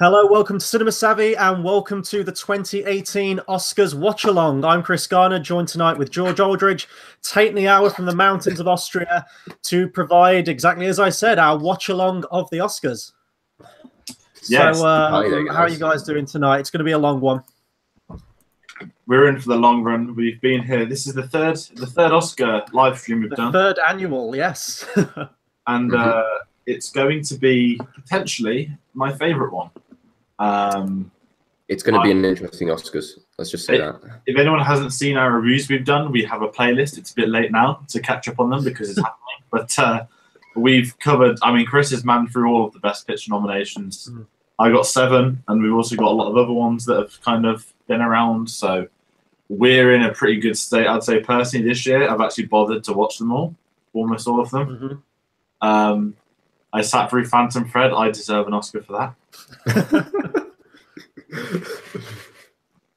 Hello, welcome to Cinema Savvy and welcome to the 2018 Oscars Watch Along. I'm Chris Garner, joined tonight with George Aldridge, Tayte in the hour from the mountains of Austria to provide, exactly as I said, our watch along of the Oscars. Yes. So, how are you guys doing tonight? It's going to be a long one. We're in for the long run. We've been here. This is the third Oscar live stream we've done. Third annual, yes. And it's going to be potentially my favourite one. It's going to be an interesting Oscars. Let's just say that. If anyone hasn't seen our reviews we've done, we have a playlist. It's a bit late now to catch up on them because it's happening. But we've covered, I mean, Chris has manned through all of the Best Picture nominations. I got 7, and we've also got a lot of other ones that have kind of been around. So we're in a pretty good state, I'd say, personally, this year. I've actually bothered to watch them all, almost all of them. I sat through Phantom Thread. I deserve an Oscar for that.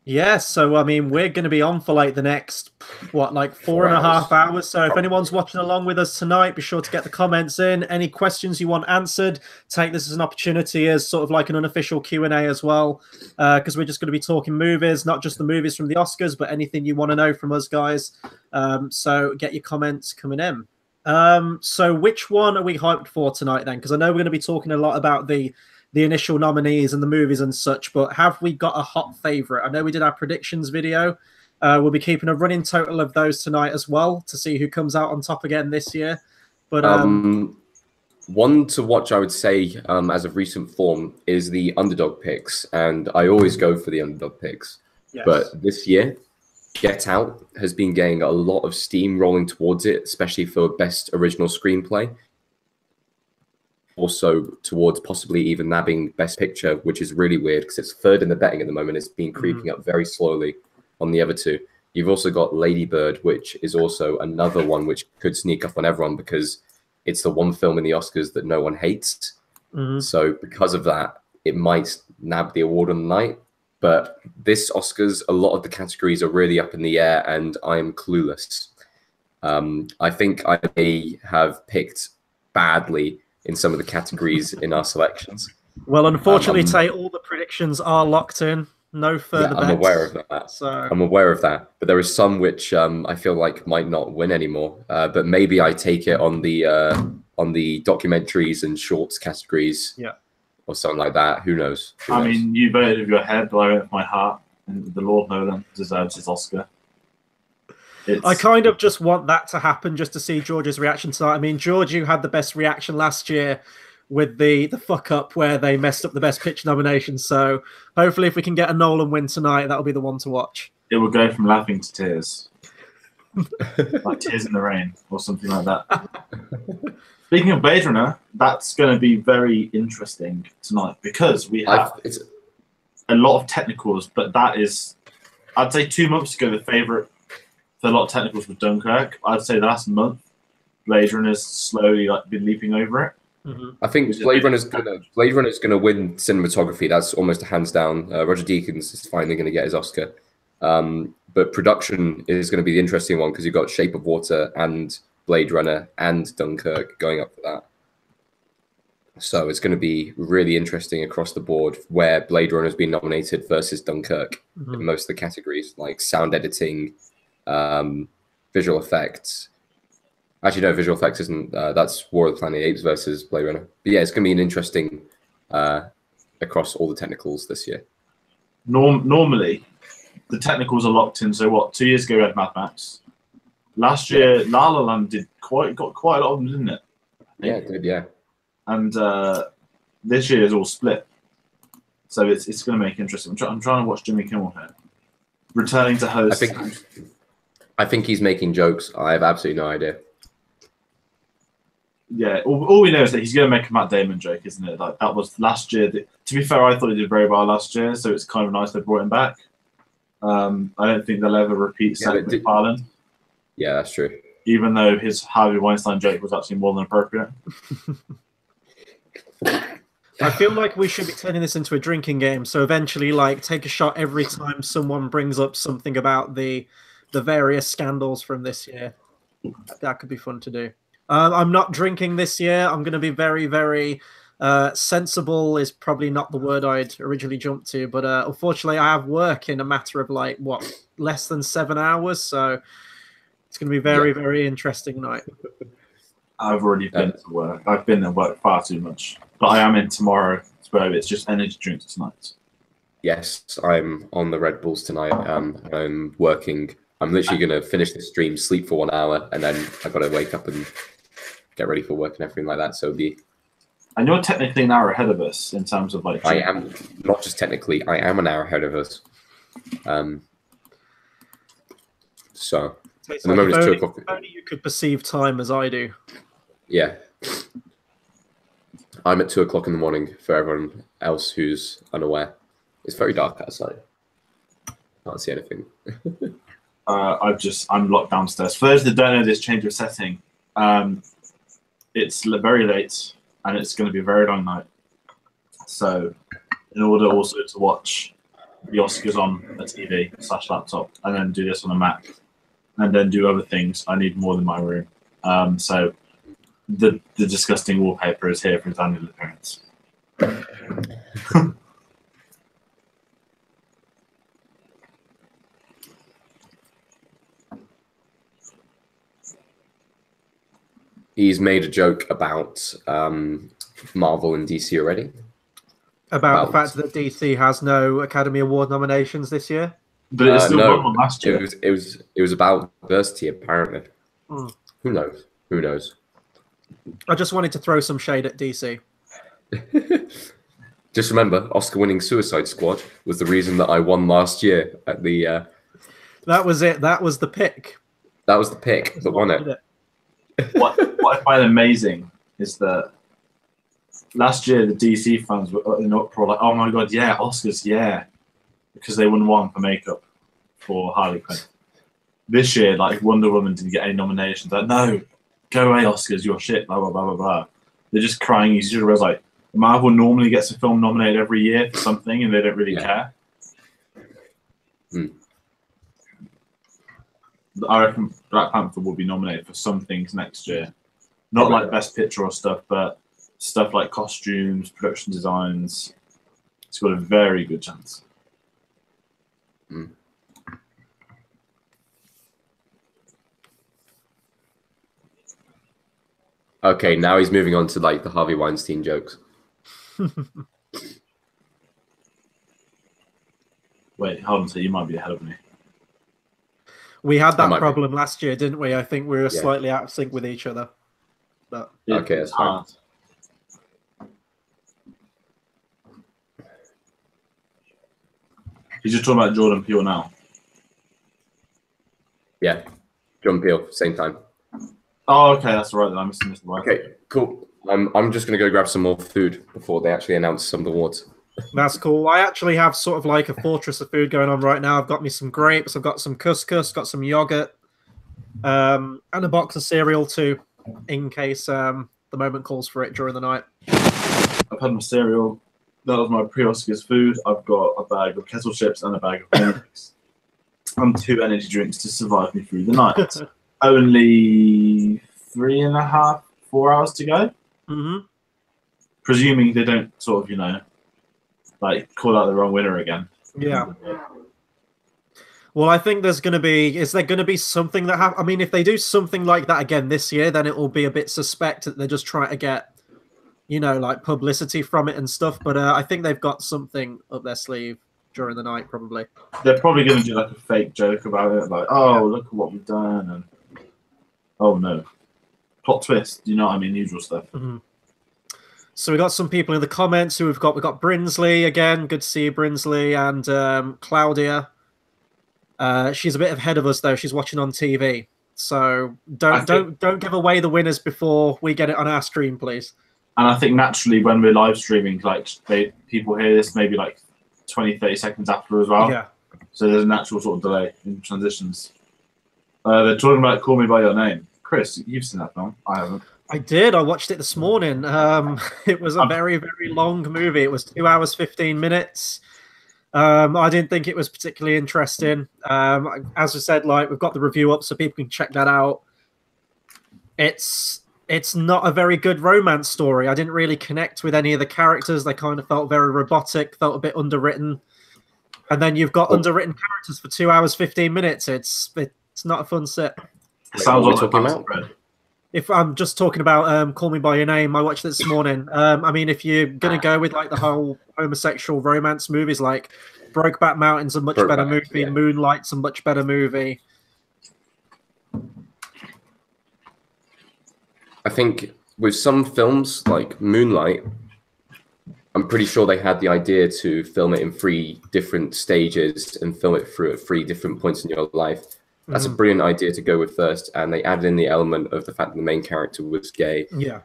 Yes, so I mean, we're going to be on for like the next, what, like 4.5 hours. So if anyone's watching along with us tonight, be sure to get the comments in. Any questions you want answered, take this as an opportunity as sort of like an unofficial Q&A as well, because we're just going to be talking movies, not just the movies from the Oscars, but anything you want to know from us guys. So get your comments coming in. So which one are we hyped for tonight then? Because I know we're going to be talking a lot about the initial nominees and the movies and such, but have we got a hot favorite? I know we did our predictions video. We'll be keeping a running total of those tonight as well to see who comes out on top again this year. But one to watch, I would say, as of recent form, is the underdog picks, and I always go for the underdog picks. Yes. But this year, Get Out has been getting a lot of steam rolling towards it, especially for Best Original Screenplay. Also towards possibly even nabbing Best Picture, which is really weird because it's third in the betting at the moment. It's been creeping up very slowly on the other two. You've also got Lady Bird, which is also another one which could sneak up on everyone because it's the one film in the Oscars that no one hates. So because of that, it might nab the award on the night. But this Oscars, a lot of the categories are really up in the air, and I am clueless. I think I may have picked badly in some of the categories in our selections. Well, unfortunately, Tate, all the predictions are locked in. No further bets. I'm aware of that. So I'm aware of that. But there is some which I feel like might not win anymore. But maybe I take it on the documentaries and shorts categories. Yeah. Or something like that. Who knows? I mean, you voted with your head, but I went with my heart. And the Lord Nolan deserves his Oscar. I kind of just want that to happen just to see George's reaction tonight. I mean, George, you had the best reaction last year with the fuck up where they messed up the Best Picture nomination. So hopefully if we can get a Nolan win tonight, that'll be the one to watch. It will go from laughing to tears. Like Tears in the Rain or something like that. Speaking of Blade Runner, that's going to be very interesting tonight because we have a lot of technicals, but that is, I'd say 2 months ago, the favourite for a lot of technicals was Dunkirk. I'd say the last month, Blade Runner's slowly been leaping over it. I think Blade Runner's gonna win cinematography. That's almost a hands down. Roger Deakins is finally going to get his Oscar. But production is going to be the interesting one because you've got Shape of Water and Blade Runner and Dunkirk going up for that. So it's going to be really interesting across the board where Blade Runner has been nominated versus Dunkirk in most of the categories, like sound editing, visual effects. Actually, no, visual effects isn't. That's War of the Planet of the Apes versus Blade Runner. But yeah, it's going to be an interesting across all the technicals this year. Normally, the technicals are locked in. So what? 2 years ago, we had Mad Max. Last year, La La Land got quite a lot of them, didn't it? Yeah, it did, yeah. And this year is all split. So it's going to make it interesting. I'm trying to watch Jimmy Kimmel here. Returning to host. I think he's making jokes. I have absolutely no idea. Yeah, all we know is that he's going to make a Matt Damon joke, isn't it? Like that was last year. To be fair, I thought he did very well last year, so it's kind of nice they brought him back. I don't think they'll ever repeat Seth MacFarlane. Yeah, that's true. Even though his Harvey Weinstein joke was actually more than appropriate. I feel like we should be turning this into a drinking game. So eventually, like, take a shot every time someone brings up something about the various scandals from this year. That could be fun to do. I'm not drinking this year. I'm going to be very, very Sensible is probably not the word I'd originally jumped to, but unfortunately, I have work in a matter of like less than 7 hours, so it's going to be very, very interesting night. I've already been to work. I've been at work far too much, but I am in tomorrow, so it's just energy drinks tonight. Yes, I'm on the Red Bulls tonight. I'm working. I'm literally going to finish the stream, sleep for 1 hour, and then I've got to wake up and get ready for work and everything like that. So it'll be. And you're technically an hour ahead of us in terms of like. I am not just technically. I am an hour ahead of us. So at the moment it's 2 o'clock. If only you could perceive time as I do. Yeah, I'm at 2 o'clock in the morning. For everyone else who's unaware, it's very dark outside. Can't see anything. I'm locked downstairs. For those that don't know this change of setting, it's very late and it's going to be a very long night. So, in order also to watch the Oscars on a TV / laptop, and then do this on a Mac, and then do other things, I need more than my room. So, the disgusting wallpaper is here for its annual appearance. He's made a joke about Marvel and DC already. About the fact that DC has no Academy Award nominations this year? But it still won one last year. It was about diversity, apparently. Who knows? Who knows? I just wanted to throw some shade at DC. Just remember, Oscar-winning Suicide Squad was the reason that I won last year at the... That was it. That was the pick. That was the pick that won it. What I find amazing is that last year the DC fans were in uproar, like, "Oh my god, yeah, Oscars, yeah," because they won one for makeup for Harley Quinn. This year, like Wonder Woman didn't get any nominations. Like, no, go away, Oscars, you're shit. Blah blah blah blah blah. They're just crying. You should realize, like, Marvel normally gets a film nominated every year for something, and they don't really care. I reckon Black Panther will be nominated for some things next year. Not like Best Picture or stuff, but stuff like costumes, production designs. It's got a very good chance. Okay, now he's moving on to like the Harvey Weinstein jokes. Wait, hold on, so you might be ahead of me. We had that problem last year, didn't we? I think we were slightly out of sync with each other. But okay, that's fine. He's just talking about Jordan Peele now. Yeah, Jordan Peele, same time. Oh, okay, that's right. Then I'm missing this. Okay, cool. I'm just gonna go grab some more food before they actually announce some of the awards. That's cool. I actually have sort of like a fortress of food going on right now. I've got me some grapes, I've got some couscous, got some yogurt, and a box of cereal too, in case the moment calls for it during the night. I've had my cereal. That was my pre-Oscars food. I've got a bag of kettle chips and a bag of pancakes. And 2 energy drinks to survive me through the night. Only 3.5, 4 hours to go. Presuming they don't sort of, like call out the wrong winner again. Yeah. Well, I think there's going to be... Is there going to be something that happens? I mean, if they do something like that again this year, then it will be a bit suspect that they're just trying to get, like publicity from it and stuff. But I think they've got something up their sleeve during the night, probably. They're probably going to do like a fake joke about it. Like, oh, look at what we've done. And oh, no. Plot twist. You know what I mean? Usual stuff. So we got some people in the comments who we've got Brinsley again. Good to see you, Brinsley, and Claudia. She's a bit ahead of us though. She's watching on TV, so don't give away the winners before we get it on our stream, please. And I think naturally when we're live streaming, like people hear this maybe like 20, 30 seconds after as well. Yeah. So there's a natural sort of delay in transitions. They're talking about Call Me by Your Name. Chris, you've seen that film? I haven't. I did. I watched it this morning. It was a very, very long movie. It was 2 hours, 15 minutes. I didn't think it was particularly interesting. As I said, like we've got the review up so people can check that out. It's It's not a very good romance story. I didn't really connect with any of the characters. They kind of felt very robotic, felt a bit underwritten. And then you've got underwritten characters for 2 hours, 15 minutes. It's not a fun sit. Sounds like talking about. If I'm just talking about Call Me By Your Name, I watched it this morning. I mean, if you're going to go with like the whole homosexual romance movies, like Brokeback Mountain's a much better movie. Yeah. Moonlight's a much better movie. I think with some films like Moonlight, I'm pretty sure they had the idea to film it in 3 different stages and film it through at 3 different points in your life. That's a brilliant idea to go with first, and they added in the element of the fact that the main character was gay. Yeah.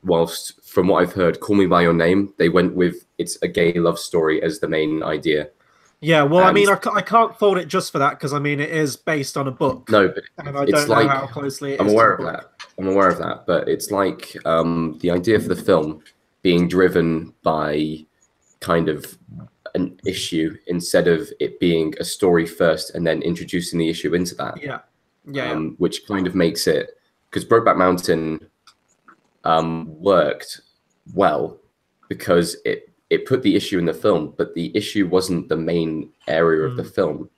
Whilst from what I've heard, Call Me By Your Name, they went with it's a gay love story as the main idea. Yeah, well, I mean, I can't fault it just for that, because I mean, it is based on a book. No, but and I don't know how closely it is. I'm aware of that. I'm aware of that, but it's like the idea for the film being driven by kind of an issue instead of it being a story first and then introducing the issue into that. Yeah, which kind of makes it, because Brokeback Mountain worked well because it put the issue in the film, but the issue wasn't the main area of the film.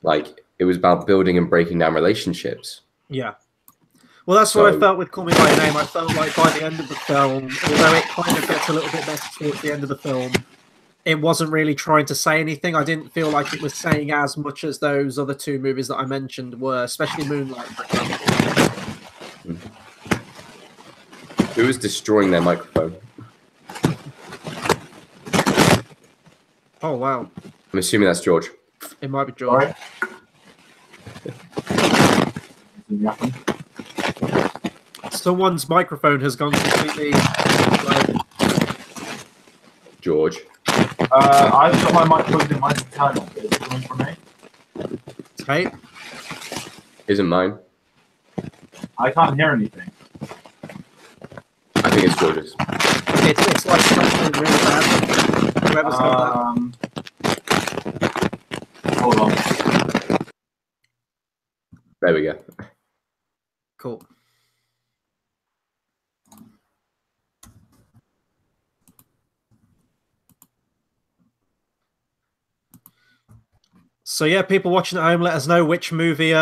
Like, it was about building and breaking down relationships. Yeah. Well, that's what I felt with Call Me By Your Name. I felt like by the end of the film, although it kind of gets a little bit better towards the end of the film, it wasn't really trying to say anything. I didn't feel like it was saying as much as those other 2 movies that I mentioned were, especially Moonlight, for example. Who is destroying their microphone? Oh, wow. I'm assuming that's George. It might be George. Right. Someone's microphone has gone completely George. I've got my mic plugged in. Mine's internal. Is it coming from me? Tayte? Isn't mine. I can't hear anything. I think it's George's. It's like something really bad. Whoever's got that. Hold on. There we go. Cool. So yeah, people watching at home, let us know which movie you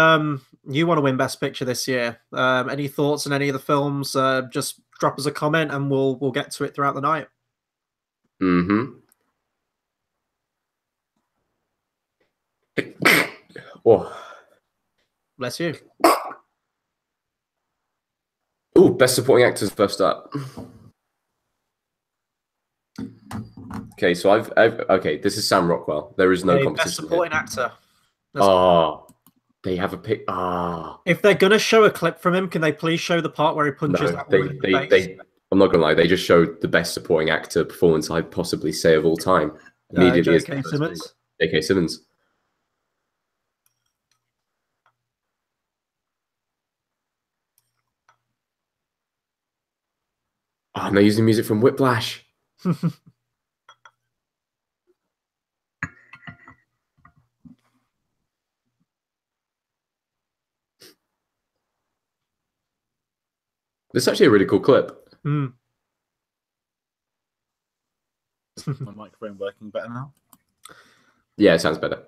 want to win Best Picture this year. Any thoughts on any of the films? Just drop us a comment and we'll get to it throughout the night. Oh. Bless you. Oh, Best Supporting Actors first up. Okay, so I've okay, this is Sam Rockwell. There is no competition. Best Supporting Actor. They have a pick. If they're gonna show a clip from him, can they please show the part where he punches that woman in the face? I'm not gonna lie, they just showed the Best Supporting Actor performance I'd possibly say of all time. Immediately, J.K. Simmons. J.K. Simmons. Oh, and they're using music from Whiplash. This is actually a really cool clip. My microphone working better now? Yeah, it sounds better.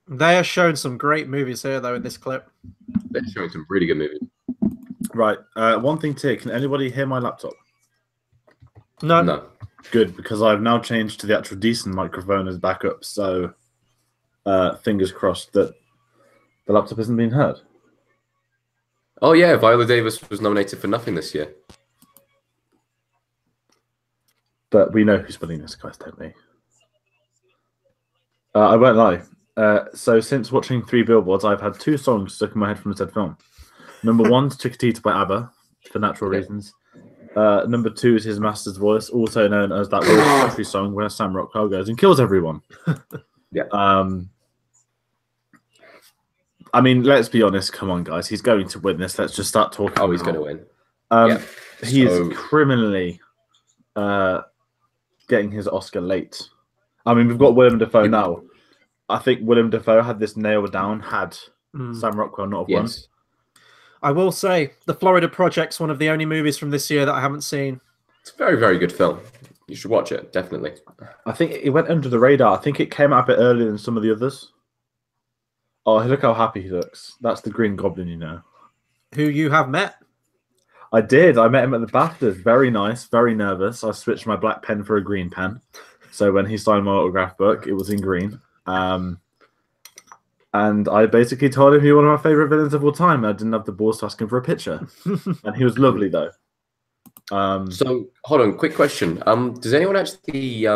They are showing some great movies here, though, in this clip. They're showing some really good movies. Right. One thing, T, can anybody hear my laptop? No. No. Good, because I've now changed to the actual decent microphone as backup, so fingers crossed that the laptop isn't being heard. Oh, yeah, Viola Davis was nominated for nothing this year. But we know who's winning this, guys, don't we? I won't lie. So since watching 3 Billboards, I've had 2 songs stuck in my head from the said film. Number 1's Chiquitita by ABBA, for natural reasons. Number 2 is his master's voice, also known as that weird country song where Sam Rockwell goes and kills everyone. Yeah. I mean, let's be honest. Come on, guys. He's going to win this. Let's just start talking. Oh, he's going to win. He is criminally getting his Oscar late. I mean, we've got Willem Dafoe now. I think Willem Dafoe had this nailed down had Sam Rockwell not have won. I will say the Florida Project's one of the only movies from this year that I haven't seen. It's a very, very good film. You should watch it, definitely. I think it went under the radar. I think it came out a bit earlier than some of the others. Oh, look how happy he looks. That's the Green Goblin, you know. Who you have met? I did. I met him at the BAFTAs. Very nice, very nervous. I switched my black pen for a green pen. So when he signed my autograph book, it was in green. And I basically told him he was one of my favorite villains of all time. I didn't have the balls to ask him for a picture. And he was lovely, though. So, hold on, quick question. Does anyone actually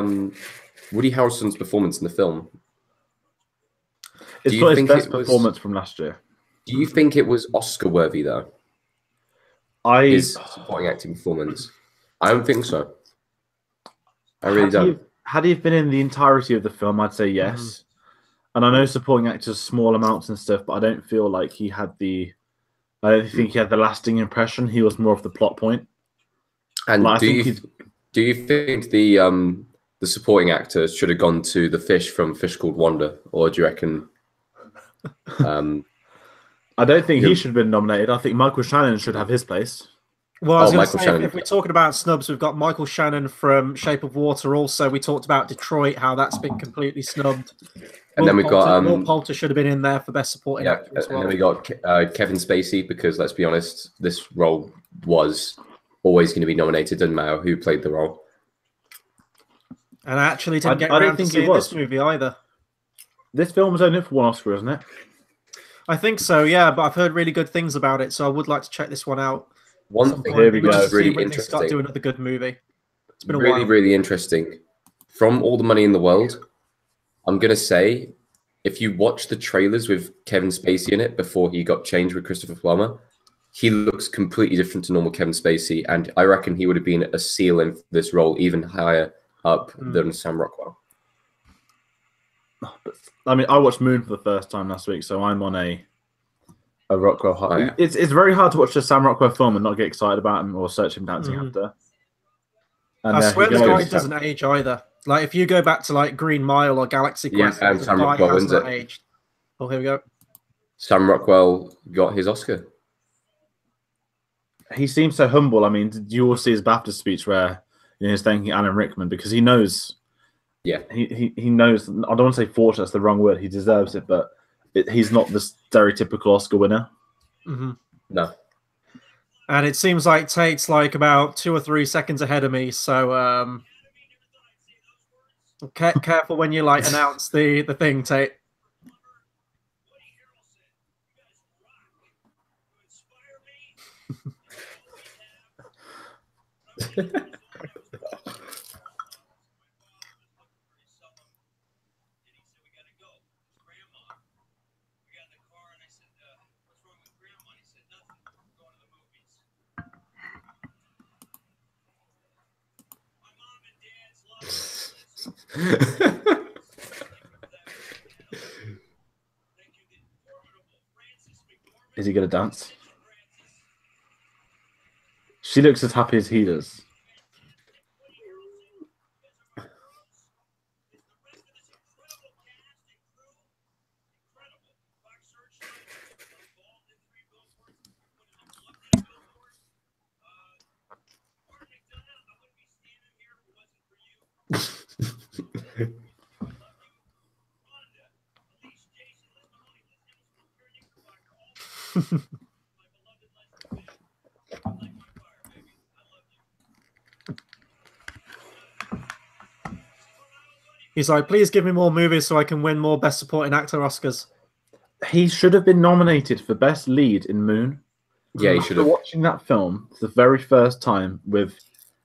Woody Harrelson's performance in the film? It's not his best performance from last year. Do you think it was Oscar worthy though? His supporting acting performance. I don't think so. I really don't. Had he been in the entirety of the film, I'd say yes. And I know supporting actors small amounts and stuff, but I don't feel like he had the. I don't think he had the lasting impression. He was more of the plot point. And like, do you think the supporting actors should have gone to the fish from Fish Called Wanda, or do you reckon? I don't think he should have been nominated. I think Michael Shannon should have his place. Well, I was going to say, if we're talking about snubs, we've got Michael Shannon from Shape of Water. Also, we talked about Detroit, how that's been completely snubbed. And then we've got Will Poulter should have been in there for best supporting actor as well. And then we got Kevin Spacey, because let's be honest, this role was always going to be nominated, doesn't matter who played the role. And I actually didn't get around to seeing this movie either. This film was only for one Oscar, isn't it? I think so, yeah, but I've heard really good things about it, so I would like to check this one out. One thing that's really interesting. Scott do another good movie. It's been a while. Really interesting. From All the Money in the World, I'm going to say, if you watch the trailers with Kevin Spacey in it before he got changed with Christopher Plummer, he looks completely different to normal Kevin Spacey, and I reckon he would have been a seal in this role even higher up than Sam Rockwell. But, I mean, I watched Moon for the first time last week, so I'm on a Rockwell high. Oh, yeah. It's very hard to watch a Sam Rockwell film and not get excited about him or search him dancing after. And I swear the guy doesn't age either. Like, if you go back to like Green Mile or Galaxy Quest, and Sam Rockwell wins it. Aged. Oh, here we go. Sam Rockwell got his Oscar. He seems so humble. I mean, did you all see his BAFTA speech where he's thanking Alan Rickman because he knows? Yeah, he knows. I don't want to say fortunate, that's the wrong word. He deserves it, but he's not the stereotypical Oscar winner. No. And it seems like Tate's like about 2 or 3 seconds ahead of me. So careful when you like announce the thing, Tate. Is he going to dance? She looks as happy as he does. He's like, please give me more movies so I can win more Best Supporting Actor Oscars. He should have been nominated for Best Lead in Moon. Yeah, he should have. Watching that film for the very first time with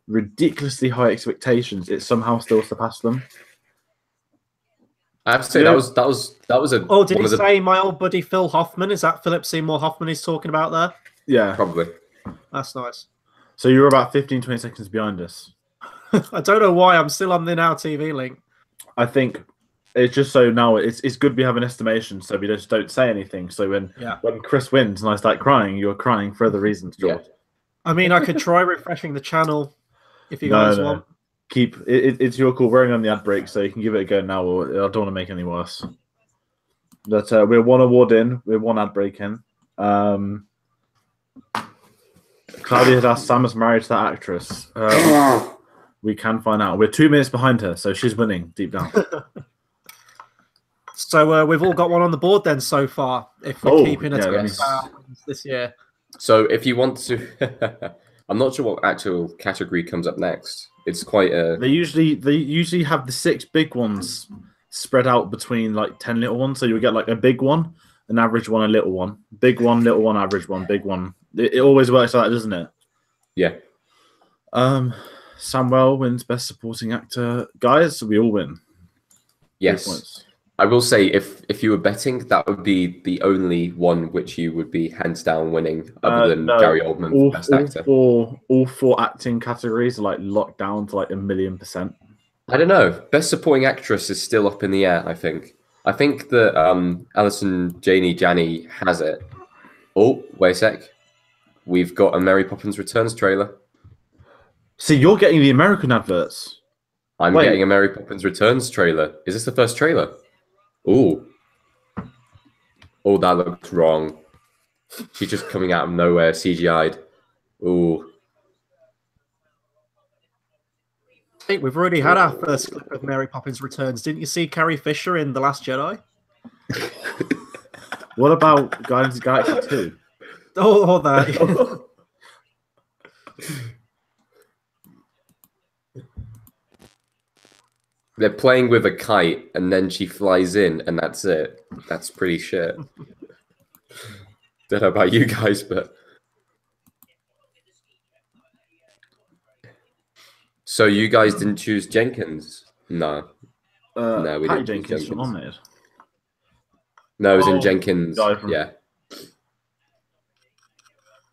ridiculously high expectations, it somehow still surpassed them. I have to say that was a. Oh, did he say my old buddy Phil Hoffman? Is that Philip Seymour Hoffman he's talking about there? Yeah, probably. That's nice. So you were about 15, 20 seconds behind us. I don't know why I'm still on the Now TV link. I think it's just so now it's good we have an estimation, so we just don't say anything. So when Chris wins and I start crying, you're crying for other reasons, George. Yeah. I mean, I could try refreshing the channel if you guys want. Keep it's your call. We're only on the ad break, so you can give it a go now. Or I don't want to make it any worse. But we're one award in, we're one ad break in. Claudia had asked Sam is married to that actress. We can find out. We're 2 minutes behind her, so she's winning deep down. So we've all got one on the board then so far. If we're keeping it this year. So if you want to, I'm not sure what actual category comes up next. It's quite a. They usually have the 6 big ones spread out between like 10 little ones. So you get like a big one, an average one, a little one, big one, little one, average one, big one. It always works like that, doesn't it? Yeah. Samuel wins Best Supporting Actor. Guys, we all win. Yes. I will say, if you were betting, that would be the only one which you would be hands down winning, other than Gary Oldman for Best Actor. All 4 acting categories are like locked down to like 1,000,000%. I don't know. Best Supporting Actress is still up in the air, I think. I think that Alison Janney has it. Oh, wait a sec. We've got a Mary Poppins Returns trailer. See, you're getting the American adverts. I'm getting a Mary Poppins Returns trailer. Is this the first trailer? Ooh. Oh, that looks wrong. She's just coming out of nowhere, CGI'd. Ooh. I think we've already had our first clip of Mary Poppins Returns. Didn't you see Carrie Fisher in The Last Jedi? What about Guardians of the Galaxy 2? Oh, that. They're playing with a kite, and then she flies in, and that's it. That's pretty shit. Don't know about you guys, but... So you guys didn't choose Jenkins? No. No, we didn't choose Jenkins. Nominated. No, it was in Jenkins. Yeah.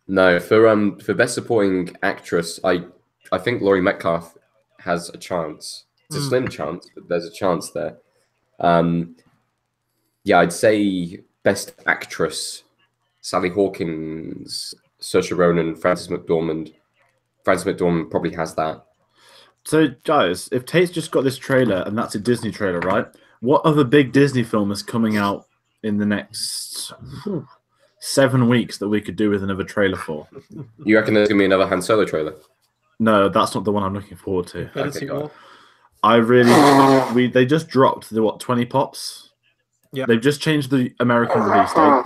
No, for Best Supporting Actress, I think Laurie Metcalf has a chance. It's a slim chance, but there's a chance there. Yeah, I'd say Best Actress, Sally Hawkins, Saoirse Ronan, Frances McDormand. Frances McDormand probably has that. So, guys, if Tate's just got this trailer, and that's a Disney trailer, right? What other big Disney film is coming out in the next 7 weeks that we could do with another trailer for? You reckon there's going to be another Han Solo trailer? No, that's not the one I'm looking forward to. Okay, they just dropped the 20 pops. Yeah, they've just changed the American release date.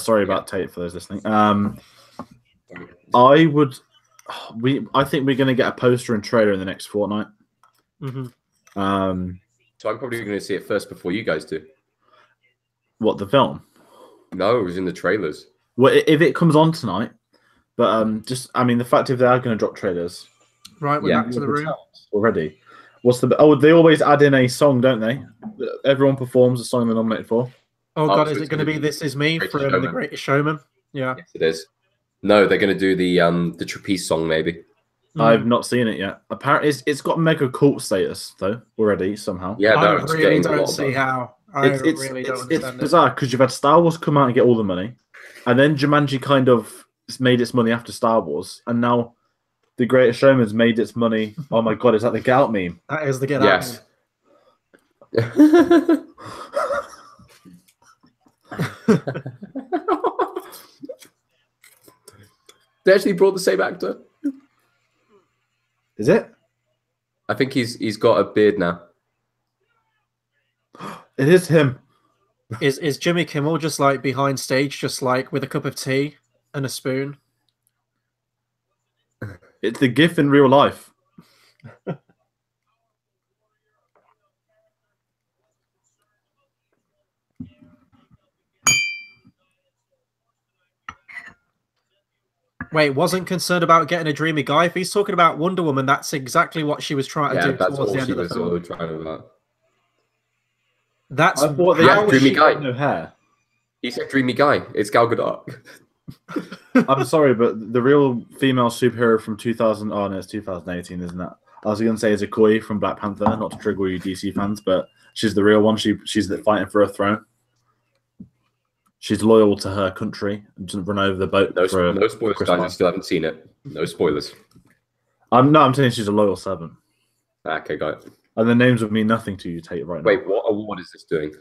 Sorry about Tate for those listening. I think we're going to get a poster and trailer in the next fortnight. So I'm probably going to see it first before you guys do. What, the film? No, it was in the trailers. Well, if it comes on tonight, but the fact if they are going to drop trailers. Right, we're back to the room already. They always add in a song, don't they? Everyone performs a song they're nominated for. Oh God, is it going to be "This Is Me" from The Greatest Showman? Yeah, yes, it is. No, they're going to do the trapeze song, maybe. I've not seen it yet. Apparently, it's got mega cult status though already somehow. Yeah, I really don't see how. It's bizarre because you've had Star Wars come out and get all the money, and then Jumanji kind of made its money after Star Wars, and now The Greatest Showman's made its money. Oh my God, is that the Get Out meme? That is the Get Out meme. They actually brought the same actor. Is it? I think he's got a beard now. It is him. Is Jimmy Kimmel just like behind stage, just like with a cup of tea and a spoon? It's the GIF in real life. Wait, wasn't concerned about getting a dreamy guy. If he's talking about Wonder Woman, that's exactly what she was trying to do towards the end of the film. That's dreamy guy. No hair. He said dreamy guy. It's Gal Gadot. I'm sorry, but the real female superhero from 2000. Oh no, it's 2018, isn't it? I was going to say is Okoye from Black Panther. Not to trigger you DC fans, but she's the real one. She's fighting for her throne. She's loyal to her country and doesn't run over the boat. No spoilers, guys. I still haven't seen it. No spoilers. I'm telling you, she's a loyal servant. Okay, got it. And the names would mean nothing to you, Tate, right now. Wait, what award is this doing?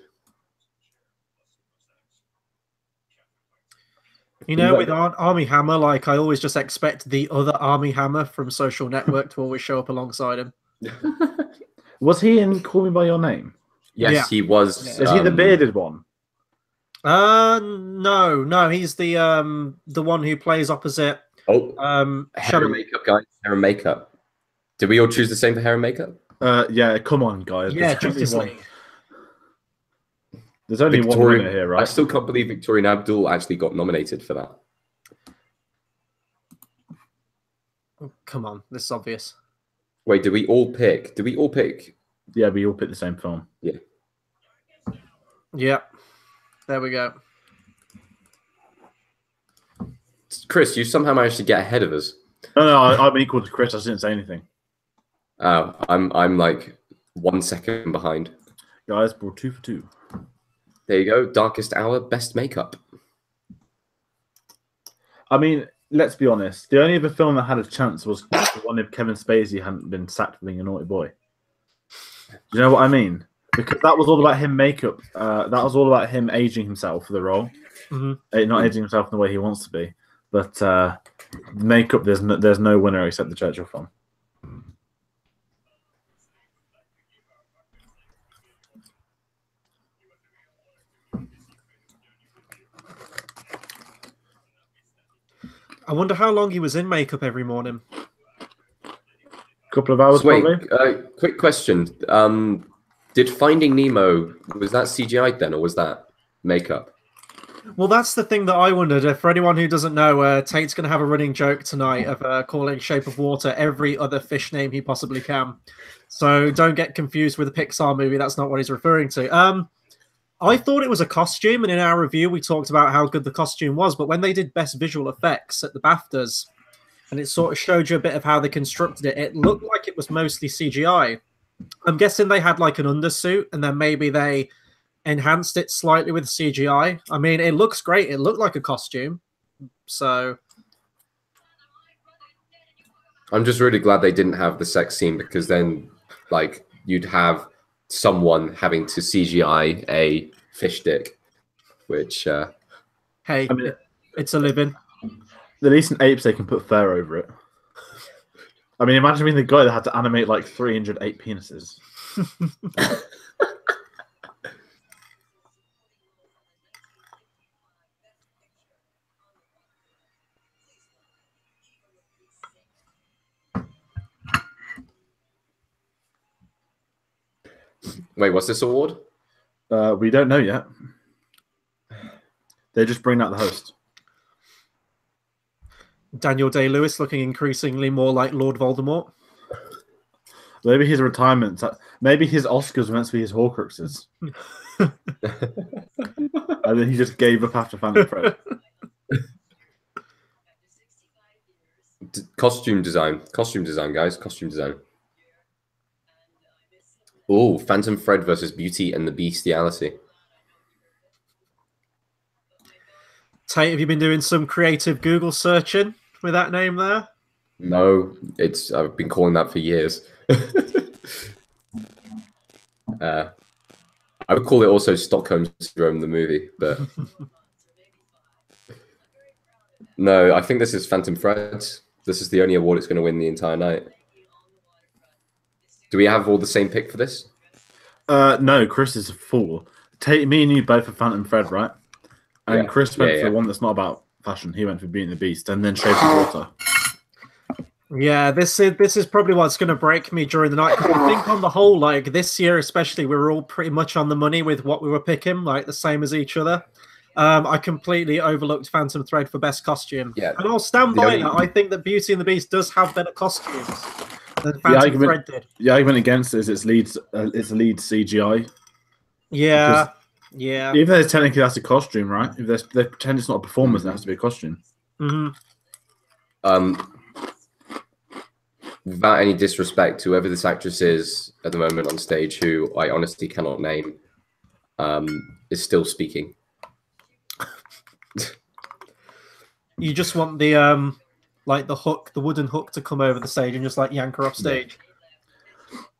You know, with Army Hammer, like I always just expect the other Army Hammer from Social Network to always show up alongside him. Was he in Call Me by Your Name? Yes, Yeah. he was. Is he the bearded one? No, he's the one who plays opposite. Hair Shadow. and makeup, guys. Hair and makeup. Did we all choose the same for hair and makeup? Yeah, come on, guys. Yeah, There's only Justice one. League. There's only one winner here, right? I still can't believe Victoria Abdul actually got nominated for that. Come on, this is obvious. Wait, did we all pick? Did we all pick? Yeah, we all picked the same film. Yeah. Yeah. There we go. Chris, you somehow managed to get ahead of us. No, I'm equal to Chris. I didn't say anything. Oh, I'm like 1 second behind. Guys, we're 2 for 2. There you go. Darkest Hour, best makeup. I mean, let's be honest. The only other film that had a chance was the one if Kevin Spacey hadn't been sacked for being a naughty boy. Do you know what I mean? Because that was all about him makeup. That was all about him aging himself for the role. Not aging himself in the way he wants to be. But makeup, there's no winner except the Churchill film. I wonder how long he was in makeup every morning. Couple of hours, Wait, probably. Quick question. Did Finding Nemo, was that CGI then, or was that makeup? Well, that's the thing that I wondered. For anyone who doesn't know, Tate's going to have a running joke tonight of calling Shape of Water every other fish name he possibly can. So don't get confused with a Pixar movie. That's not what he's referring to. I thought it was a costume, and in our review, we talked about how good the costume was. But when they did Best Visual Effects at the BAFTAs, and it sort of showed you a bit of how they constructed it, it looked like it was mostly CGI. I'm guessing they had like an undersuit, and then maybe they enhanced it slightly with CGI. I mean, it looks great. It looked like a costume. So I'm just really glad they didn't have the sex scene, because then like you'd have someone having to CGI a fish dick, which hey, I mean, it's a living. At least in apes they can put fur over it. I mean, imagine being the guy that had to animate like 308 penises. Wait, what's this award? We don't know yet. They just bring out the host. Daniel Day-Lewis looking increasingly more like Lord Voldemort. Maybe his retirement. Maybe his Oscars were meant to be his Horcruxes. And then he just gave up after Phantom Thread. Costume design, guys. Costume design. Oh, Phantom Thread versus Beauty and the Bestiality. Tate, have you been doing some creative Google searching with that name there? No, I've been calling that for years. I would call it also Stockholm Syndrome, the movie, but no, I think this is Phantom Thread. This is the only award it's going to win the entire night. Do we have all the same pick for this? No, Chris is a fool. Tate, me and you both are Phantom Thread, right? And Yeah. Chris went for the one that's not about fashion. He went for Beauty and the Beast, and then Shape of Water. Yeah, this is probably what's going to break me during the night. 'Cause I think on the whole, like this year especially, we were all pretty much on the money with what we were picking, like the same as each other. I completely overlooked Phantom Thread for best costume. Yeah. And I'll stand by that. I think that Beauty and the Beast does have better costumes than Phantom Thread did. The argument against it is its lead CGI. Yeah. Yeah. Even though technically that's a costume, right? If they pretend it's not a performance, it has to be a costume. Without any disrespect to whoever this actress is at the moment on stage, who I honestly cannot name, is still speaking. You just want the like the hook, the wooden hook, to come over the stage and just like yank her off stage.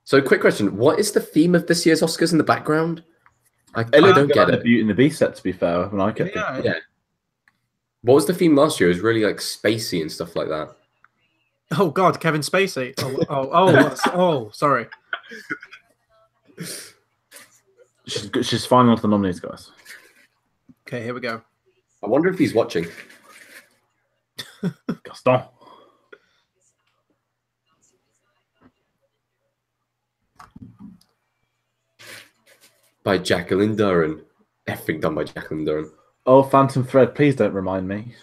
So, quick question: what is the theme of this year's Oscars in the background? I don't get it. The Beauty and the Beast set, to be fair, when I kept it. Yeah. What was the theme last year? It was really like spacey and stuff like that. Oh God, Kevin Spacey. Oh, sorry. She's final to the nominees, guys. Okay, here we go. I wonder if he's watching. Gaston. By Jacqueline Duran. Effing done by Jacqueline Duran. Oh, Phantom Thread, please don't remind me.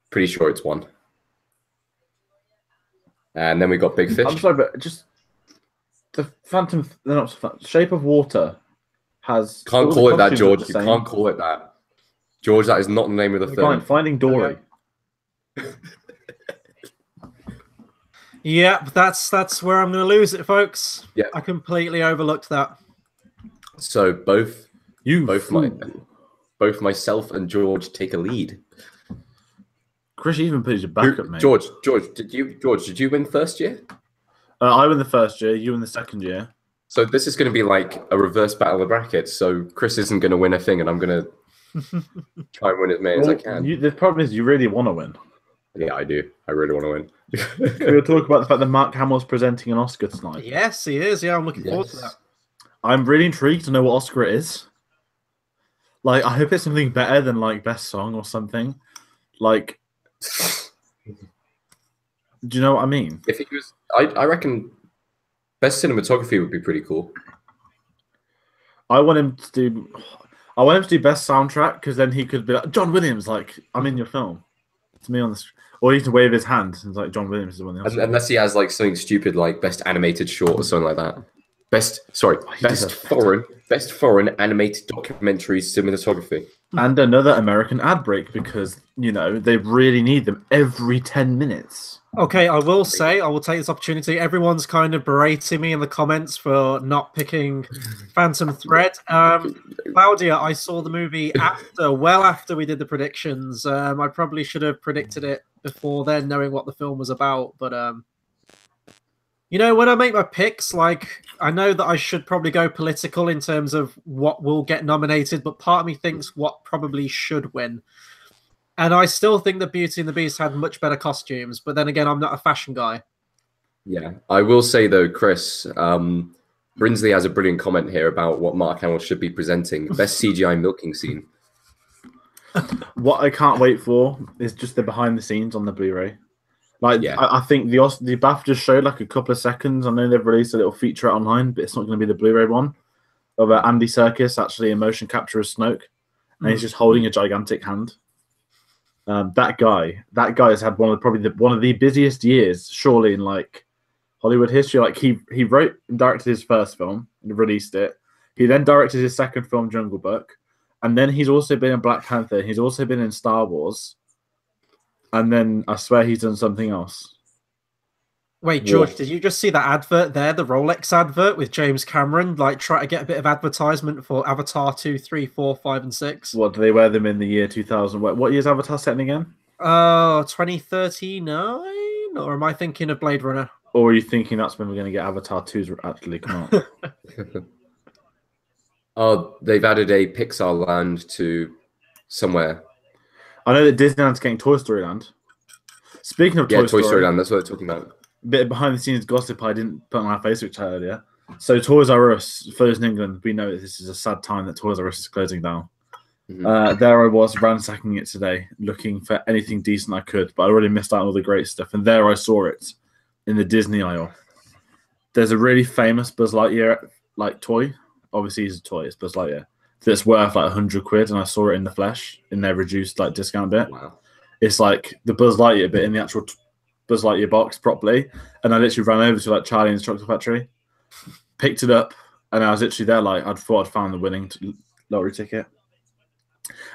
Pretty sure it's one. And then we got Big Fish. I'm sorry, but just the Phantom, Shape of Water has. Can't call it that, George. You can't call it that. George, that is not the name of the film. Finding Dory. Okay. Yeah, that's where I'm going to lose it, folks. Yeah, I completely overlooked that. So both myself and George take a lead. Chris even put your back up, mate. George, did you win first year? I win the first year. You win the second year. So this is going to be like a reverse battle of brackets. So Chris isn't going to win a thing, and I'm going to try and win as many as I can. The problem is you really want to win. Yeah, I do. I really want to win. We'll talk about the fact that Mark Hamill's presenting an Oscar tonight. Yes, he is. Yeah, I'm looking forward to that. I'm really intrigued to know what Oscar it is. Like, I hope it's something better than like Best Song or something. Like, do you know what I mean? If he was, I reckon Best Cinematography would be pretty cool. I want him to do Best Soundtrack because then he could be like John Williams, like I'm in your film. It's me on the or he can wave his hand and it's like John Williams is the one. Unless he has like something stupid like Best Animated Short or something like that. Best foreign animated documentary cinematography. And another American ad break because, you know, they really need them every 10 minutes. Okay, I will take this opportunity. Everyone's kind of berating me in the comments for not picking Phantom Thread. Claudia, I saw the movie well after we did the predictions. I probably should have predicted it before then, knowing what the film was about. But, you know, when I make my picks, like, I know that I should probably go political in terms of what will get nominated, but part of me thinks what probably should win. And I still think that Beauty and the Beast had much better costumes, but then again, I'm not a fashion guy. Yeah, I will say though, Chris, Brinsley has a brilliant comment here about what Mark Hamill should be presenting. Best CGI milking scene. What I can't wait for is just the behind the scenes on the Blu-ray. Like, yeah. I think the BAFTA showed like a couple of seconds. I know they've released a little feature online, but it's not going to be the Blu-ray one. Of Andy Serkis actually in motion capture as Snoke, and he's just holding a gigantic hand. That guy has had one of the busiest years, surely in like Hollywood history. Like he wrote and directed his first film and released it. He then directed his second film, Jungle Book, and then he's also been in Black Panther. He's also been in Star Wars, and then I swear he's done something else. Wait, George, did you just see that advert there, the Rolex advert with James Cameron, like try to get a bit of advertisement for Avatar 2, 3, 4, 5, and 6? What, do they wear them in the year 2000? What year's Avatar setting again? 2039? Or am I thinking of Blade Runner? Or are you thinking that's when we're going to get Avatar 2's actually come out? Oh, they've added a Pixar land to somewhere. I know that Disneyland's getting Toy Story Land. Speaking of Toy Story Land, that's what they're talking about. Bit of behind the scenes gossip I didn't put on our Facebook chat earlier. So Toys R Us, first in England, we know that this is a sad time that Toys R Us is closing down. Mm-hmm. There I was ransacking it today, looking for anything decent I could, but I already missed out on all the great stuff. And there I saw it in the Disney aisle. There's a really famous Buzz Lightyear like toy. Obviously, it's a toy. It's Buzz Lightyear. That's worth like £100, and I saw it in the flesh in their reduced like discount bit. Wow. It's like the Buzz Lightyear bit in the actual Buzz Lightyear box properly, and I literally ran over to like Charlie and the Chocolate Factory, picked it up, and I was literally there like I thought I'd found the winning lottery ticket,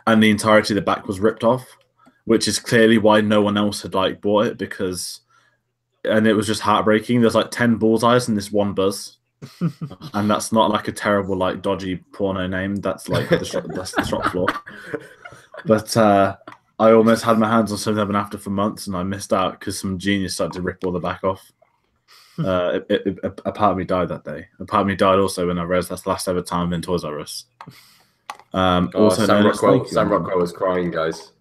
and the entirety of the back was ripped off, which is clearly why no one else had like bought it and it was just heartbreaking. There's like 10 bullseyes in this one Buzz, and that's not like a terrible like dodgy porno name. That's like that's the shop floor, but. I almost had my hands on something I've been after for months, and I missed out because some genius started to rip all the back off. A part of me died that day. A part of me died also when I realized that's the last ever time in Toys R Us. Also, Sam known as Rockwell. Snakey Sam on that. Rockwell was crying, guys.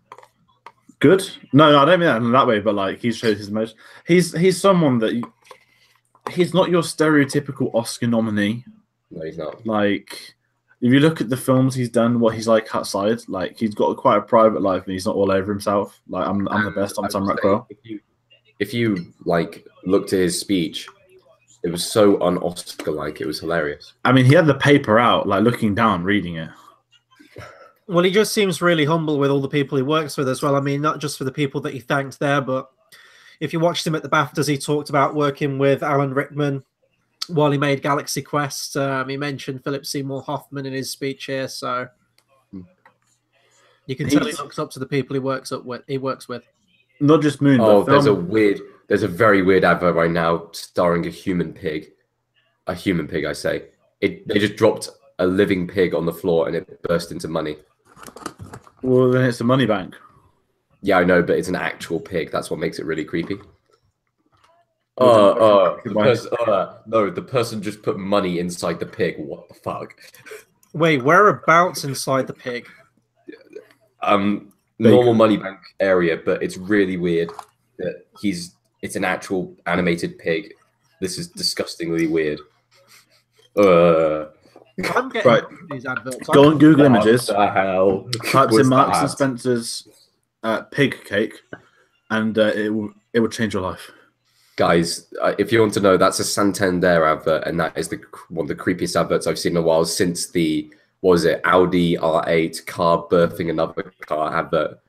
Good. No, I don't mean that in that way, but like he shows his emotion. He's someone that he's not your stereotypical Oscar nominee. No, he's not. Like, if you look at the films he's done, what he's like outside, like he's got quite a private life and he's not all over himself. Like I'm the best. I'm Sam Rockwell. If you like looked at his speech, it was so un-Oscar-like. It was hilarious. I mean, he had the paper out, like looking down, reading it. Well, he just seems really humble with all the people he works with as well. I mean, not just for the people that he thanked there, but if you watched him at the BAFTAs, he talked about working with Alan Rickman while he made Galaxy Quest. He mentioned Philip Seymour Hoffman in his speech here, so you can tell he looks up to the people he works with. Not just Moon. Oh, but there's a very weird advert right now starring a human pig. A human pig, I say. They just dropped a living pig on the floor and it burst into money. Well, then it's a money bank. Yeah, I know, but it's an actual pig. That's what makes it really creepy. Well, the person just put money inside the pig. What the fuck? Wait, whereabouts inside the pig? Normal money bank area, but it's really weird that it's an actual animated pig. This is disgustingly weird. I'm getting these adverts. Go on Google Images. What the hell? Types in Marks and Spencer's pig cake, and it will change your life. Guys, if you want to know, that's a Santander advert, and that is one of the creepiest adverts I've seen in a while since the Audi R8 car birthing another car advert,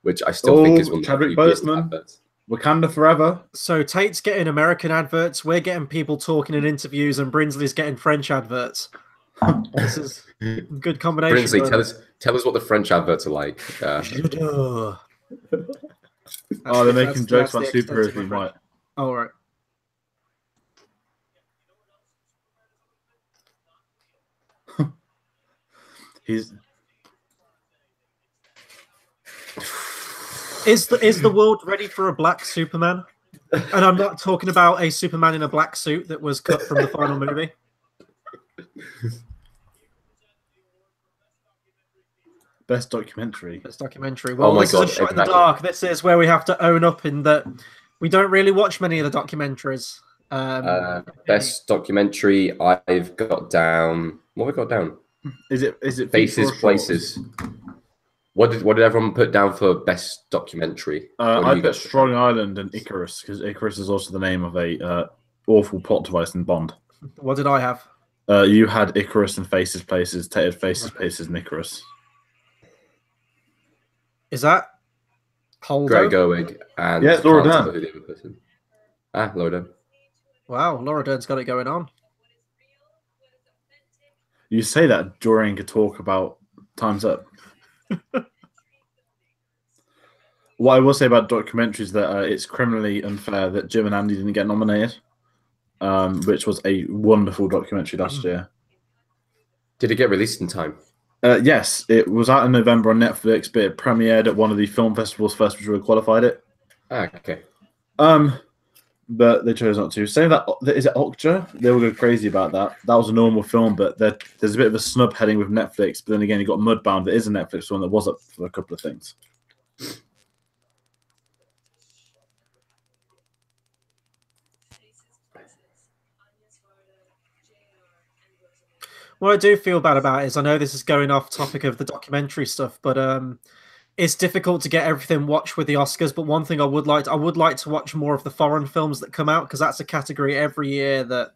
which I still think is one of the creepiest adverts. Wakanda forever. So Tate's getting American adverts, we're getting people talking in interviews, and Brinsley's getting French adverts. This is a good combination. Brinsley, tell us what the French adverts are like. Oh, they're making jokes about superheroes being white. Oh, right. Is the world ready for a black Superman? And I'm not talking about a Superman in a black suit that was cut from the final movie. Best documentary. Best documentary. Well, my this God, is a shot in the dark. This is where we have to own up in that we don't really watch many of the documentaries. Best documentary I've got down. What have I got down? Is it Faces, Places? What did everyone put down for best documentary? I put Strong Island and Icarus, because Icarus is also the name of a awful plot device in Bond. What did I have? You had Icarus and Faces, Places. Tate had Faces, Places, and Icarus. Is that Holdo? Greg Gerwig and yeah, it's Laura Dern. Laura Dern. Wow, Laura Dern's got it going on. You say that during a talk about Time's Up. What I will say about documentaries is that it's criminally unfair that Jim and Andy didn't get nominated, which was a wonderful documentary last year. Did it get released in time? Yes, it was out in November on Netflix, but it premiered at one of the film festivals first, which would have qualified it. Okay. But they chose not to. Saying that, is it Okja? They will go crazy about that. That was a normal film, but there's a bit of a snub heading with Netflix. But then again, you got Mudbound. That is a Netflix film that was up for a couple of things. What I do feel bad about is I know this is going off topic of the documentary stuff, but it's difficult to get everything watched with the Oscars. But one thing I would like to watch more of the foreign films that come out, because that's a category every year that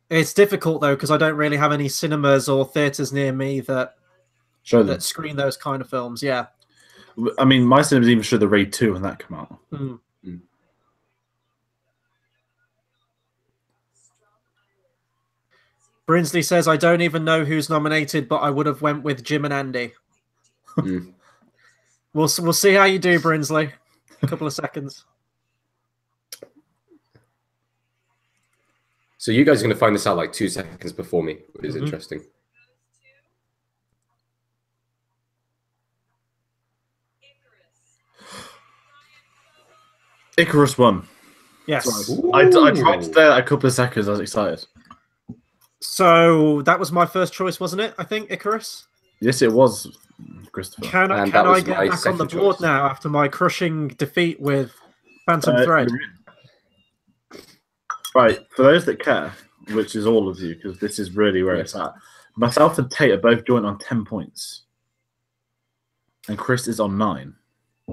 it's difficult though, because I don't really have any cinemas or theaters near me that screen those kind of films. Yeah, I mean, my cinemas even showed the Raid 2 when that came out. Mm. Mm. Brinsley says, I don't even know who's nominated, but I would have went with Jim and Andy. Mm. We'll see how you do, Brinsley. A couple of seconds. So you guys are going to find this out like 2 seconds before me, which is interesting. Icarus won. Yes. I tried to stay a couple of seconds. I was excited. So that was my first choice, wasn't it? I think Icarus. Yes, it was, Christopher. Can And I was get my back on the second board choice. now after my crushing defeat with Phantom Thread? Right, for those that care, which is all of you, because this is really where it's at. Myself and Tate are both joint on 10 points. And Chris is on 9.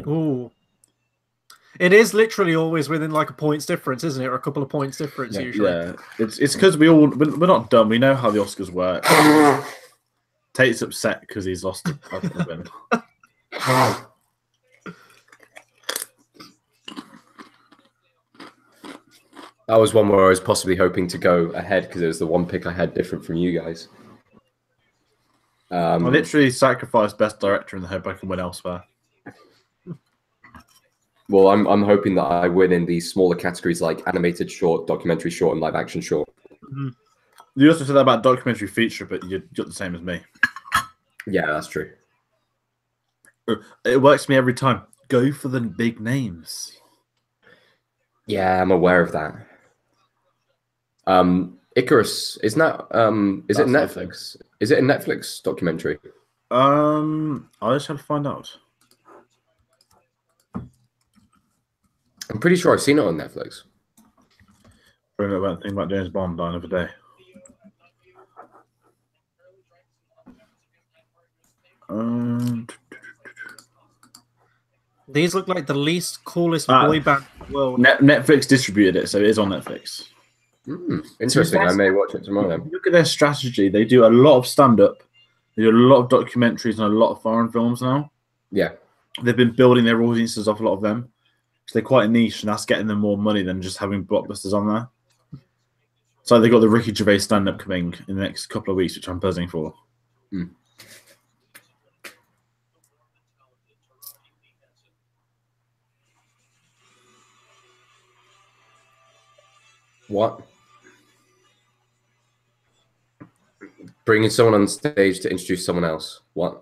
Ooh. It is literally always within like a points difference, isn't it? Or a couple of points difference usually. Yeah, it's because we're not dumb. We know how the Oscars work. Tate's upset because he's lost a win. That was one where I was possibly hoping to go ahead because it was the one pick I had different from you guys. I literally sacrificed Best Director and hope I can win elsewhere. Well, I'm hoping that I win in these smaller categories like animated short, documentary short, and live action short. You also said that about documentary feature, but you're the same as me. Yeah, that's true. It works for me every time. Go for the big names. Yeah, I'm aware of that. Icarus, is that is it Netflix? Is it a Netflix documentary? I just have to find out. I'm pretty sure I've seen it on Netflix. Bring up that thing about James Bond the other day. These look like the least coolest boy band in the world. Netflix distributed it, so it is on Netflix. Interesting. I may watch it tomorrow then. Look at their strategy. They do a lot of stand-up. They do a lot of documentaries and a lot of foreign films now. Yeah. They've been building their audiences off a lot of them. So they're quite niche, and that's getting them more money than just having blockbusters on there. So they've got the Ricky Gervais stand-up coming in the next couple of weeks, which I'm buzzing for. What? Bringing someone on stage to introduce someone else. What?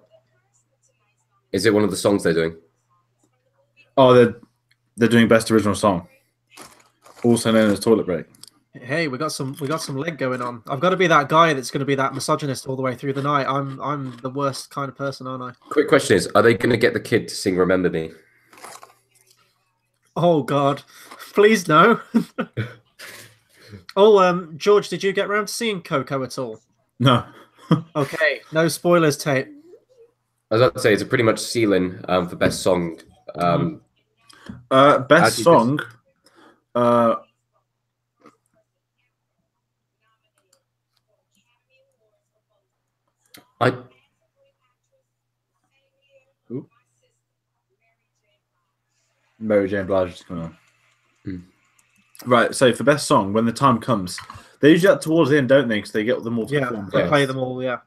Is it one of the songs they're doing? Oh, they're doing Best Original Song, also known as Toilet Break. Hey, we got some leg going on. I've got to be that guy that's going to be that misogynist all the way through the night. I'm the worst kind of person, aren't I? Quick question is, are they going to get the kid to sing Remember Me? Oh God, please no. George, did you get around to seeing Coco at all? No. Okay, no spoilers, Tate. I was about to say it's a pretty much ceiling for best song. Best song. Mary J. Blige is coming on. Right, so for best song, when the time comes, they usually get towards the end, don't they? Because they get them all to perform. They play them all, yeah.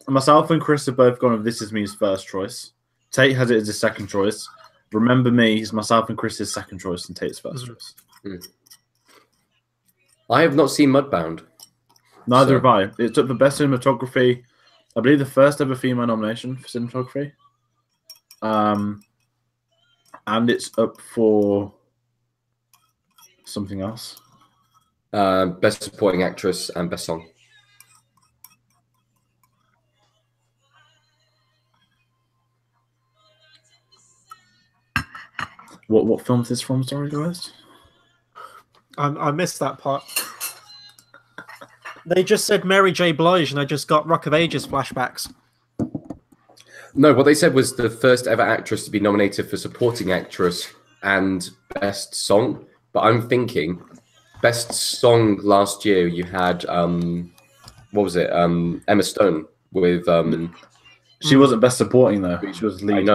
Myself and Chris have both gone with This Is Me's first choice. Tate has it as his second choice. Remember Me is myself and Chris's second choice and Tate's first choice. I have not seen Mudbound. Neither have I. It's up for best cinematography. I believe the first ever female nomination for cinematography. And it's up for something else. Best supporting actress and best song. What film is this from? Sorry, guys. I missed that part. They just said Mary J. Blige, and I just got Rock of Ages flashbacks. No, what they said was the first ever actress to be nominated for supporting actress and best song. But I'm thinking, best song last year you had what was it? Emma Stone with She wasn't best supporting though. She was lead.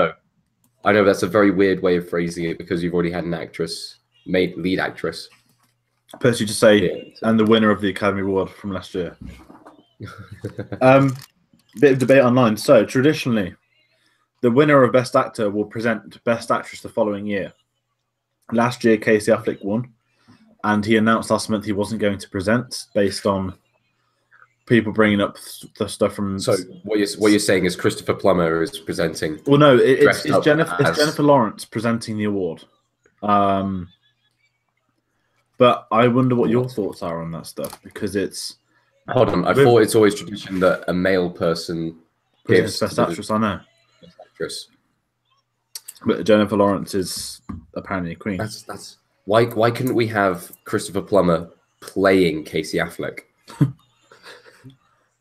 I know that's a very weird way of phrasing it because you've already had an actress made lead actress. Perhaps you just say, and the winner of the Academy Award from last year. Bit of debate online. So traditionally, the winner of Best Actor will present Best Actress the following year. Last year, Casey Affleck won, and he announced last month he wasn't going to present based on people bringing up the stuff from. So what you're saying is Christopher Plummer is presenting. Well, no, it's Jennifer Lawrence presenting the award. But I wonder what your thoughts are on that stuff, because it's Hold on, I thought it's always tradition that a male person gives Best to the actress, I know. best actress. But Jennifer Lawrence is apparently a queen. That's why couldn't we have Christopher Plummer playing Casey Affleck?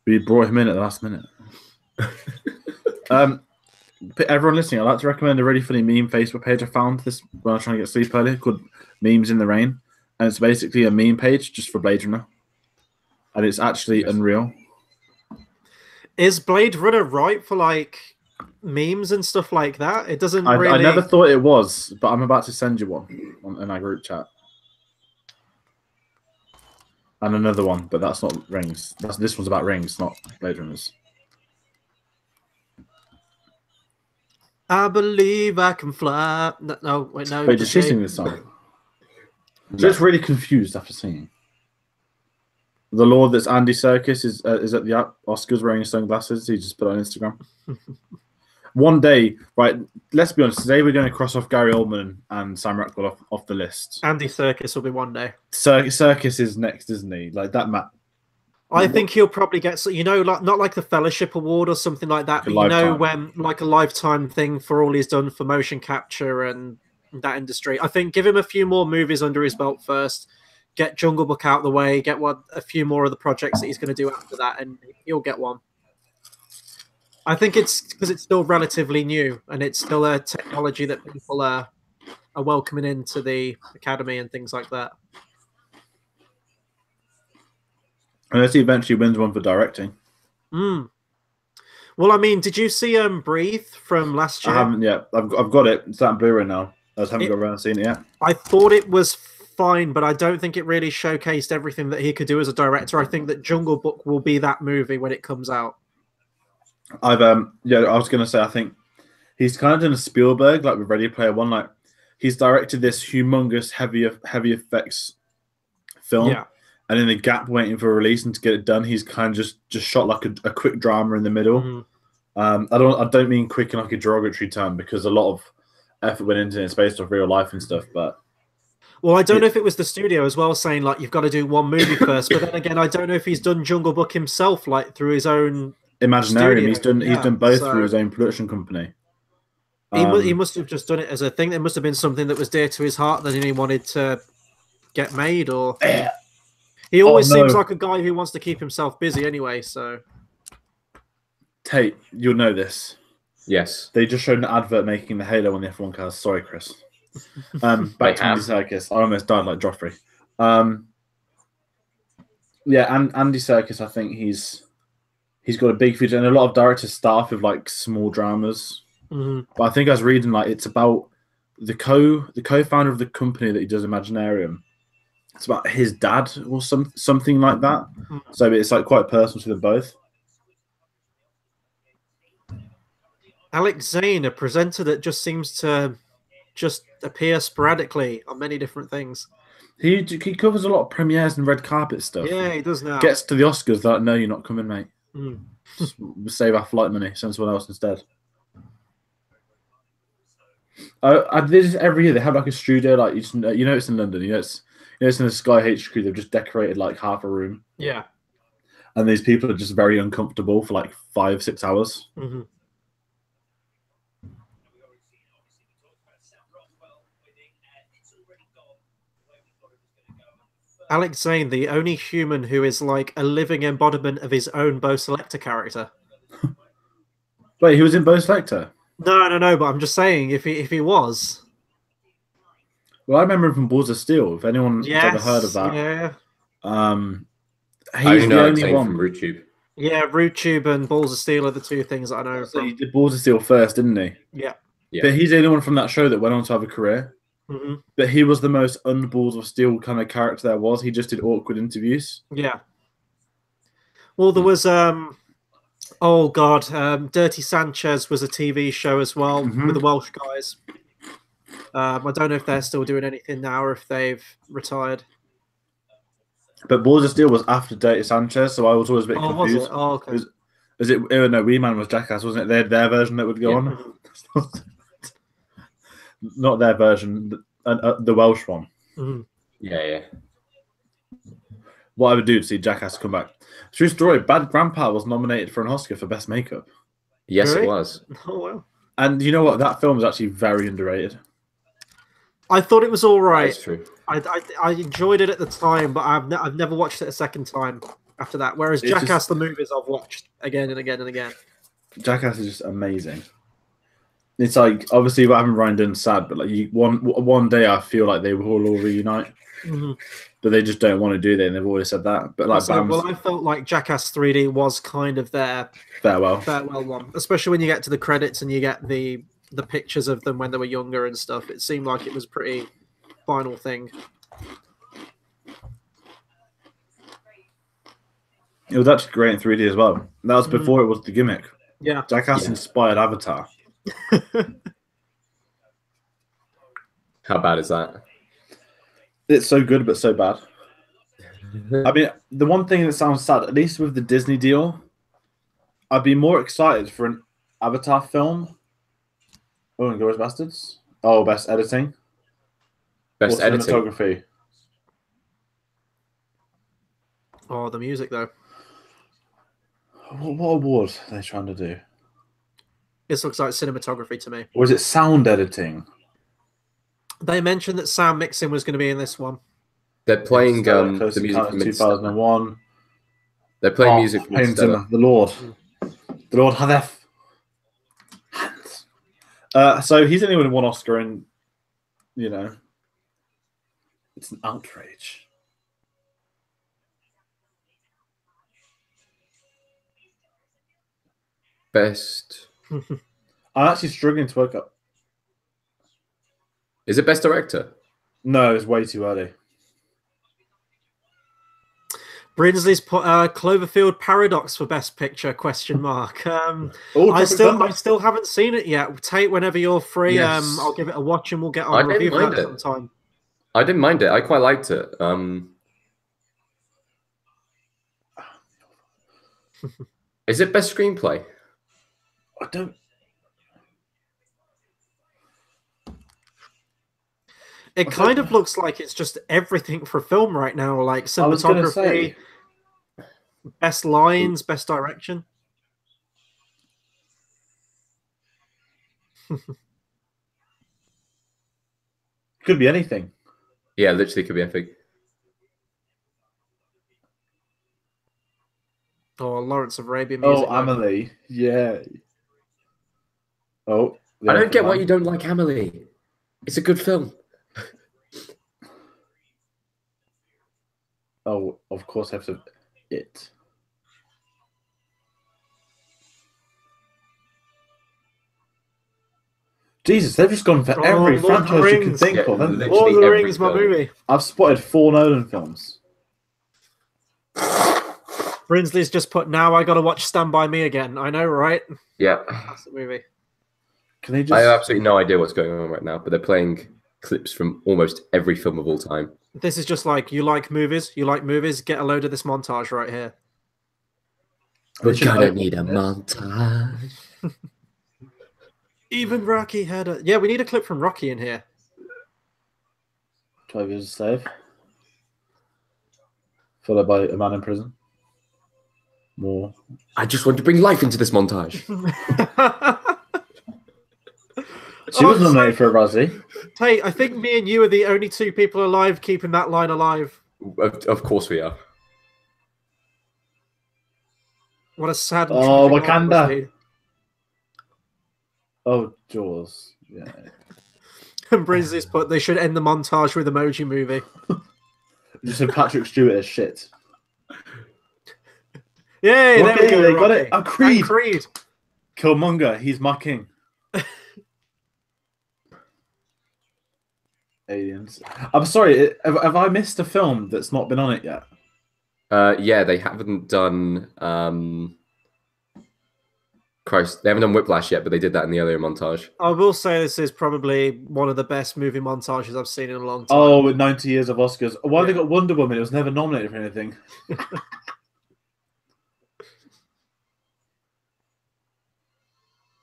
We brought him in at the last minute. Everyone listening, I'd like to recommend a really funny meme Facebook page I found this when I was trying to get sleep earlier called Memes in the Rain. And it's basically a meme page just for Blade Runner. And it's actually unreal. Is Blade Runner right for like memes and stuff like that? It doesn't really. I never thought it was, but I'm about to send you one in our group chat. And another one, but that's not rings. This one's about rings, not Blade Runners. I believe I can fly. No, wait, no. Wait, did she sing this song? I'm just really confused after singing. The Lord that's Andy Serkis is at the Oscars wearing sunglasses. He just put on Instagram. One day, right, let's be honest, today we're going to cross off Gary Oldman and Sam Rockwell off the list. Andy Serkis will be one day. Serkis is next, isn't he? Like that, Matt. I think he'll probably get, like not like the Fellowship Award or something like that, but when like a lifetime thing for all he's done for motion capture and that industry. I think give him a few more movies under his belt first, get Jungle Book out of the way, get a few more of the projects that he's going to do after that, and he'll get one. I think it's because it's still relatively new and it's still a technology that people are welcoming into the academy and things like that. Unless he eventually wins one for directing. Well, I mean, did you see Breathe from last year? I haven't yet. I've got it. It's on Blu-ray now. I just haven't got around to seeing it yet. I thought it was fine, but I don't think it really showcased everything that he could do as a director. I think that Jungle Book will be that movie when it comes out. I was gonna say I think he's kind of done a Spielberg like with Ready Player One. Like he's directed this humongous heavy effects film, and in the gap waiting for a release and to get it done, he's kind of just shot like a quick drama in the middle. I don't mean quick in like a derogatory term because a lot of effort went into it. It's based off real life and stuff, but. Well, I don't know if it was the studio as well saying like you've got to do one movie first, but then again, I don't know if he's done Jungle Book himself like through his own. Imaginarium. He's done both through his own production company. He must have just done it as a thing. There must have been something that was dear to his heart that he wanted to get made, or he always seems like a guy who wants to keep himself busy anyway. So, Tate, you'll know this. Yes, they just showed an advert making the Halo on the F1 cars. Sorry, Chris. Back to Andy Serkis. I almost died like Joffrey. And Andy Serkis, I think he's got a big future, and a lot of directors start off with like small dramas. But I think I was reading like it's about the co-founder of the company that he does Imaginarium. It's about his dad or something like that. So it's like quite personal to them both. Alex Zane, a presenter that just seems to just appear sporadically on many different things. He covers a lot of premieres and red carpet stuff. Yeah, he does now. Gets to the Oscars, like, no, you're not coming, mate. Just save our flight money, send someone else instead. I did this every year. They have like a studio, like it's in London. It's in the Sky HQ. They've just decorated like half a room. Yeah, and these people are just very uncomfortable for like 5-6 hours. Alex Zane, the only human who is like a living embodiment of his own Bo Selector character. Wait, he was in Bo Selector? No, but I'm just saying, if he was. Well, I remember him from Balls of Steel, if anyone's ever heard of that. Yeah. He's the only one. From RootTube. Yeah, RootTube and Balls of Steel are the two things that I know. So he did Balls of Steel first, didn't he? Yeah. But he's the only one from that show that went on to have a career. But he was the most un-Balls of Steel kind of character there was. He just did awkward interviews. Yeah. Well, there was Dirty Sanchez was a TV show as well with the Welsh guys. I don't know if they're still doing anything now or if they've retired. But Balls of Steel was after Dirty Sanchez, so I was always a bit confused. Was it? Oh, okay. No, Wee Man was Jackass, wasn't it? Their version that would go on. Not their version, the Welsh one. Yeah. what I would do to see Jackass come back. True story. Bad Grandpa was nominated for an Oscar for best makeup. Yes, Really? it was. Oh wow. And you know what? That film is actually very underrated. I thought it was all That right. is true. I enjoyed it at the time, but I've never watched it a second time after that. Whereas It's Jackass just- the movies I've watched again and again and again. Jackass is just amazing. It's like obviously what happened Ryan Dunn's sad, but like one day I feel like they will all reunite, but they just don't want to do that, and they've always said that. But like, I felt like Jackass 3D was kind of their farewell one, especially when you get to the credits and you get the pictures of them when they were younger and stuff. It seemed like it was a pretty final thing. It was actually great in 3D as well. That was before it was the gimmick. Yeah, Jackass inspired Avatar. How bad is that? It's so good, but so bad. I mean, the one thing that sounds sad, at least with the Disney deal, I'd be more excited for an Avatar film. Oh, and Glorious Bastards. Oh, best editing. Best or editing. cinematography. Oh, the music though. What award are they trying to do? This looks like cinematography to me. Or is it sound editing? They mentioned that sound mixing was going to be in this one. They're playing the Close music Encounters from 2001. They're playing music from Hans Interstellar. Zimmer, the Lord Hadeth. So he's only won one Oscar, and you know, it's an outrage. Best. I'm actually struggling to work up. Is it best director? No, it's way too early. Brinsley's put Cloverfield Paradox for Best Picture ? I still haven't seen it yet. Tate, whenever you're free, Yes. I'll give it a watch and we'll get on a review for that sometime. I didn't mind it. I quite liked it. Is it best screenplay? I don't. It kind of looks like it's just everything for film right now, like I was gonna cinematography, say. best lines, best direction. Could be anything. Yeah, literally could be anything. Oh, Lawrence of Arabia music. Oh, Amelie. Yeah. Oh. I don't get why you don't like Amelie. It's a good film. Oh, of course I have to. It. Jesus, they've just gone for every franchise you can think of. literally Lord of the every Rings, my film. movie. I've spotted 4 Nolan films. Brinsley's just put, now I got to watch Stand By Me again. I know, right? Yeah. That's the movie. Can they just? I have absolutely no idea what's going on right now, but they're playing clips from almost every film of all time. This is just like, you like movies, get a load of this montage right here. We're gonna need a montage. Even Rocky had a... Yeah, we need a clip from Rocky in here. 12 Years a Slave. Followed by A Man in Prison. More. I just want to bring life into this montage. She was nominated for a Razzie. Hey, I think me and you are the only 2 people alive keeping that line alive. Of course we are. What a sad... Oh, Wakanda. Oh, Jaws. Yeah. And Brinsley's put, they should end the montage with Emoji Movie. Just said Patrick Stewart as shit. Yay, there we go. They got it. Creed. Creed. Killmonger, he's my king. Aliens. I'm sorry, have I missed a film that's not been on it yet? Yeah, they haven't done. Christ, they haven't done Whiplash yet, but they did that in the earlier montage. I will say this is probably one of the best movie montages I've seen in a long time. Oh, with 90 years of Oscars. Why have they got Wonder Woman? It was never nominated for anything.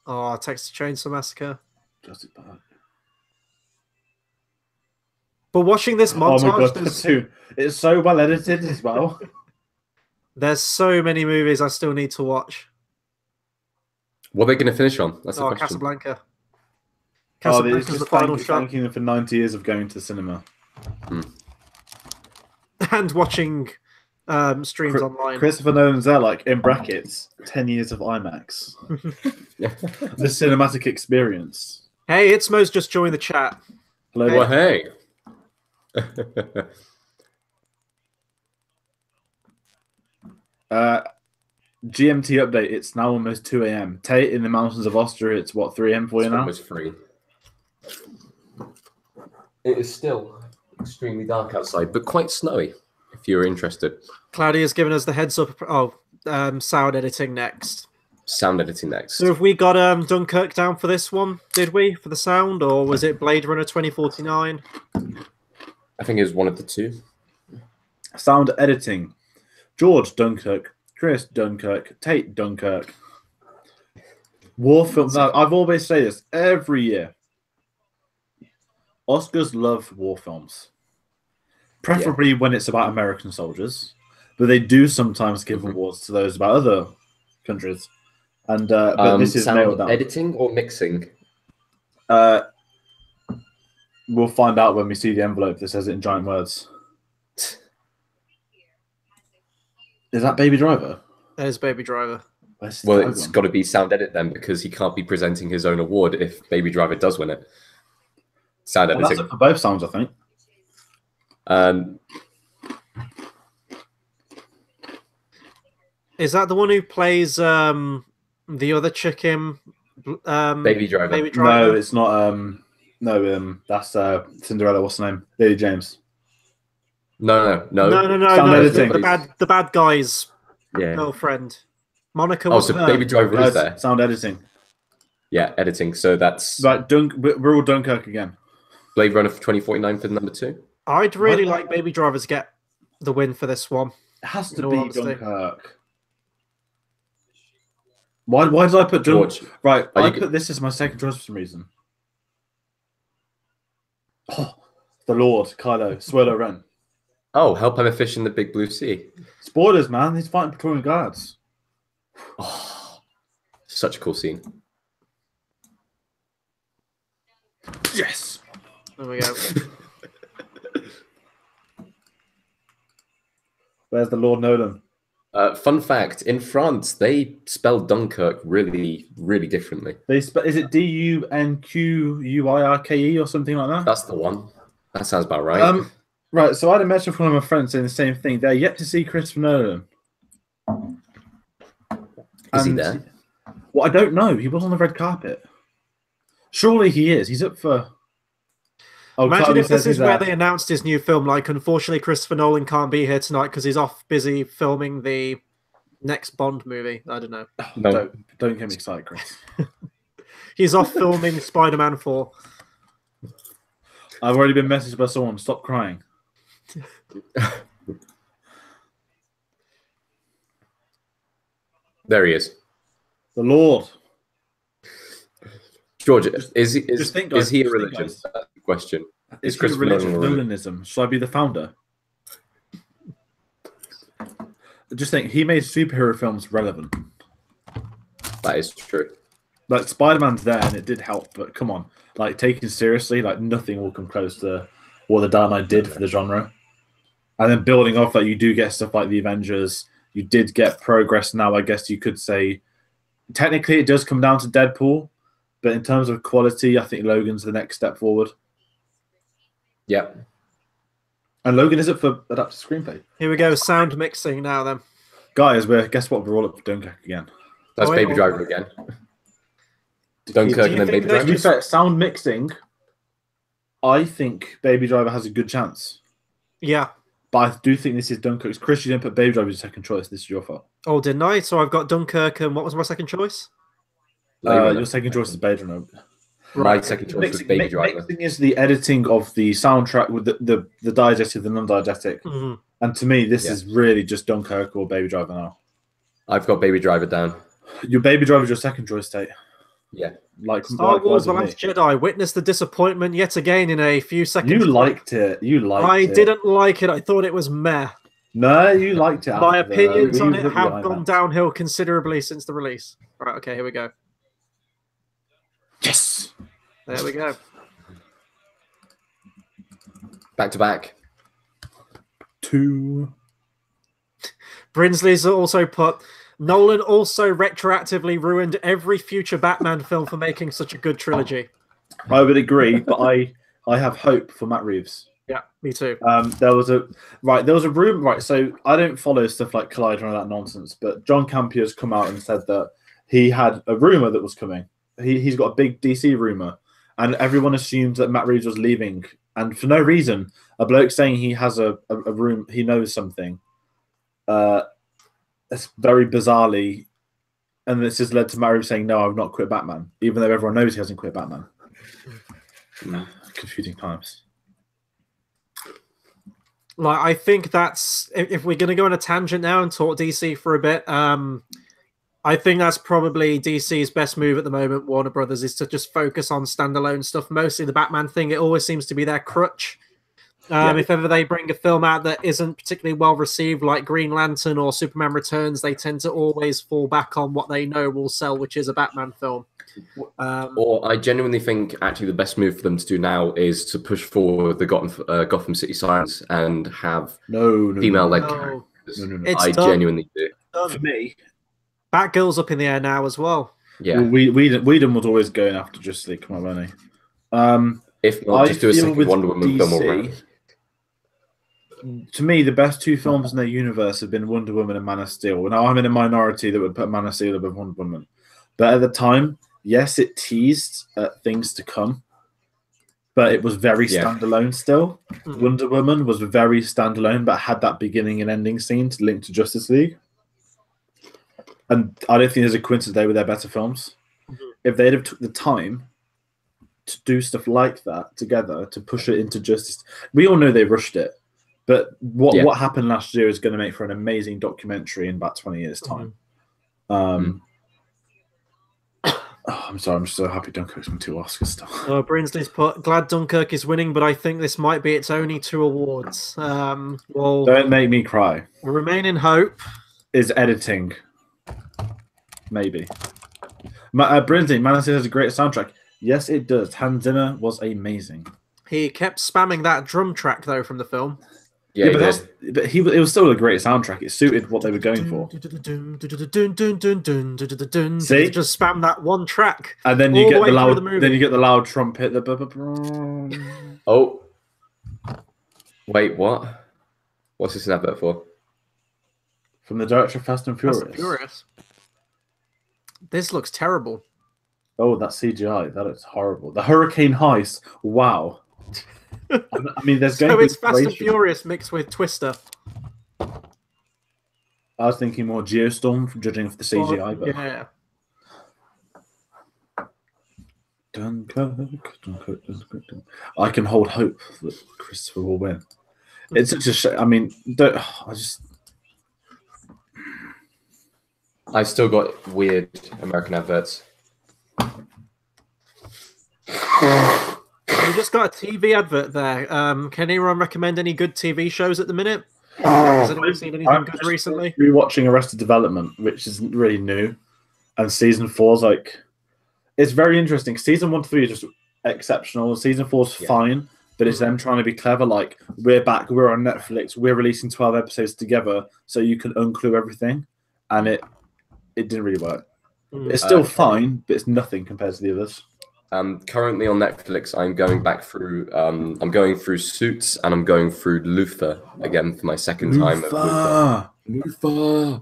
Oh, Texas Chainsaw Massacre. Jurassic Park. But watching this Oh my montage, god, it's so well edited as well. there's so many movies I still need to watch. What are they going to finish on? That's the Oh, question. Casablanca. Oh, it's Casablanca's just the final shot. thanking them for 90 years of going to the cinema. And watching streams online. Christopher Nolan's there, like, in brackets, 10 years of IMAX. The cinematic experience. Hey, it's Mo's just joined the chat. Hello. Well, hey. GMT update, it's now almost 2 a.m. Tayte in the mountains of Austria, it's what, 3 a.m. for you It's now? almost 3. It is still extremely dark outside, but quite snowy, if you're interested. Claudia's given us the heads up. Oh, sound editing next. Sound editing next. So have we got Dunkirk down for this one, did we, for the sound? Or was it Blade Runner 2049? I think it was one of the two. Sound editing. George Dunkirk, Chris Dunkirk, Tayte Dunkirk. War films. Now, I've always said this every year. Oscars love war films. Preferably when it's about American soldiers. But they do sometimes give awards to those about other countries. And but this is nailed down. Editing or mixing? We'll find out when we see the envelope that says it in giant words. Is that Baby Driver? That is Baby Driver. Well, it's got to be sound edit then, because he can't be presenting his own award if Baby Driver does win it. Sound editing. That's it for both sounds, I think. Is that the one who plays the other chicken? Baby Driver. Baby Driver? No, it's not. That's Cinderella. What's her name? Lily James. No. Sound editing. The bad guy's Yeah. girlfriend. Monica. Oh, so Baby Driver is there. Sound editing. Yeah, editing. So that's Right, we're all Dunkirk again. Blade Runner for 2049 for number 2. I'd really like Baby Driver to get the win for this one. It has to In all be honesty. Dunkirk. Why did I put George, Right, are I you put this as my second choice for some reason. Oh, the Lord, Kylo, Swirlo Ren. Oh, help I'm a fish in the big blue sea. Spoilers, man. He's fighting Praetorian Guards. Oh, such a cool scene. Yes. There we go. Where's the Lord Nolan? Fun fact: in France, they spell Dunkirk really, really differently. Is it Dunquirke or something like that? That's the one. That sounds about right. Right. So I had a message from one of my friends saying the same thing. They're yet to see Christopher Nolan. Is he there? Well, I don't know. He was on the red carpet. Surely he is. He's up for. Oh, Imagine Claudia if this says is he's where there. they announced his new film. Like, unfortunately, Christopher Nolan can't be here tonight because he's off busy filming the next Bond movie. I don't know. No. Don't get me excited, Chris. He's off filming Spider-Man 4. I've already been messaged by someone. Stop crying. There he is. The Lord. George, is he a Just think, religion? guys. That's the question. Is he a Christopher religion? Nolan a religion? Nolanism. Should I be the founder? Just think, he made superhero films relevant. That is true. Like, Spider-Man's there, and it did help, but come on. Like, taken seriously, like, nothing will come close to what the Dark Knight did for the genre. And then building off that, you do get stuff like the Avengers. You did get progress now, I guess you could say. Technically, it does come down to Deadpool, but in terms of quality, I think Logan's the next step forward. Yeah. And Logan is up for adapted screenplay. Here we go. Sound mixing now then. Guys, guess what? We're all up for Dunkirk again. That's Oh, Baby yeah. Driver again. Dunkirk and then think Baby they To Driver. be fair, sound mixing, I think Baby Driver has a good chance. Yeah. But I do think this is Dunkirk's. Chris, you didn't put Baby Driver as your second choice. This is your fault. Oh, didn't I? So I've got Dunkirk, and what was my second choice? Your second choice is Baby Driver. My second choice was Baby Driver. Mixing is the editing of the soundtrack with the diegetic, the non-diegetic. Mhm. And to me, this is really just Dunkirk or Baby Driver now. I've got Baby Driver down. Your Baby Driver is your second choice, Tate. Yeah. Like Star Wars: The likewise Last Jedi witnessed the disappointment yet again in a few seconds. You liked it. You liked I it. didn't like it. I thought it was meh. No, you liked it. My after the opinions on it review have I gone had. downhill considerably since the release. Right, okay, here we go. Yes. There we go. Back to back. 2. Brinsley's also put, Nolan also retroactively ruined every future Batman film for making such a good trilogy. I would agree, but I have hope for Matt Reeves. Yeah, me too. There was a room, right? So I don't follow stuff like Collider and all that nonsense, but John Campio's come out and said that he had a rumor that was coming. He's got a big DC rumor, and everyone assumed that Matt Reeves was leaving, and for no reason, a bloke saying he has a room, he knows something. It's very bizarrely, and this has led to Matt Reeves saying, "No, I've not quit Batman," even though everyone knows he hasn't quit Batman. Confusing times. Like, I think that's, if we're going to go on a tangent now and talk DC for a bit, I think that's probably DC's best move at the moment, Warner Brothers, is to just focus on standalone stuff. Mostly the Batman thing, it always seems to be their crutch. If ever they bring a film out that isn't particularly well received, like Green Lantern or Superman Returns, they tend to always fall back on what they know will sell, which is a Batman film. Or I genuinely think actually the best move for them to do now is to push forward the Gotham City Sirens and have female-led characters. No. I genuinely do. For me, Batgirl's up in the air now as well. Yeah, Whedon was always going after Justice League. Come on, Lenny. If not, just do a second Wonder Woman film already. To me, the best 2 films in their universe have been Wonder Woman and Man of Steel. Now, I'm in a minority that would put Man of Steel above Wonder Woman. But at the time, yes, it teased things to come, but it was very standalone still. Wonder Woman was very standalone, but had that beginning and ending scene to link to Justice League. And I don't think there's a coincidence they were their better films. If they'd have took the time to do stuff like that together, to push it into Justice, we all know they rushed it. But what happened last year is going to make for an amazing documentary in about 20 years' time. I'm sorry, I'm just so happy Dunkirk's won 2 Oscars still. Brinsley's put, glad Dunkirk is winning, but I think this might be its only 2 awards. Well, don't make me cry. We'll remain in hope. Is editing. Maybe. Brinsley, Man of Steel has a great soundtrack. Yes, it does. Hans Zimmer was amazing. He kept spamming that drum track, though, from the film. Yeah, but it was still a great soundtrack. It suited what they were going for. See? Just spam that one track. And then you get the loud trumpet. Oh. Wait, what? What's this an advert for? From the director of Fast and Furious. This looks terrible. Oh, that CGI. That looks horrible. The Hurricane Heist. Wow. I mean, there's going to be it's Fast and Furious mixed with Twister. I was thinking more Geostorm, from judging from the CGI. But yeah. Dunkirk. I can hold hope that Christopher will win. It's such a shame. I mean, I've still got weird American adverts. We just got a TV advert there. Can anyone recommend any good TV shows at the minute? Has anyone seen anything good recently? Rewatching Arrested Development, which isn't really new, and season 4's it's very interesting. Season 1 to 3 is just exceptional. Season 4's fine, but it's them trying to be clever. Like, we're back, we're on Netflix, we're releasing 12 episodes together, so you can unclue everything, and it didn't really work. It's still fine, but it's nothing compared to the others. Currently on Netflix, I'm going back through. I'm going through Suits, and I'm going through Luther again for my second time. Luther.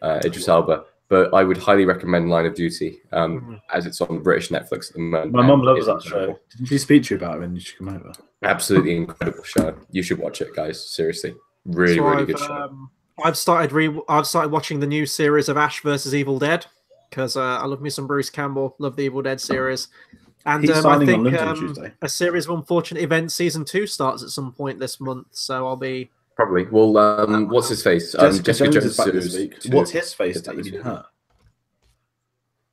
Idris Elba. But I would highly recommend Line of Duty, as it's on British Netflix at the moment. My mum loves that show. Didn't she speak to you about it when you should come over? Absolutely incredible show. You should watch it, guys. Seriously, really good show. I've started watching the new series of Ash versus Evil Dead. Because I love me some Bruce Campbell, love the Evil Dead series. And I think a series of unfortunate events season 2 starts at some point this month, so I'll be... Probably. Well, what's his face? Jessica Jones is back this week. What's his face that you hurt?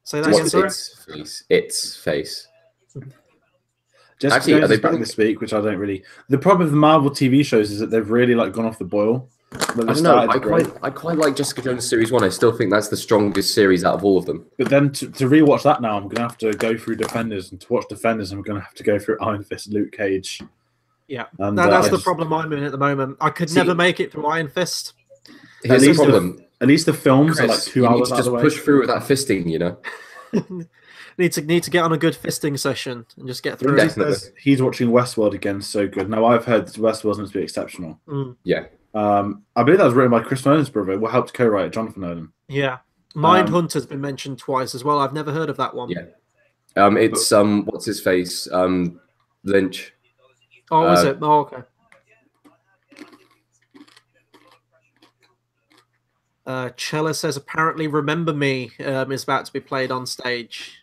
Say that again, sorry. Its face. Jessica Actually, Jones are they is back this week, which I don't really. The problem with the Marvel TV shows is that they've really like gone off the boil. I don't know. I quite like Jessica Jones Series 1. I still think that's the strongest series out of all of them. But then to rewatch that now, I'm going to have to go through Defenders, and to watch Defenders, I'm going to have to go through Iron Fist, Luke Cage. Yeah, and, that's the problem I'm in at the moment. I could never make it through Iron Fist. Here's the problem. At least the films are like 2 hours out of the way. Just push through with that fisting, you know. need to get on a good fisting session and just get through it. He's watching Westworld again, so good. Now I've heard Westworld's meant to be exceptional. Yeah. I believe that was written by Chris Nolan's brother, who helped co-write it, Jonathan Nolan. Yeah. Mindhunter's been mentioned twice as well. I've never heard of that one. Yeah. It's what's his face? Lynch. Oh, is it? Oh, okay. Chella says apparently "Remember Me" is about to be played on stage.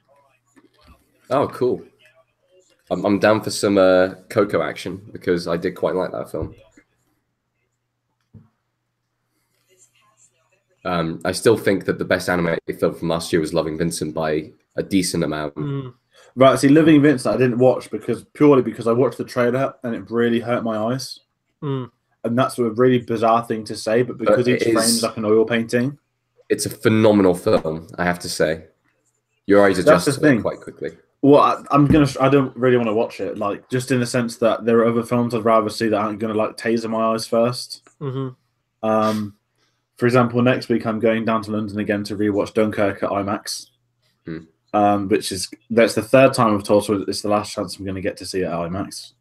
Oh, cool. I'm down for some Coco action because I did quite like that film. I still think that the best animated film from last year was Loving Vincent by a decent amount. Right, see, Living Vincent I didn't watch purely because I watched the trailer and it really hurt my eyes. And that's a really bizarre thing to say, but because each frame is like an oil painting. It's a phenomenal film, I have to say. Your eyes adjust to it quite quickly. Well, I don't really want to watch it, like just in the sense that there are other films I'd rather see that aren't going to like taser my eyes first. For example, next week I'm going down to London again to rewatch Dunkirk at IMAX. That's the third time I've told you it's the last chance I'm going to get to see it at IMAX.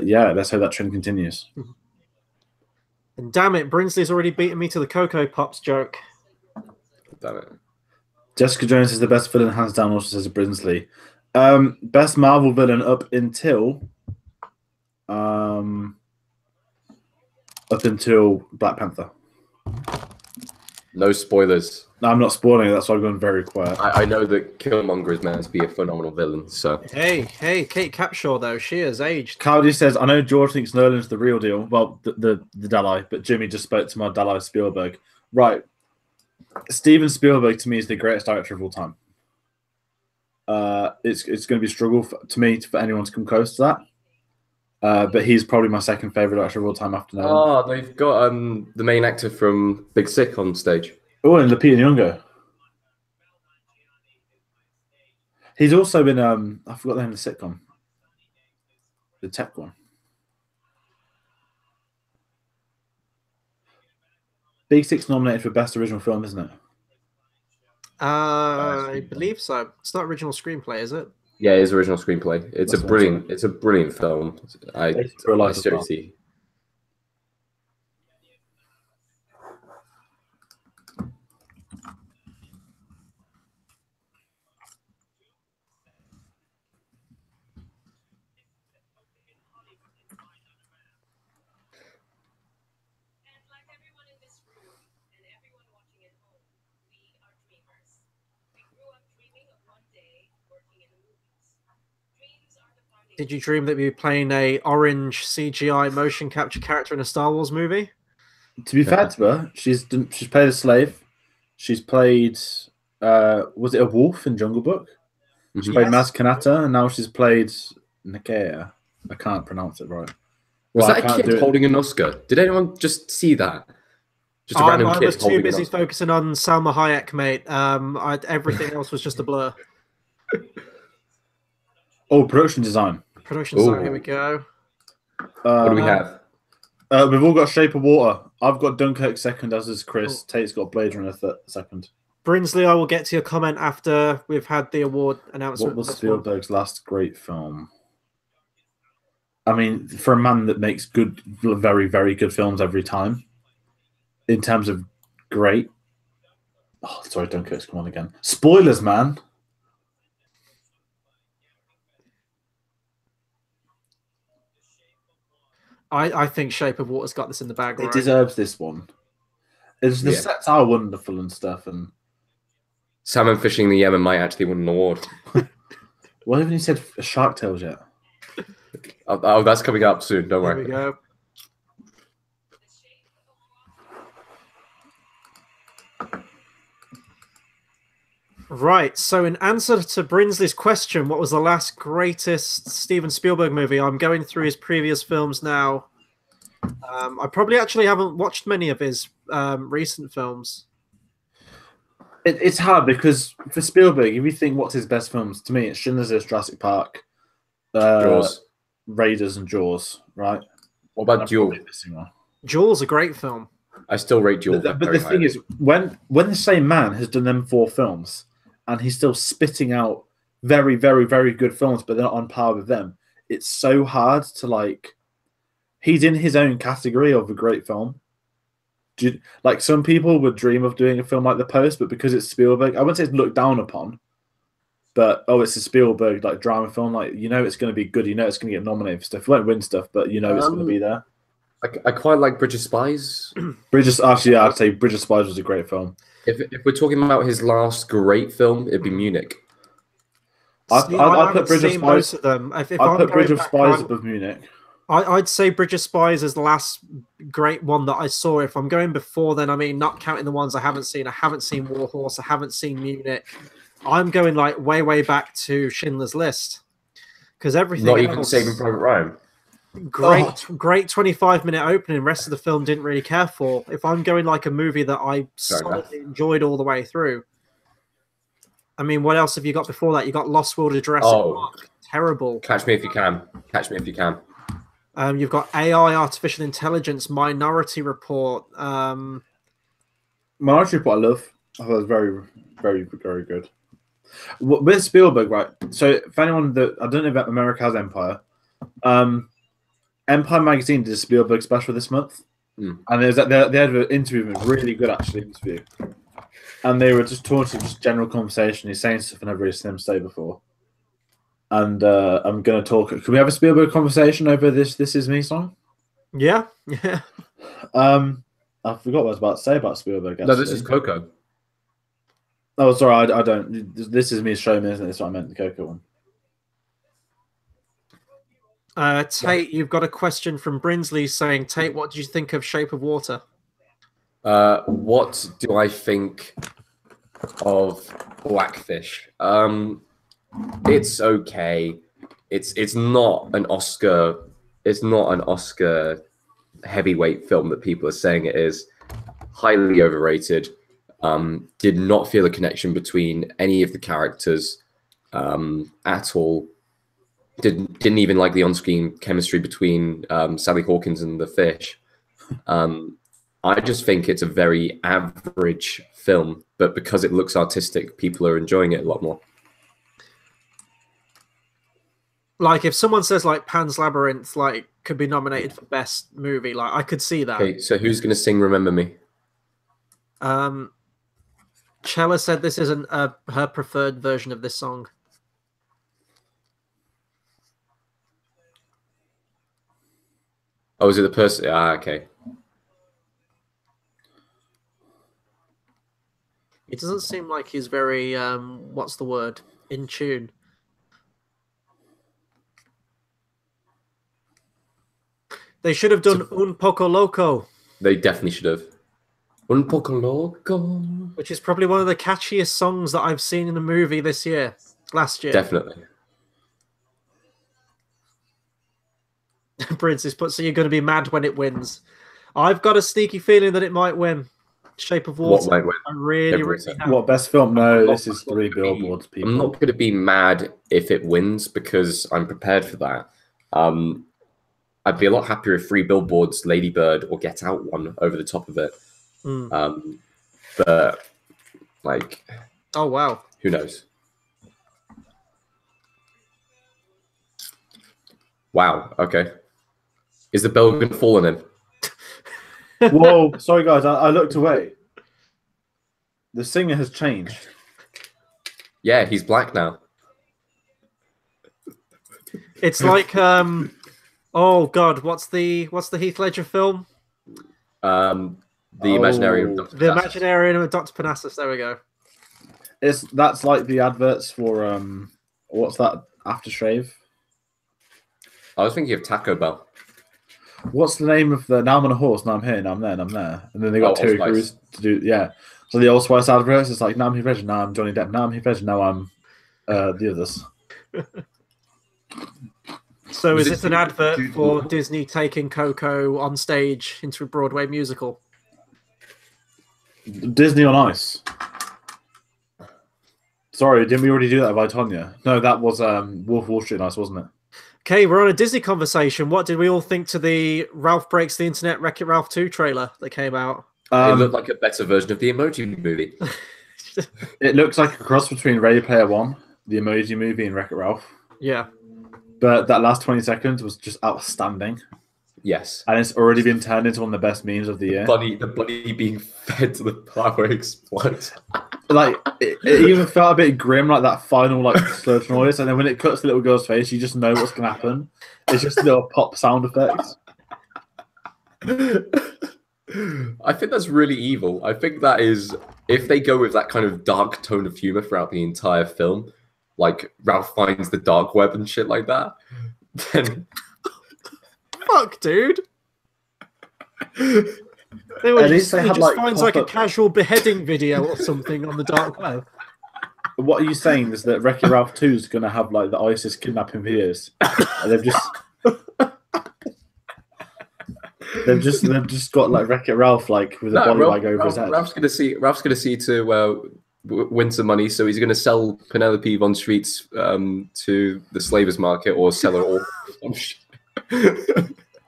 Yeah, let's hope that trend continues. And damn it, Brinsley's already beaten me to the Cocoa Pops joke. Damn it. Jessica Jones is the best villain, hands down, also says Brinsley. Best Marvel villain up until Black Panther. No spoilers. No, I'm not spoiling it. That's why I'm going very quiet. I know that Killmonger is meant to be a phenomenal villain. So hey, Kate Capshaw though, she has aged. Cowdy says, "I know George thinks Nolan's the real deal. Well, the Dalai, but Jimmy just spoke to my Dalai Spielberg. Right, Steven Spielberg to me is the greatest director of all time. It's going to be a struggle for anyone to come close to that. But he's probably my second favorite director of all time after Nolan. Oh, they've got the main actor from Big Sick on stage. Oh, and Lupita Nyong'o. He's also been I forgot the name of the sitcom. The tech one. Big Sick's nominated for Best Original Film, isn't it? I believe so. It's not original screenplay, is it? Yeah, it is original screenplay. It's a brilliant film. I seriously. Did you dream that you were playing a orange CGI motion capture character in a Star Wars movie? To be fair to her, she's played a slave. She's played was it a wolf in Jungle Book? She played Maz Kanata, and now she's played Nakea. I can't pronounce it right. Was that a kid holding an Oscar? Did anyone just see that? Just a random kid. I was too busy focusing on Salma Hayek, mate. Everything else was just a blur. Oh, production design. Production design, here we go. What do we have? We've all got Shape of Water. I've got Dunkirk second, as is Chris. Tate's got Blade Runner second. Brinsley, I will get to your comment after we've had the award announcement. What was Spielberg's last great film? I mean, for a man that makes good, very, very good films every time, in terms of great... Oh, sorry, Dunkirk's come on again. Spoilers, man! I think Shape of Water's got this in the bag. It deserves this one. The sets are wonderful and stuff. And salmon fishing in the Yemen might actually win an award. Why haven't you said Shark Tales yet? Oh, that's coming up soon. Don't worry. There we go. Right. So, in answer to Brinsley's question, what was the last greatest Steven Spielberg movie? I'm going through his previous films now. I probably actually haven't watched many of his recent films. It's hard because for Spielberg, if you think what's his best films, to me, it's Schindler's List, Jurassic Park, Jaws. Raiders, and Jaws. Right? What about Duel? Jaws, a great film. I still rate Duel. But the thing is, when the same man has done them 4 films, and he's still spitting out very, very, very good films, but they're not on par with them, it's so hard to like. He's in his own category of a great film. Like some people would dream of doing a film like The Post, but because it's Spielberg, I wouldn't say it's looked down upon, but it's a Spielberg like drama film. Like it's going to be good. It's going to get nominated for stuff. It won't win stuff, but it's going to be there. I quite like Bridge of Spies. Actually, I'd say Bridge of Spies was a great film. If we're talking about his last great film, it'd be Munich. I'd put Bridge of Spies. Most of them. I'd put Bridge of Spies above Munich. I'd say Bridge of Spies is the last great one that I saw. If I'm going before then, I mean, not counting the ones I haven't seen. I haven't seen War Horse. I haven't seen Munich. I'm going like way, way back to Schindler's List because everything. Not even Saving Private Ryan. Great 25-minute opening. Rest of the film didn't really care for. If I'm going like a movie that I solidly enjoyed all the way through. I mean, what else have you got before that? You got Lost World of Jurassic Park. Terrible. Catch Me If You Can. Catch Me If You Can. You've got AI, artificial intelligence, Minority Report. Minority Report, I love. I thought it was very, very, very good. With Spielberg, right? So, for anyone that I don't know about America Has Empire, Empire Magazine did a Spielberg special this month, and they had an interview with him, really good actually interview, and they were just talking just general conversation. He's saying stuff I've never really seen him say before. And I'm going to talk. Can we have a Spielberg conversation over this This Is Me song? Yeah. I forgot what I was about to say about Spielberg. Actually. No, this is Coco. Oh, sorry, I don't. This Is Me Show Me, isn't it? That's what I meant, the Coco one. Tate, you've got a question from Brinsley saying, Tate, what did you think of Shape of Water? What do I think of Blackfish? It's okay. It's not an Oscar. It's not an Oscar heavyweight film that people are saying it is. Highly overrated. Did not feel a connection between any of the characters at all. Didn't even like the on-screen chemistry between Sally Hawkins and the fish. I just think it's a very average film, but because it looks artistic, people are enjoying it a lot more. Like if someone says like Pan's Labyrinth like could be nominated for best movie, like I could see that. Okay, so who's gonna sing Remember Me? Chella said this isn't her preferred version of this song. Oh, is it the person? Okay. It doesn't seem like he's very what's the word? In tune. They should have done Un Poco Loco. They definitely should have. Un Poco Loco. Which is probably one of the catchiest songs that I've seen in a movie this year. Last year. Definitely. Prince is put, so you're going to be mad when it wins. I've got a sneaky feeling that it might win. Shape of Water. What might win? I really have. What best film? No, this is 3 Billboards, people. I'm not going to be mad if it wins because I'm prepared for that. I'd be a lot happier if 3 Billboards, Lady Bird, or Get Out won over the top of it. But, like... Oh, wow. Who knows? Wow, okay. Is the bell going to fall on him? Whoa, sorry guys, I looked away. The singer has changed. Yeah, he's black now. It's like oh god, what's the Heath Ledger film? The Imaginarium of Dr. The Imaginarium of Dr. Parnassus, there we go. That's like the adverts for what's that aftershave? I was thinking of Taco Bell. What's the name of the? Now I'm on a horse. Now I'm here. Now I'm there. Now I'm there. And then they got Terry Crews to do. Yeah. So the Old Spice adverts. It's like now I'm Heath Ledger. Now I'm Johnny Depp. Now I'm Heath Ledger. Now I'm the others. So is this an advert for Disney taking Coco on stage into a Broadway musical? Disney on Ice. Sorry, didn't we already do that by Tonya? No, that was Wolf of Wall Street on Ice, wasn't it? Okay, we're on a Disney conversation. What did we all think to the Ralph Breaks the Internet Wreck-It Ralph 2 trailer that came out? It looked like a better version of the Emoji Movie. It looks like a cross between Ready Player One, the Emoji Movie, and Wreck-It Ralph. Yeah. But that last 20 seconds was just outstanding. Yes. And it's already been turned into one of the best memes of the year. The bunny being fed to the power explodes. Like, it even felt a bit grim, like that final like slurp noise. And then when it cuts the little girl's face, you just know what's going to happen. It's just little pop sound effects. I think that's really evil. I think that is, if they go with that kind of dark tone of humor throughout the entire film, like Ralph finds the dark web and shit like that, then... Fuck, dude. They were just like, finds like a casual beheading video or something on the dark web. What are you saying is that Wreck-It Ralph 2 is going to have like the ISIS kidnapping videos? And they've just got like Wreck-It Ralph like with a body bag over his head. Ralph's gonna see to win some money, so he's gonna sell Penelope von Streets to the slavers market or sell her all.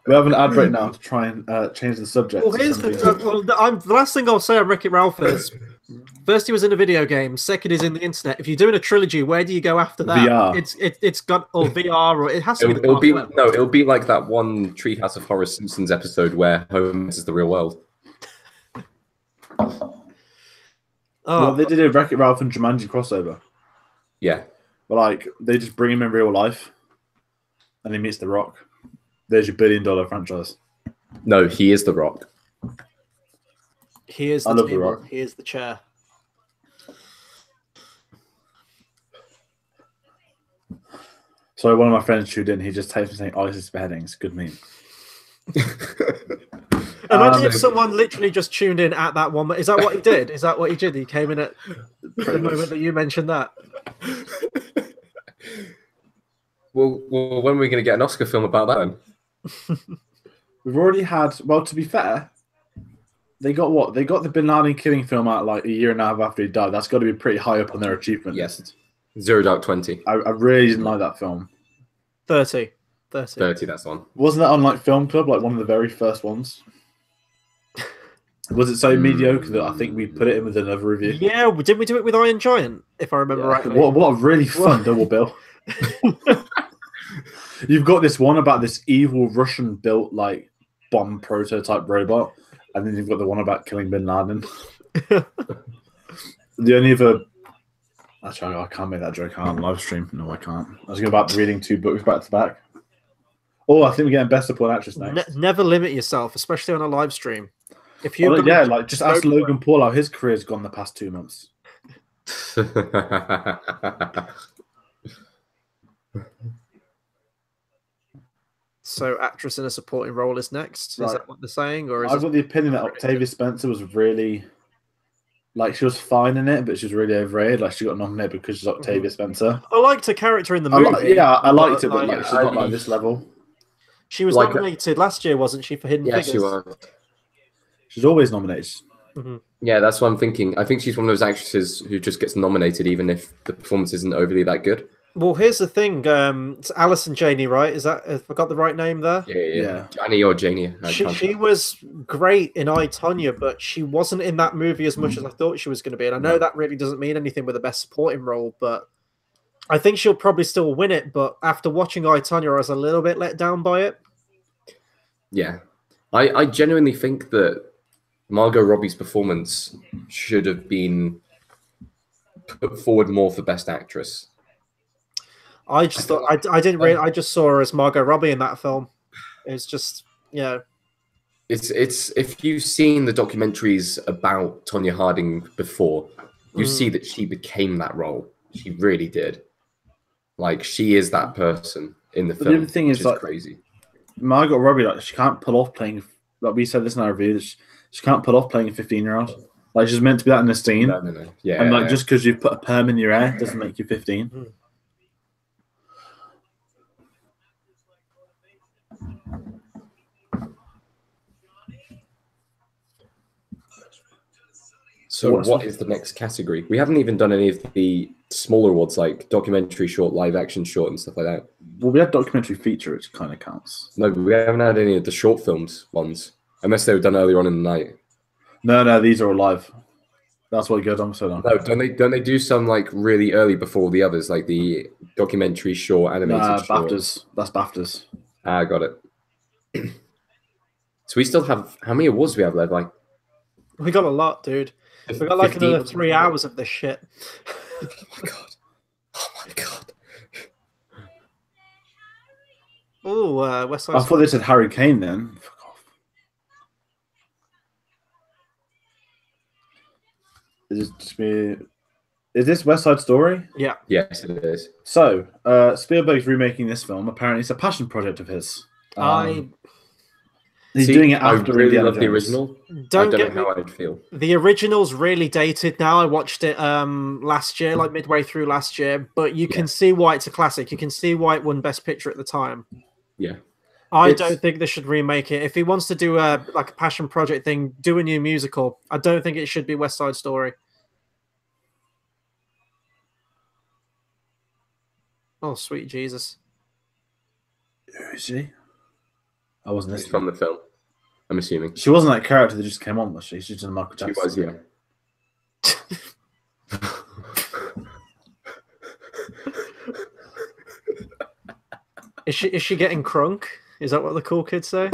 We have an ad break now to try and change the subject. Well, the last thing I'll say on Wreck-It Ralph is, first he was in a video game, second is in the internet. If you're doing a trilogy, where do you go after that? VR. It's got VR or it has to be. It'll be like that one Treehouse of Horror Simpsons episode where home is the real world. Well, they did a Wreck-It Ralph and Jumanji crossover. Yeah, but like they just bring him in real life, and he meets The Rock. There's your $1 billion franchise. No, he is The Rock. He is the table. The Rock. He is the chair. So one of my friends tuned in. He just typed me saying, "ISIS beheadings." Good meme. Imagine if someone literally just tuned in at that one. Is that what he did? Is that what he did? He came in at the moment that you mentioned that. Well, when are we going to get an Oscar film about that then? We've already had. Well, to be fair, they got what? They got the Bin Laden killing film out like a year and a half after he died. That's got to be pretty high up on their achievement list. Zero Dark 20. I really didn't like that film. 30. 30, that's one. Wasn't that on like Film Club, like one of the very first ones? Was it so mediocre that I think we put it in with another review? Yeah, didn't we do it with Iron Giant, if I remember rightly? What a really fun double bill. You've got this one about this evil Russian-built like bomb prototype robot, and then you've got the one about killing Bin Laden. The only other... Actually, I can't make that joke on live stream. No, I can't. I was going about reading 2 books back to back. Oh, I think we're getting Best Supporting Actress next. Never limit yourself, especially on a live stream. If you just ask Logan Paul how his career's gone the past 2 months. So, actress in a supporting role is next. Is that what they're saying, or I've got the opinion that Octavia Spencer was really, like, she was fine in it, but she was really overrated. Like, she got nominated because she's Octavia Spencer. I liked her character in the movie. I liked it, but like, she's not like this level. She was nominated last year, wasn't she, for Hidden Figures? Yeah, she was. She's always nominated. Mm-hmm. Yeah, that's what I'm thinking. I think she's one of those actresses who just gets nominated even if the performance isn't overly that good. Well, here's the thing. It's Alison Janney, right? Is that, have I got the right name there? Yeah. Janney or Janie. She was great in I, Tonya, but she wasn't in that movie as much as I thought she was going to be. And I know that really doesn't mean anything with the Best Supporting Role, but I think she'll probably still win it. But after watching I, Tonya, I was a little bit let down by it. Yeah. I genuinely think that Margot Robbie's performance should have been put forward more for Best Actress. I just thought I didn't really. I just saw her as Margot Robbie in that film. It's just It's if you've seen the documentaries about Tonya Harding before, you see that she became that role. She really did. Like she is that person in the film. The other thing is like crazy. Margot Robbie, like, she can't pull off playing. Like we said this in our review, she can't pull off playing a 15-year-old. Like she's meant to be that in a scene. No. Yeah. And like just because you've put a perm in your hair doesn't make you 15. So what is the next category? We haven't even done any of the smaller awards like documentary short, live action short, and stuff like that. Well, we had documentary feature, which kind of counts. No, we haven't had any of the short films ones, unless they were done earlier on in the night. No, these are all live. That's what goes on so long. No, don't they do some like really early before the others, like the documentary short, animated short? BAFTAs. That's BAFTAs. Ah, got it. So we still have how many awards do we have left? Like we got a lot, dude. We got like another 3 hours of this shit. Oh my god! Oh my god! Oh, West Side. I thought they said Harry Kane then. Fuck off. Is this West Side Story? Yeah. Yes, it is. So, Spielberg's remaking this film. Apparently, it's a passion project of his. He's doing it after I really Indiana love the Jones. original. Don't I get don't me. know how I'd feel. The original's really dated now. I watched it last year, like midway through last year, but you can see why it's a classic. You can see why it won Best Picture at the time. Yeah. I don't think they should remake it. If he wants to do a passion project thing, do a new musical. I don't think it should be West Side Story. Oh, sweet Jesus. Who is she? I wasn't It's listening. from the film, I'm assuming. She wasn't that character that just came on, was she? She's just Michael Jackson. She was, yeah. Is she getting crunk? Is that what the cool kids say?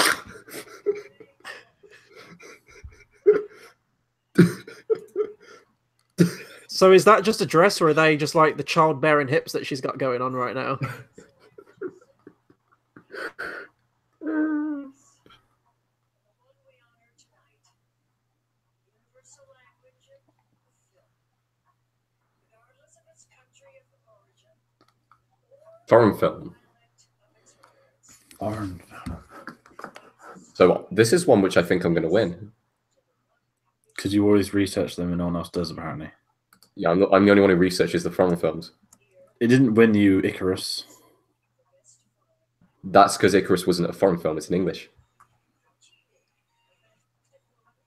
So is that just a dress, or are they just like the childbearing hips that she's got going on right now? Foreign film. Foreign film. So this is one which I think I'm going to win. Because you always research them and no one else does, apparently. Yeah, I'm the only one who researches the foreign films. It didn't win you Icarus. That's because Icarus wasn't a foreign film; it's in English.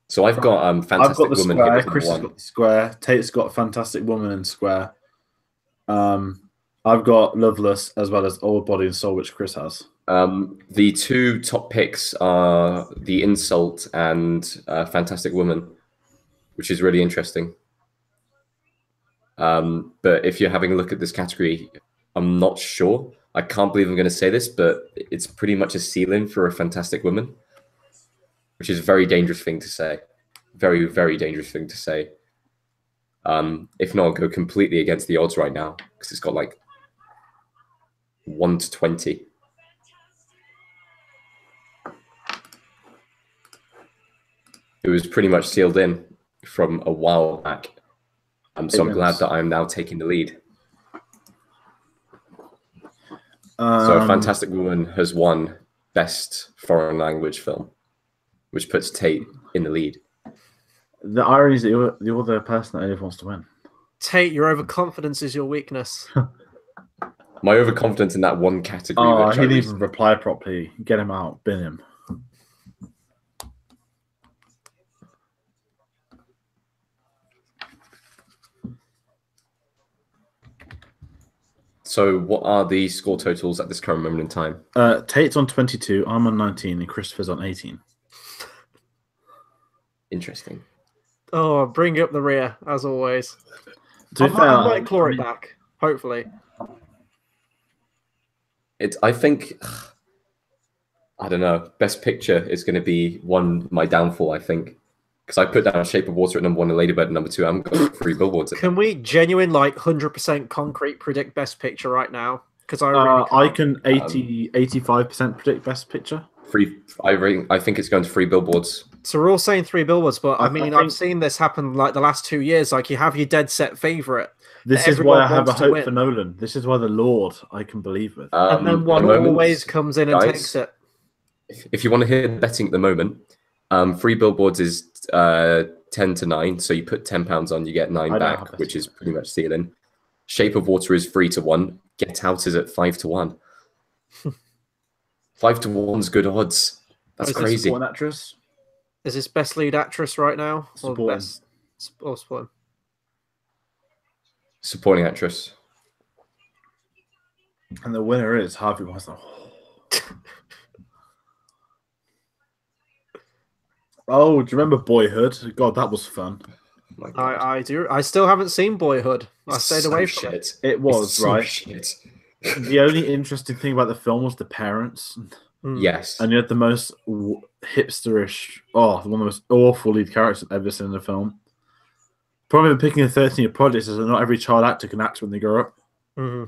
So I've got Fantastic I've got the Woman. Square. Here as Chris has one. got the Square. Tate's got Fantastic Woman and Square. I've got Loveless as well as Old Body and Soul, which Chris has. The two top picks are The Insult and Fantastic Woman, which is really interesting. But if you're having a look at this category, I'm not sure. I can't believe I'm going to say this, but it's pretty much a ceiling for a Fantastic Woman, which is a very dangerous thing to say. Very, very dangerous thing to say. If not, I'll go completely against the odds right now because it's got like 1 to 20. It was pretty much sealed in from a while back. So I'm glad that I'm now taking the lead. So Fantastic Woman has won Best Foreign Language Film, which puts Tate in the lead. The irony is that you're the person that only wants to win. Tate, your overconfidence is your weakness. My overconfidence in that one category. Oh, which he didn't even reply properly. Get him out. Bin him. So what are the score totals at this current moment in time? Tate's on 22, I'm on 19, and Christopher's on 18. Interesting. Oh, bring up the rear, as always. To I be fair, might claw it back, hopefully. I think, I don't know, Best Picture is going to be my downfall, I think. Because I put down Shape of Water at number 1 and Lady Bird at number 2. I'm going 3 billboards. Can we genuine, 100% concrete predict Best Picture right now? Because I really I can 85% predict Best Picture. I think it's going to 3 billboards. So we're all saying 3 billboards, but I mean, think I've seen this happen the last 2 years. Like, you have your dead set favourite. This is why I have a hope for Nolan. This is why the Lord I can believe with. And then one always comes in and takes it. If you want to hear the betting at the moment, Free Billboards is 10-9. So you put £10 on, you get 9 back, which is pretty much stealing. Shape of Water is 3-1. Get Out is at 5-1. 5-1's good odds. That's crazy. Supporting actress? Is this best lead actress right now? Supporting. Or best supporting? Supporting actress. And the winner is Harvey Weinstein. Oh, do you remember Boyhood? God, that was fun. I do. I still haven't seen Boyhood. I stayed away from it. It was, right? Shit. The only interesting thing about the film was the parents. Yes. And you had the most hipsterish, one of the most awful lead characters I've ever seen in a film. Probably with picking a 13-year project is that not every child actor can act when they grow up. Mm-hmm.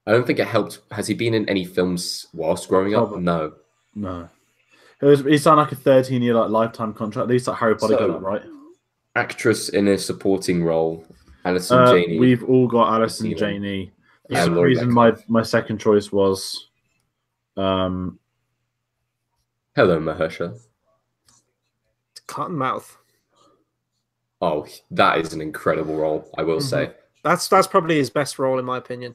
I don't think it helped. Has he been in any films whilst growing up? No. He signed like a 13-year lifetime contract. At least like Harry Potter got that right. Actress in a supporting role. Alison Janney. We've all got Alison Janney. For some reason, my second choice was Hello, Mahershala. Cottonmouth. Oh, that is an incredible role, I will say. That's probably his best role, in my opinion.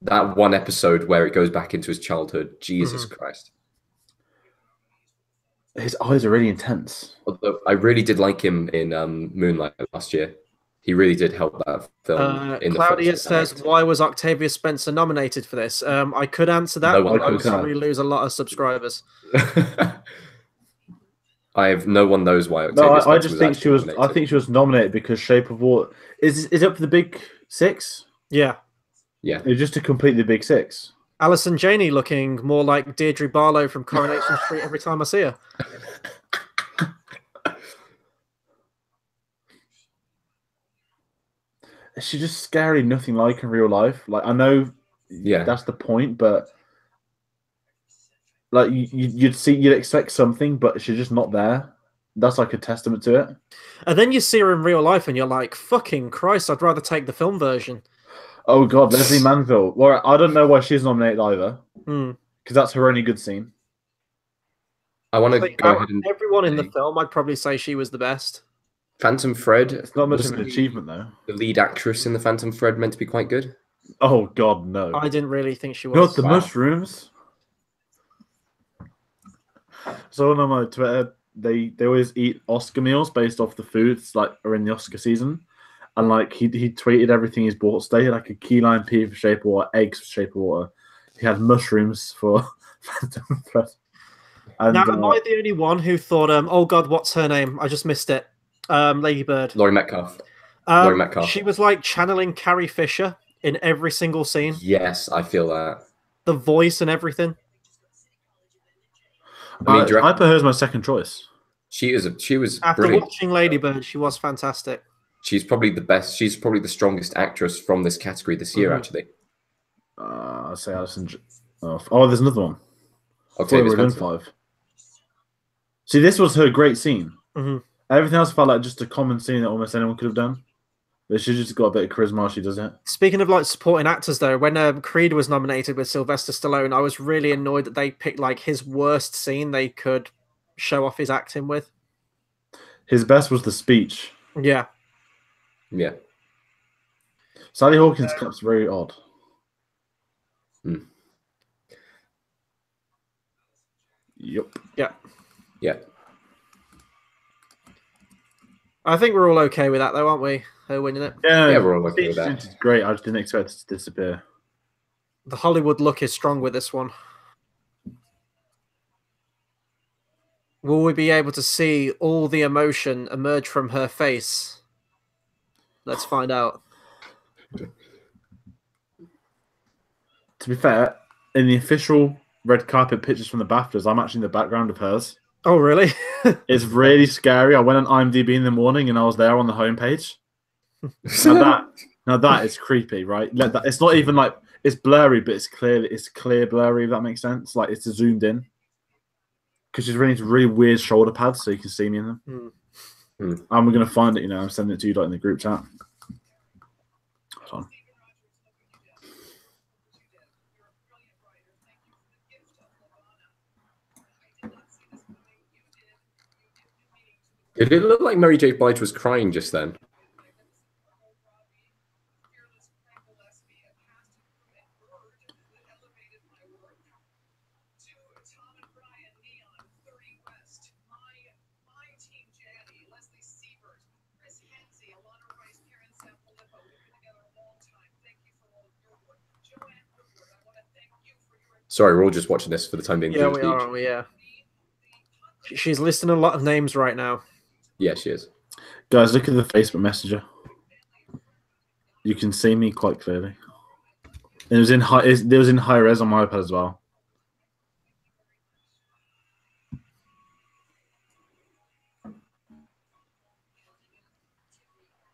That one episode where it goes back into his childhood. Jesus Christ. His eyes are really intense. Although I really did like him in Moonlight last year. He really did help that film. Claudia says, why was Octavia Spencer nominated for this? I could answer that, but I would probably lose a lot of subscribers. No one knows why Octavia Spencer I just think she was nominated. I think she was nominated because Shape of Water is it up for the Big Six? Yeah. Yeah. It's just to complete the Big Six. Alison Janney looking more like Deirdre Barlow from Coronation Street every time I see her. She's just scary, nothing like in real life. Like I know, that's the point, but like you'd expect something, but she's just not there. That's like a testament to it. And then you see her in real life, and you're like, "Fucking Christ! I'd rather take the film version." Oh God, Leslie Manville. Well, I don't know why she's nominated either, because that's her only good scene. I want to go ahead and everyone in the film. I'd probably say she was the best. Phantom Thread. It's not much of an achievement, though. The lead actress in the Phantom Thread meant to be quite good. Oh God, no! I didn't really think she was. God, the mushrooms. So on my Twitter, they always eat Oscar meals based off the foods like are in the Oscar season, and like he tweeted everything he's bought today, like a key lime pea for Shape of Water, eggs for Shape of Water. He had mushrooms for Phantom Thread. And, now, am I the only one who thought, oh God, what's her name? I just missed it. Lady Bird. Laurie Metcalf. She was like channeling Carrie Fisher in every single scene. Yes, I feel that. The voice and everything. I put her as my second choice. She was after brilliant. Watching Lady Bird, she was fantastic. She's probably the best. She's probably the strongest actress from this category this year, actually. I'll say Alison. Oh, there's another one. Octavia Spencer. 5. See, this was her great scene. Everything else felt like just a common scene that almost anyone could have done. But she just got a bit of charisma. She does it. Speaking of like supporting actors, though, when Creed was nominated with Sylvester Stallone, I was really annoyed that they picked like his worst scene they could show off his acting with. His best was the speech. Yeah. Yeah. Sally Hawkins' clip's very odd. Yep. Yeah. Yeah. I think we're all okay with that, though, aren't we? Her winning it. Yeah, we're all okay with that. It's great. I just didn't expect it to disappear. The Hollywood look is strong with this one. Will we be able to see all the emotion emerge from her face? Let's find out. To be fair, in the official red carpet pictures from the BAFTAs, I'm actually in the background of hers. Oh, really? It's really scary. I went on IMDb in the morning and I was there on the homepage. Now that is creepy, right? It's not even like it's blurry, but it's clear blurry. If that makes sense, like it's zoomed in because she's wearing these really weird shoulder pads, so you can see me in them. And we're gonna find it. I'm sending it to you like in the group chat. Hold on. Did it look like Mary J. Blige was crying just then? Sorry, we're all just watching this for the time being. Yeah, we are. Yeah. She's listing a lot of names right now. Yeah, she is. Guys, look at the Facebook Messenger. You can see me quite clearly. It was in high res on my iPad as well.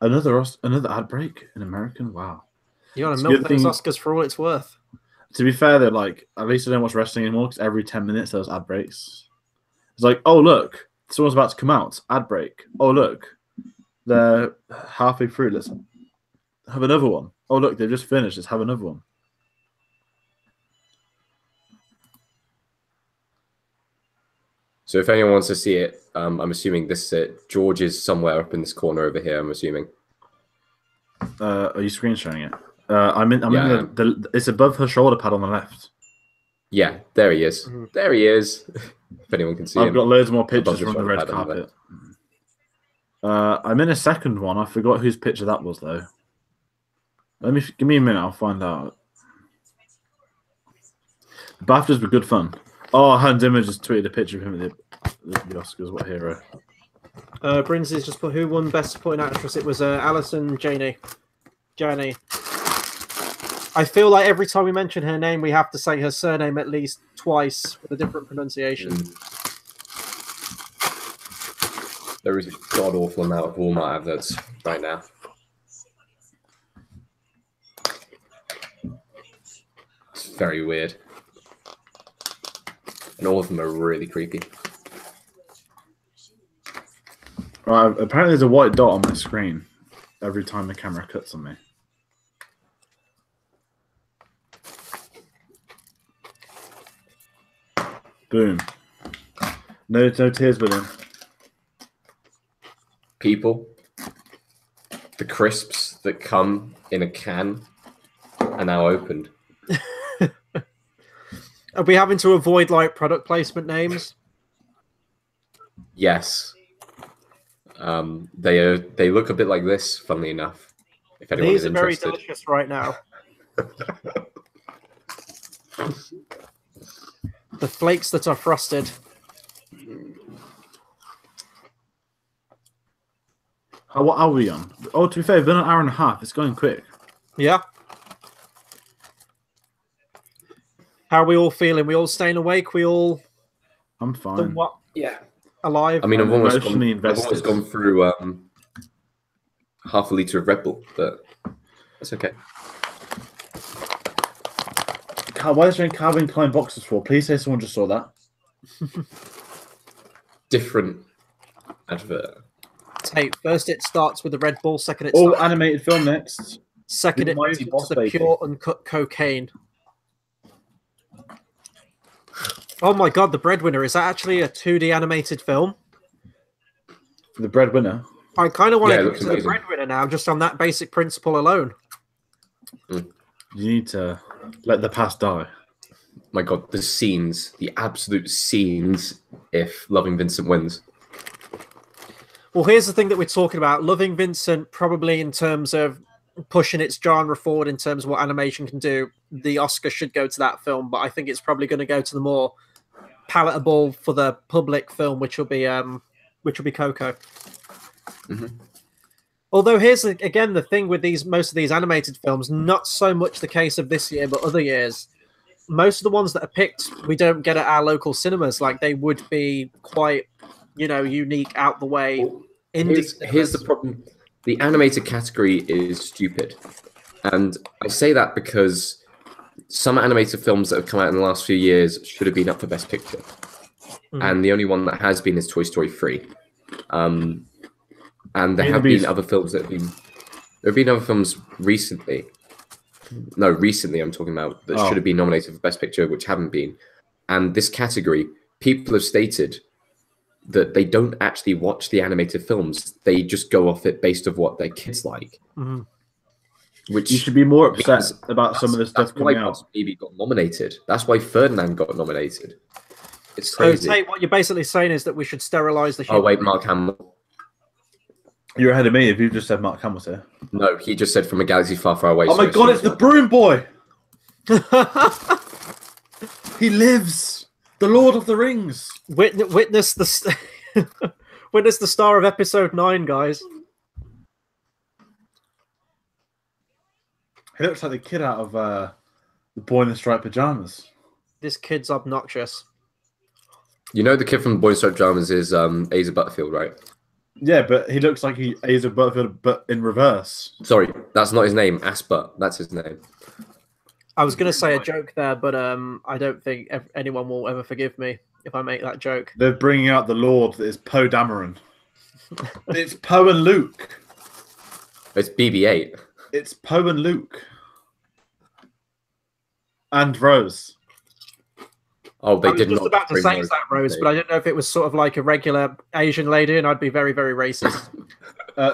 Another ad break in American. Wow. You want to milk those Oscars for all it's worth. To be fair, though, like at least I don't watch wrestling anymore because every 10 minutes there's ad breaks. It's like, oh look, someone's about to come out. Ad break. Oh look, they're halfway through. Let's have another one. Oh look, they've just finished. Let's have another one. So if anyone wants to see it, I'm assuming this is it. George is somewhere up in this corner over here, I'm assuming. Are you screen sharing it? I'm in it's above her shoulder pad on the left. Yeah, there he is. Mm-hmm. There he is. If anyone can see him. I've got loads more pictures from the red carpet. I'm in a second one. I forgot whose picture that was, though. Give me a minute. I'll find out. The BAFTAs were good fun. Oh, Hans Zimmer just tweeted a picture of him at the Oscars. What hero? Brinsley's just put who won Best Supporting Actress. It was Alison Janney. I feel like every time we mention her name, we have to say her surname at least twice with a different pronunciation. There is a god-awful amount of Walmart adverts right now. It's very weird. And all of them are really creepy. Right, apparently there's a white dot on my screen every time the camera cuts on me. Boom. No tears, William. People, the crisps that come in a can are now opened. Are we having to avoid like product placement names? Yes. They look a bit like this, funnily enough. If anyone These is are very interested. delicious right now. The flakes that are frosted. What are we on? Oh, to be fair, we've been an hour and a half. It's going quick. Yeah. How are we all feeling? We all staying awake? We all... I'm fine. What? Yeah. Alive? I mean, I've almost gone through half a litre of Red Bull, but that's okay. Why is there Calvin Klein boxes for? Please say someone just saw that. Different advert. Tayte, first it starts with the Red Bull, second it starts animated film next. Second it moves to the pure uncut cocaine. Oh my god, The Breadwinner. Is that actually a 2D animated film? The Breadwinner? I kind of want to go to The Breadwinner now, just on that basic principle alone. You need to let the past die. My god, the scenes, the absolute scenes if Loving Vincent wins. Well, here's the thing that we're talking about. Loving Vincent, probably in terms of pushing its genre forward in terms of what animation can do, the Oscar should go to that film, but I think it's probably going to go to the more palatable for the public film, which will be Coco. Mm-hmm. Although here's again the thing with most of these animated films, not so much the case of this year, but other years. Most of the ones that are picked, we don't get at our local cinemas. Like they would be quite, unique, out the way. Here's the problem: the animated category is stupid, and I say that because some animated films that have come out in the last few years should have been up for Best Picture, and the only one that has been is Toy Story 3. And there have been other films that have been. There have been other films recently. No, recently I'm talking about that should have been nominated for Best Picture, which haven't been. And this category, people have stated that they don't actually watch the animated films. They just go off it based of what their kids like. Mm-hmm. Which you should be more upset about some of the stuff coming out. That's why Baby got nominated. That's why Ferdinand got nominated. It's So, crazy. Tate, what you're basically saying is that we should sterilize the human. Oh wait, Mark Hamill. You're ahead of me if you just said Mark Hamill's here. No, he just said from a galaxy far, far away. Oh my god, it's the Broom Boy! He lives! The Lord of the Rings! Witness the witness the star of episode 9, guys. He looks like the kid out of The Boy in the Striped Pajamas. This kid's obnoxious. You know the kid from Boy in Striped Pajamas is Asa Butterfield, right? Yeah, but he looks like he Asa Butterfield, but in reverse. Sorry, that's not his name. Asper, that's his name. I was going to say a joke there, but I don't think anyone will ever forgive me if I make that joke. They're bringing out the Lord that is Poe Dameron. It's Poe and Luke. It's BB-8. It's Poe and Luke. And Rose. Oh, they I was did just not. about to bring say that, Rose, but I didn't know if it was sort of like a regular Asian lady, and I'd be very, very racist.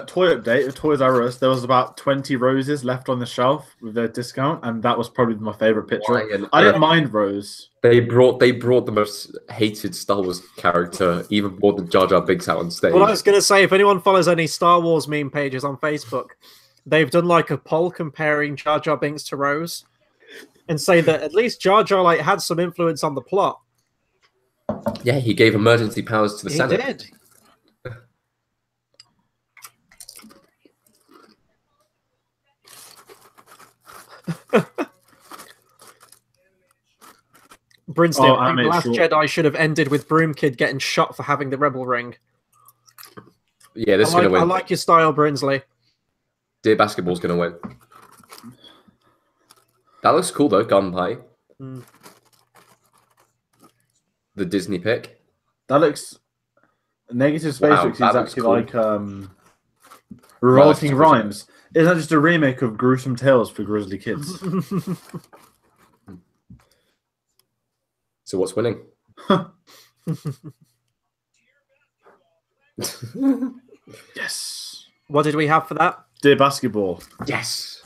Toy update of Toys R Us. There was about 20 roses left on the shelf with their discount, and that was probably my favorite picture. I didn't mind Rose. They brought the most hated Star Wars character, even more than Jar Jar Binks, out on stage. Well, I was going to say, if anyone follows any Star Wars meme pages on Facebook, they've done like a poll comparing Jar Jar Binks to Rose, and say that at least Jar Jar like had some influence on the plot. Yeah, he gave emergency powers to the Senate. He did. Brinsley, I think The Last Jedi should have ended with Broom Kid getting shot for having the Rebel Ring. Yeah, this is going to win. I like your style, Brinsley. Dear Basketball's going to win. That looks cool, though, Garden Pie. Mm. The Disney pick. That looks... Negative Space Wow, looks that exactly looks like Revolting Rhymes. Isn't that just a remake of Gruesome Tales for Grizzly Kids? So what's winning? Yes. What did we have for that? Dear Basketball. Yes.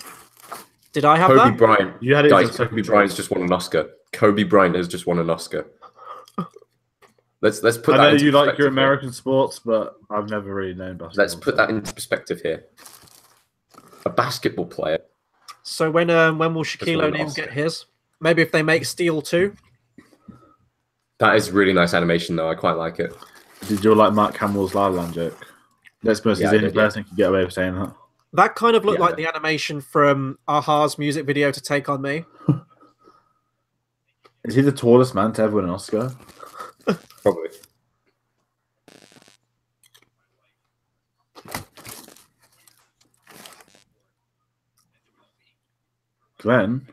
Did I have Kobe that? Bryant. You had it. Guys, Kobe Bryant's just won an Oscar. Kobe Bryant has just won an Oscar. Let's put that. I know into you like your here. American sports, but I've never really known basketball. Let's put that into perspective here. A basketball player. So when will Shaquille O'Neal get his? Maybe if they make Steel 2? That is really nice animation, though. I quite like it. Did you like Mark Hamill's La La Land joke? Let's suppose he's the only person who can get away with saying that. That kind of looked like the animation from Aha's music video to Take On Me. Is he the tallest man to ever win an Oscar? Probably. Glenn?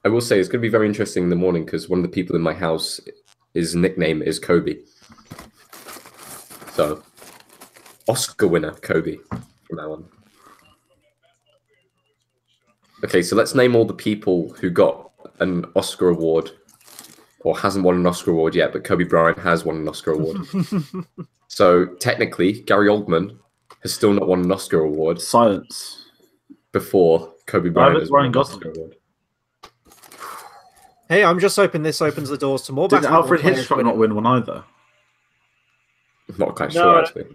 I will say it's going to be very interesting in the morning because one of the people in my house, his nickname is Kobe. So, Oscar winner Kobe from now on. Okay, so let's name all the people who got an Oscar award or hasn't won an Oscar award yet, but Kobe Bryant has won an Oscar award. So technically, Gary Oldman has still not won an Oscar award. Silence. Before Kobe Bryant has won an Oscar award. Hey, I'm just hoping this opens the doors to more. Did Alfred Hitchcock not win one either? I'm not quite sure, actually.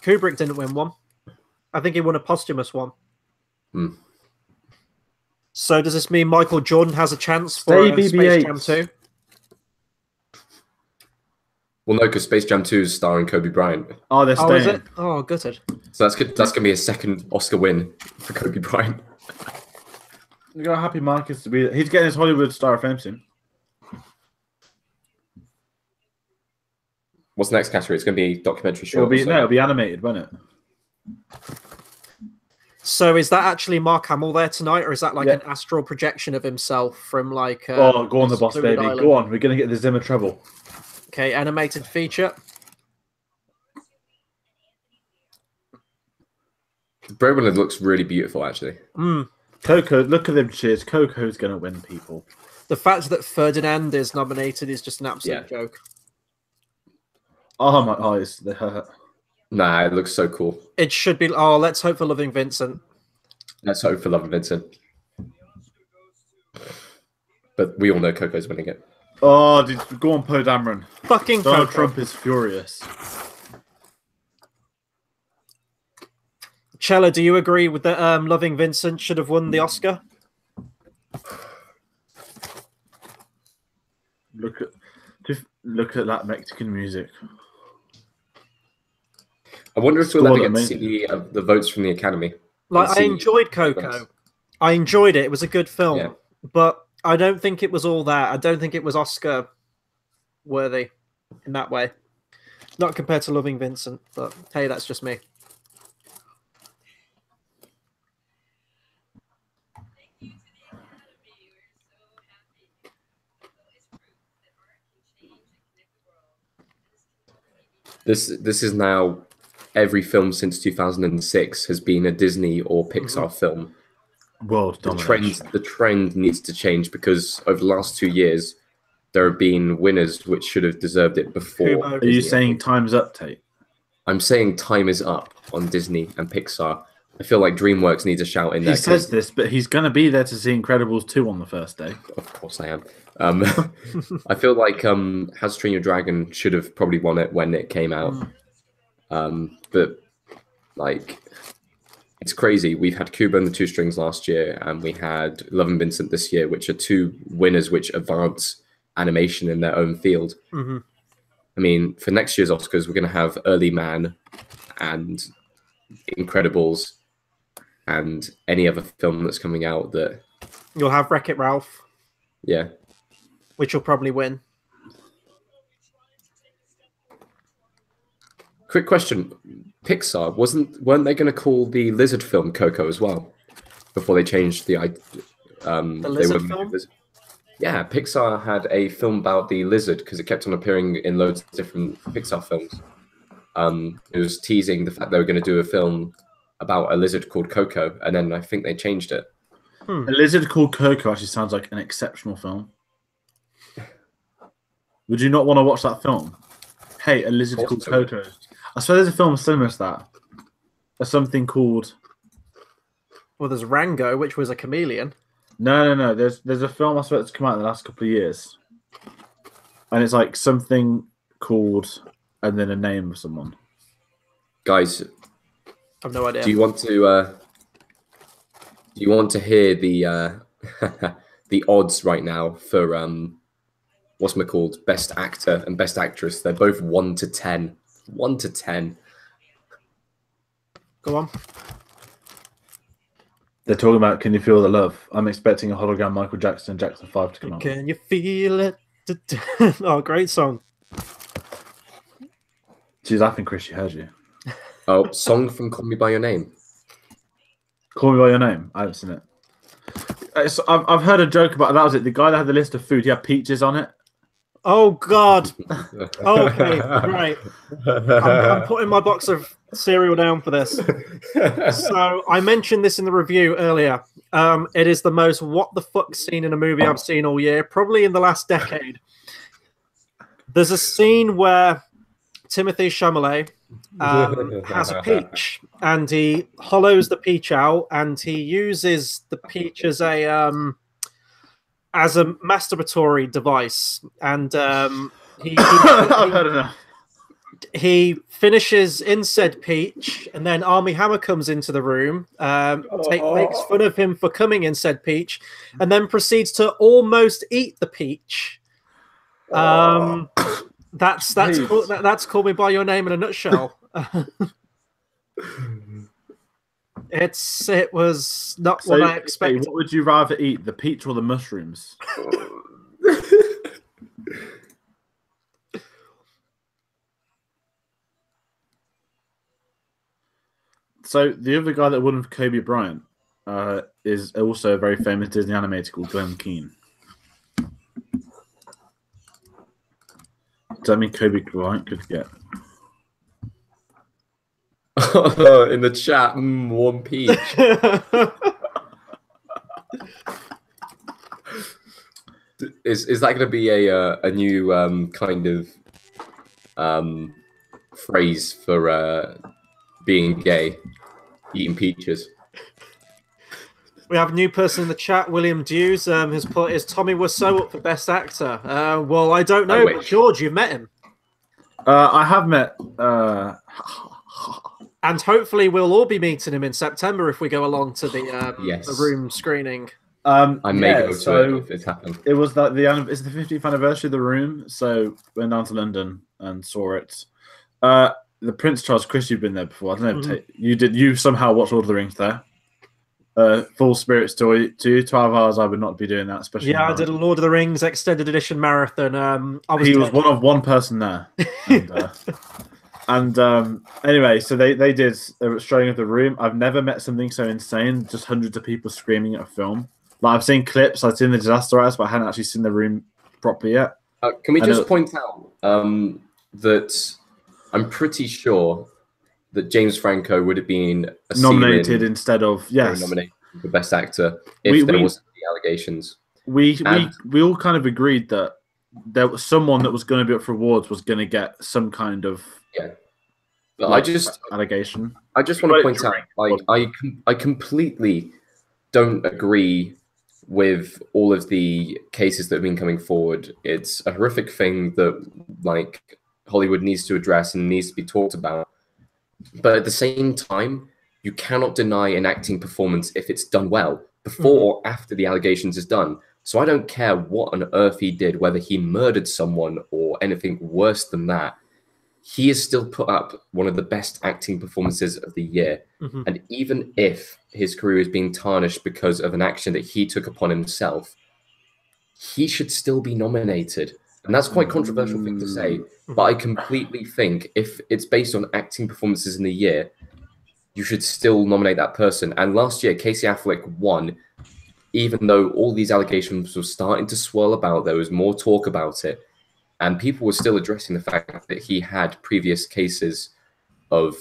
Kubrick didn't win one. I think he won a posthumous one. Hmm. So does this mean Michael Jordan has a chance for Space Jam 2? Well, no, because Space Jam 2 is starring Kobe Bryant. Oh, they're staying. Oh, is it? Oh, gutted. So that's good. That's going to be a second Oscar win for Kobe Bryant. Look how happy Mark is to be. He's getting his Hollywood Star of Fame soon. What's the next category? It's going to be documentary short. It'll be animated, won't it? So is that actually Mark Hamill there tonight, or is that like an astral projection of himself from like... oh, go on, the boss, baby. Island? Go on, we're going to get the Zimmer treble. Okay, animated feature. Breadwinner looks really beautiful, actually. Coco, look at them cheers. Coco's going to win, people. The fact that Ferdinand is nominated is just an absolute joke. Oh, my eyes. They hurt. Nah, it looks so cool. It should be. Oh, let's hope for Loving Vincent. Let's hope for Loving Vincent. But we all know Coco's winning it. Oh, go on, Poe Dameron. Fucking Donald Coco. Trump is furious. Chella, do you agree with that? Loving Vincent should have won the Oscar. Look at that Mexican music. I wonder if we'll ever get to see the votes from the Academy. Like, I enjoyed Coco. I enjoyed it. It was a good film, but I don't think it was all that. I don't think it was Oscar worthy in that way. Not compared to Loving Vincent, but hey, that's just me. This is now every film since 2006 has been a Disney or Pixar film. World domination. The trend needs to change because over the last 2 years there have been winners which should have deserved it before. Are you saying time's up, Tate? I'm saying time is up on Disney and Pixar. I feel like DreamWorks needs a shout in there. He says this, but he's going to be there to see Incredibles 2 on the first day. Of course I am. I feel like How to Train Your Dragon should have probably won it when it came out. But, like, it's crazy. We've had Cuba and the Two Strings last year, and we had Love and Vincent this year, which are two winners which advance animation in their own field. I mean, for next year's Oscars, we're going to have Early Man and Incredibles and any other film that's coming out that... You'll have Wreck-It Ralph. Yeah. Which will probably win. Quick question. Pixar, weren't they going to call the lizard film Coco as well? Before they changed the lizard film? Yeah, Pixar had a film about the lizard because it kept on appearing in loads of different Pixar films. It was teasing the fact they were going to do a film about a lizard called Coco, and then I think they changed it. A lizard called Coco actually sounds like an exceptional film. Would you not want to watch that film? Hey, a lizard called Coco. I swear there's a film similar to that. There's something called... Well, there's Rango, which was a chameleon. No. There's a film I swear that's come out in the last couple of years. And it's like something called... and then a name of someone. Guys... I've no idea. Do you want to hear the the odds right now for what's it called? Best actor and best actress. They're both 1 to 10. 1 to 10. Go on. They're talking about Can You Feel the Love? I'm expecting a hologram Michael Jackson and Jackson 5 to come out. Can you feel it? Oh, great song. She's laughing, Chris. She heard you. Oh, song from Call Me By Your Name. Call Me By Your Name. I haven't seen it. I've heard a joke about that. Was it the guy that had the list of food? He had peaches on it. Oh God. Okay, right. I'm putting my box of cereal down for this. So I mentioned this in the review earlier. It is the most what the fuck scene in a movie I've seen all year, probably in the last decade. There's a scene where Timothée Chalamet has a peach, and he hollows the peach out, and he uses the peach as a masturbatory device, and he finishes in said peach, and then Armie Hammer comes into the room, makes fun of him for coming in said peach, and then proceeds to almost eat the peach. That's Call Me By Your Name in a nutshell. It was not what I expected. What would you rather eat, the peach or the mushrooms? So the other guy that won for Kobe Bryant is also a very famous Disney animator called Glenn Keane. Does that mean Kobe Bryant could get? In the chat, one peach. is that going to be a new kind of phrase for being gay, eating peaches? We have a new person in the chat, William Dews, has put, is Tommy Wiseau up for Best Actor? Well, I don't know, but George, you've met him. I have met... And hopefully we'll all be meeting him in September if we go along to the Room screening. I may go to it if it's happening. It was like it's the 50th anniversary of The Room, so went down to London and saw it. The Prince Charles, Chris, you've been there before. I don't know. You somehow watched Lord of the Rings there. Full spirit story too. 12 hours. I would not be doing that, especially. Yeah, I did a Lord of the Rings extended edition marathon. He was one of one person there. And anyway, so they did a showing of The Room. I've never met something so insane. Just hundreds of people screaming at a film. Like, I've seen clips. I've seen the Disaster Artist, but I hadn't actually seen The Room properly yet. Can we just point out that I'm pretty sure that James Franco would have been nominated instead of nominated for Best Actor if there wasn't the allegations. We all kind of agreed that there was someone that was going to be up for awards was going to get some kind of allegation. I just want to point out, like, I completely don't agree with all of the cases that have been coming forward. It's a horrific thing that, like, Hollywood needs to address and needs to be talked about. But at the same time, you cannot deny an acting performance if it's done well, before or after the allegations is done. So I don't care what on earth he did, whether he murdered someone or anything worse than that. He has still put up one of the best acting performances of the year. And even if his career is being tarnished because of an action that he took upon himself, he should still be nominated. And that's quite a controversial thing to say, but I completely think if it's based on acting performances in the year, you should still nominate that person. And last year, Casey Affleck won, even though all these allegations were starting to swirl about. There was more talk about it, and people were still addressing the fact that he had previous cases of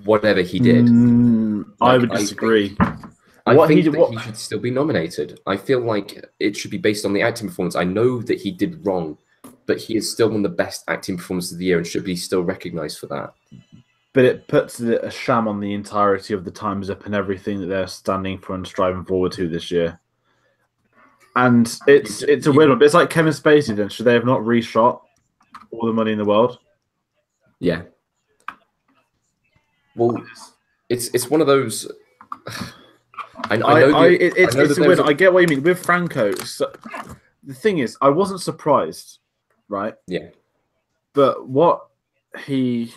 whatever he did. I would disagree. I think that he should still be nominated. I feel like it should be based on the acting performance. I know that he did wrong, but he is still one of the best acting performances of the year and should be still recognised for that. But it puts a sham on the entirety of the Time's Up and everything that they're standing for and striving forward to this year. And it's a weird one. But it's like Kevin Spacey then. Should they have not reshot All the Money in the World? Yeah. Well, it's one of those... It's weird. I get what you mean with Franco. So, the thing is, I wasn't surprised, right? Yeah. But what he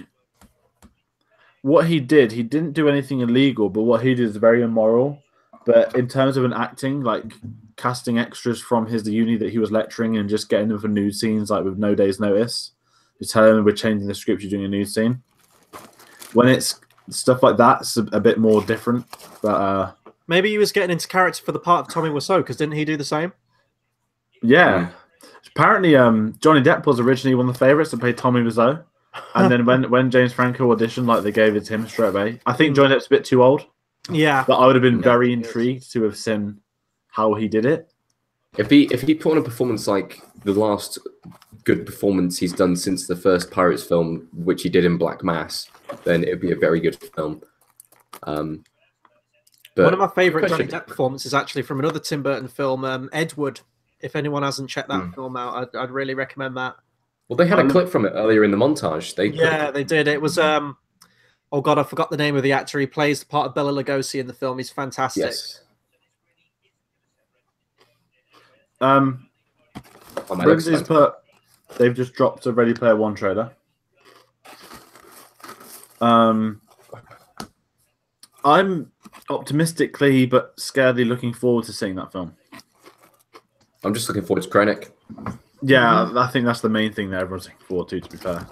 did, he didn't do anything illegal. But what he did is very immoral. But in terms of an acting, like casting extras from the uni that he was lecturing and just getting them for nude scenes, like with no day's notice, you tell them we're changing the script, you're doing a nude scene. When it's stuff like that, it's a bit more different. But maybe he was getting into character for the part of Tommy Wiseau, because didn't he do the same? Yeah. Apparently, Johnny Depp was originally one of the favourites to play Tommy Wiseau. And then when James Franco auditioned, like, they gave it to him straight away. I think Johnny Depp's a bit too old. Yeah. But I would have been very intrigued to have seen how he did it. If he put on a performance like the last good performance he's done since the first Pirates film, which he did in Black Mass, then it would be a very good film. But one of my favourite Johnny Depp performances is actually from another Tim Burton film, Edward. If anyone hasn't checked that film out, I'd really recommend that. Well, they had a clip from it earlier in the montage. They did. It was oh god, I forgot the name of the actor. He plays the part of Bela Lugosi in the film. He's fantastic. Yes. They've just dropped a Ready Player One trailer. I'm optimistically but scaredly looking forward to seeing that film. I'm just looking forward to Krennic. Yeah, I think that's the main thing that everyone's looking forward to be fair.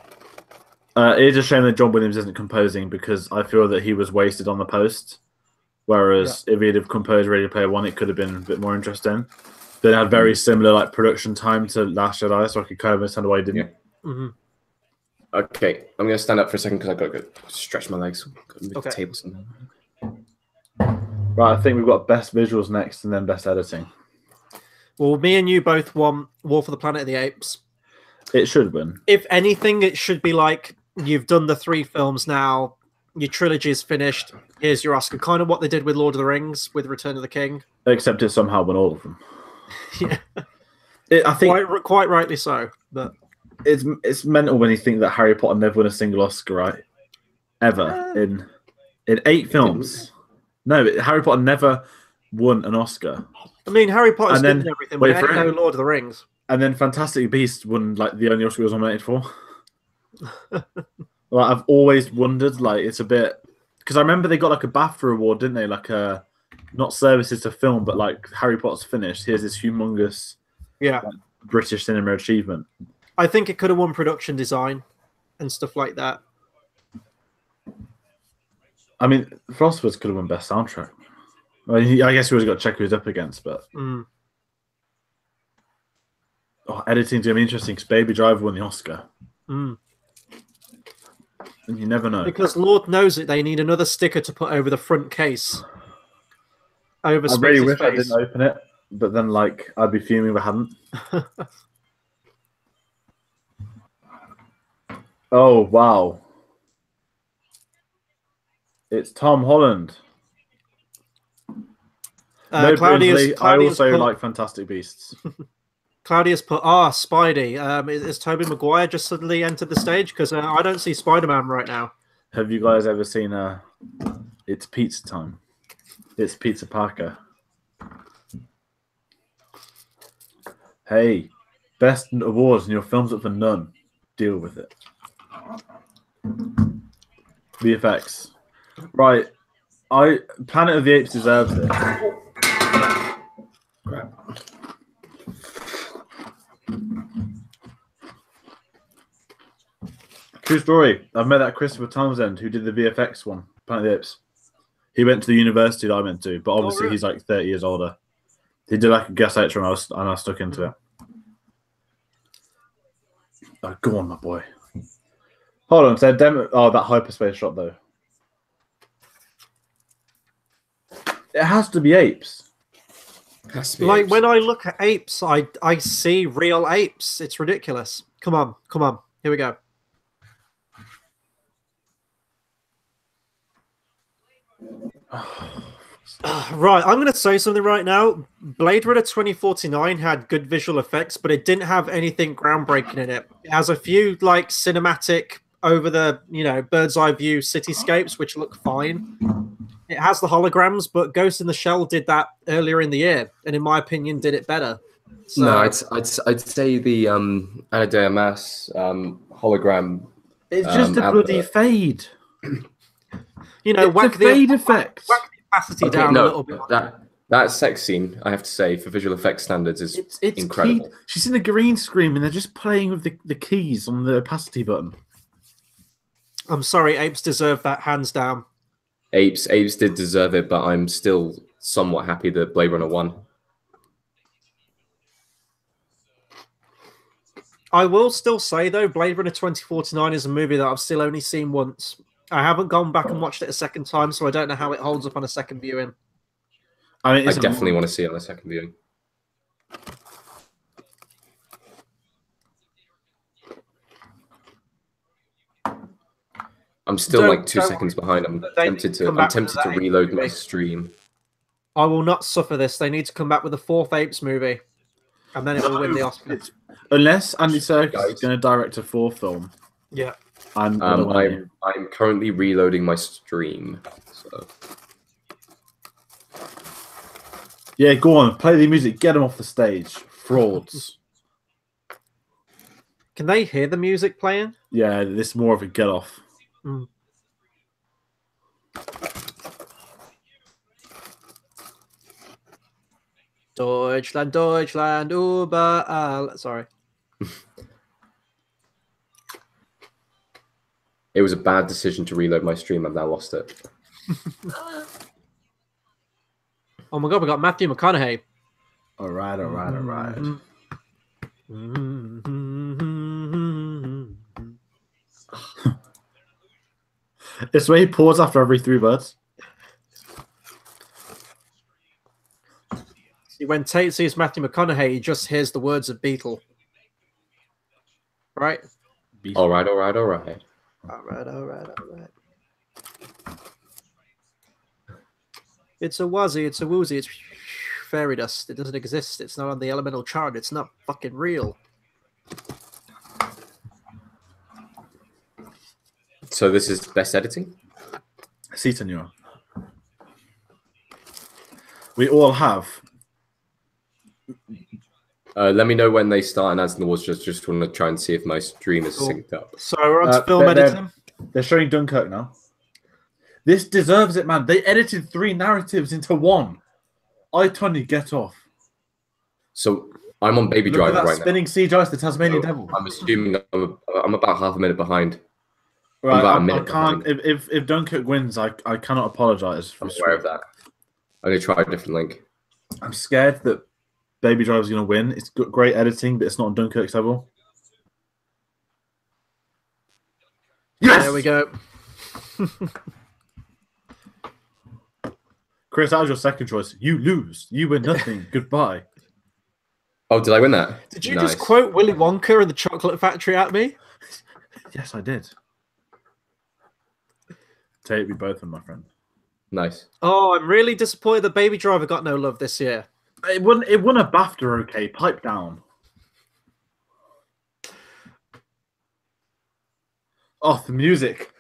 It is a shame that John Williams isn't composing, because I feel that he was wasted on the post. Whereas if he'd have composed Ready Player One, it could have been a bit more interesting. They had very similar like production time to Last Jedi, so I could kind of understand why he didn't. Yeah. Okay, I'm going to stand up for a second because I've got to go stretch my legs. Okay. Tables. Right, I think we've got best visuals next and then best editing. Well, me and you both want War for the Planet of the Apes. It should win. If anything, it should be like, you've done the 3 films now, your trilogy is finished, here's your Oscar. Kind of what they did with Lord of the Rings, with Return of the King. Except it somehow won all of them. Yeah. I think quite rightly so. But it's mental when you think that Harry Potter never won a single Oscar, right? Ever. In 8 films. No, Harry Potter never won an Oscar. I mean, Harry Potter's And then- good and everything, wait but for it ain't it. no Lord of the Rings. And then Fantastic Beasts won like the only Oscar he was nominated for. Like, I've always wondered, like, it's a bit because I remember they got like a BAFTA award, didn't they? Like not services to film, but like Harry Potter's finished. Here's this humongous British cinema achievement. I think it could have won production design and stuff like that. I mean, Philosophers could have won best soundtrack. I mean, I guess we always got to check who he's up against, but editing's gonna be interesting because Baby Driver won the Oscar. And you never know. Because Lord knows it, they need another sticker to put over the front case. Over I really wish face. I didn't open it, but then like I'd be fuming if I hadn't. Oh wow! It's Tom Holland. No, Claudius I also put, like Fantastic Beasts. Claudius put, Spidey. Is Tobey Maguire just suddenly entered the stage? Because I don't see Spider-Man right now. Have you guys ever seen It's Pizza Time? It's Pizza Parker. Hey, best awards and your film's up for none. Deal with it. VFX. Right. Planet of the Apes deserves it. Crap. True story. I've met that Christopher Townsend who did the VFX one, Planet of the Apes. He went to the university that I went to, but obviously he's like 30 years older. He did like a guest lecture and I was stuck into it. Oh, go on, my boy. Hold on, so that hyperspace shot though. It has to be apes. Like apes. when I look at apes, I see real apes. It's ridiculous. Come on. Here we go. Right, I'm going to say something right now. Blade Runner 2049 had good visual effects, but it didn't have anything groundbreaking in it. It has a few like cinematic over the, bird's eye view cityscapes, which look fine. It has the holograms, but Ghost in the Shell did that earlier in the year, and in my opinion, did it better. So, No, I'd say the Ana de Armas hologram. It's just a bloody fade. It's a fade effect. Whack the opacity down a little bit. That sex scene, I have to say, for visual effects standards, is it's incredible. She's in a green screen, and they're just playing with the keys on the opacity button. I'm sorry, apes deserve that, hands down. Apes did deserve it, but I'm still somewhat happy that Blade Runner won. I will still say, though, Blade Runner 2049 is a movie that I've still only seen once. I haven't gone back and watched it a second time, so I don't know how it holds up on a second viewing. I definitely want to see it on a second viewing. I'm still like 2 seconds behind. I'm tempted to reload my stream. I will not suffer this. They need to come back with a 4th Apes movie, and then it will win the Oscar. Unless Andy Serkis is going to direct a 4th film. Yeah. I'm currently reloading my stream. So. Yeah, go on. Play the music. Get them off the stage. Frauds. Can they hear the music playing? Yeah, this is more of a get off. Deutschland, Deutschland, überall. Sorry. It was a bad decision to reload my stream. I've now lost it. Oh my god, we got Matthew McConaughey. All right. It's where he pours after every 3 birds. See, when Tate sees Matthew McConaughey, he just hears the words of Beetle. Right? All right. All right. It's a wuzzy, it's a woozy, it's fairy dust. It doesn't exist. It's not on the elemental chart. It's not fucking real. So this is best editing? Si, senor. We all have. Let me know when they start and answer the awards. Just want to try and see if my stream is synced up. So we're on to film editing. They're showing Dunkirk now. This deserves it, man. They edited 3 narratives into 1. I Tonya, get off. So I'm on Baby Look Driver at that right spinning siege ice, the Tasmanian Devil. now. I'm assuming I'm about half a minute behind. Right, about a I minute can't. behind. If Dunkirk wins, I cannot apologise. I'm aware of that. I'm going to try a different link. I'm scared that Baby Driver's going to win. It's got great editing, but it's not on Dunkirk's level. Yes! There we go. Chris, that was your second choice. You lose. You win nothing. Goodbye. Oh, did I win that? Did you just quote Willy Wonka and the Chocolate Factory at me? Yes, I did. Tate, we both won, my friend. Nice. Oh, I'm really disappointed that Baby Driver got no love this year. It won a BAFTA, okay? Pipe down. Oh, the music.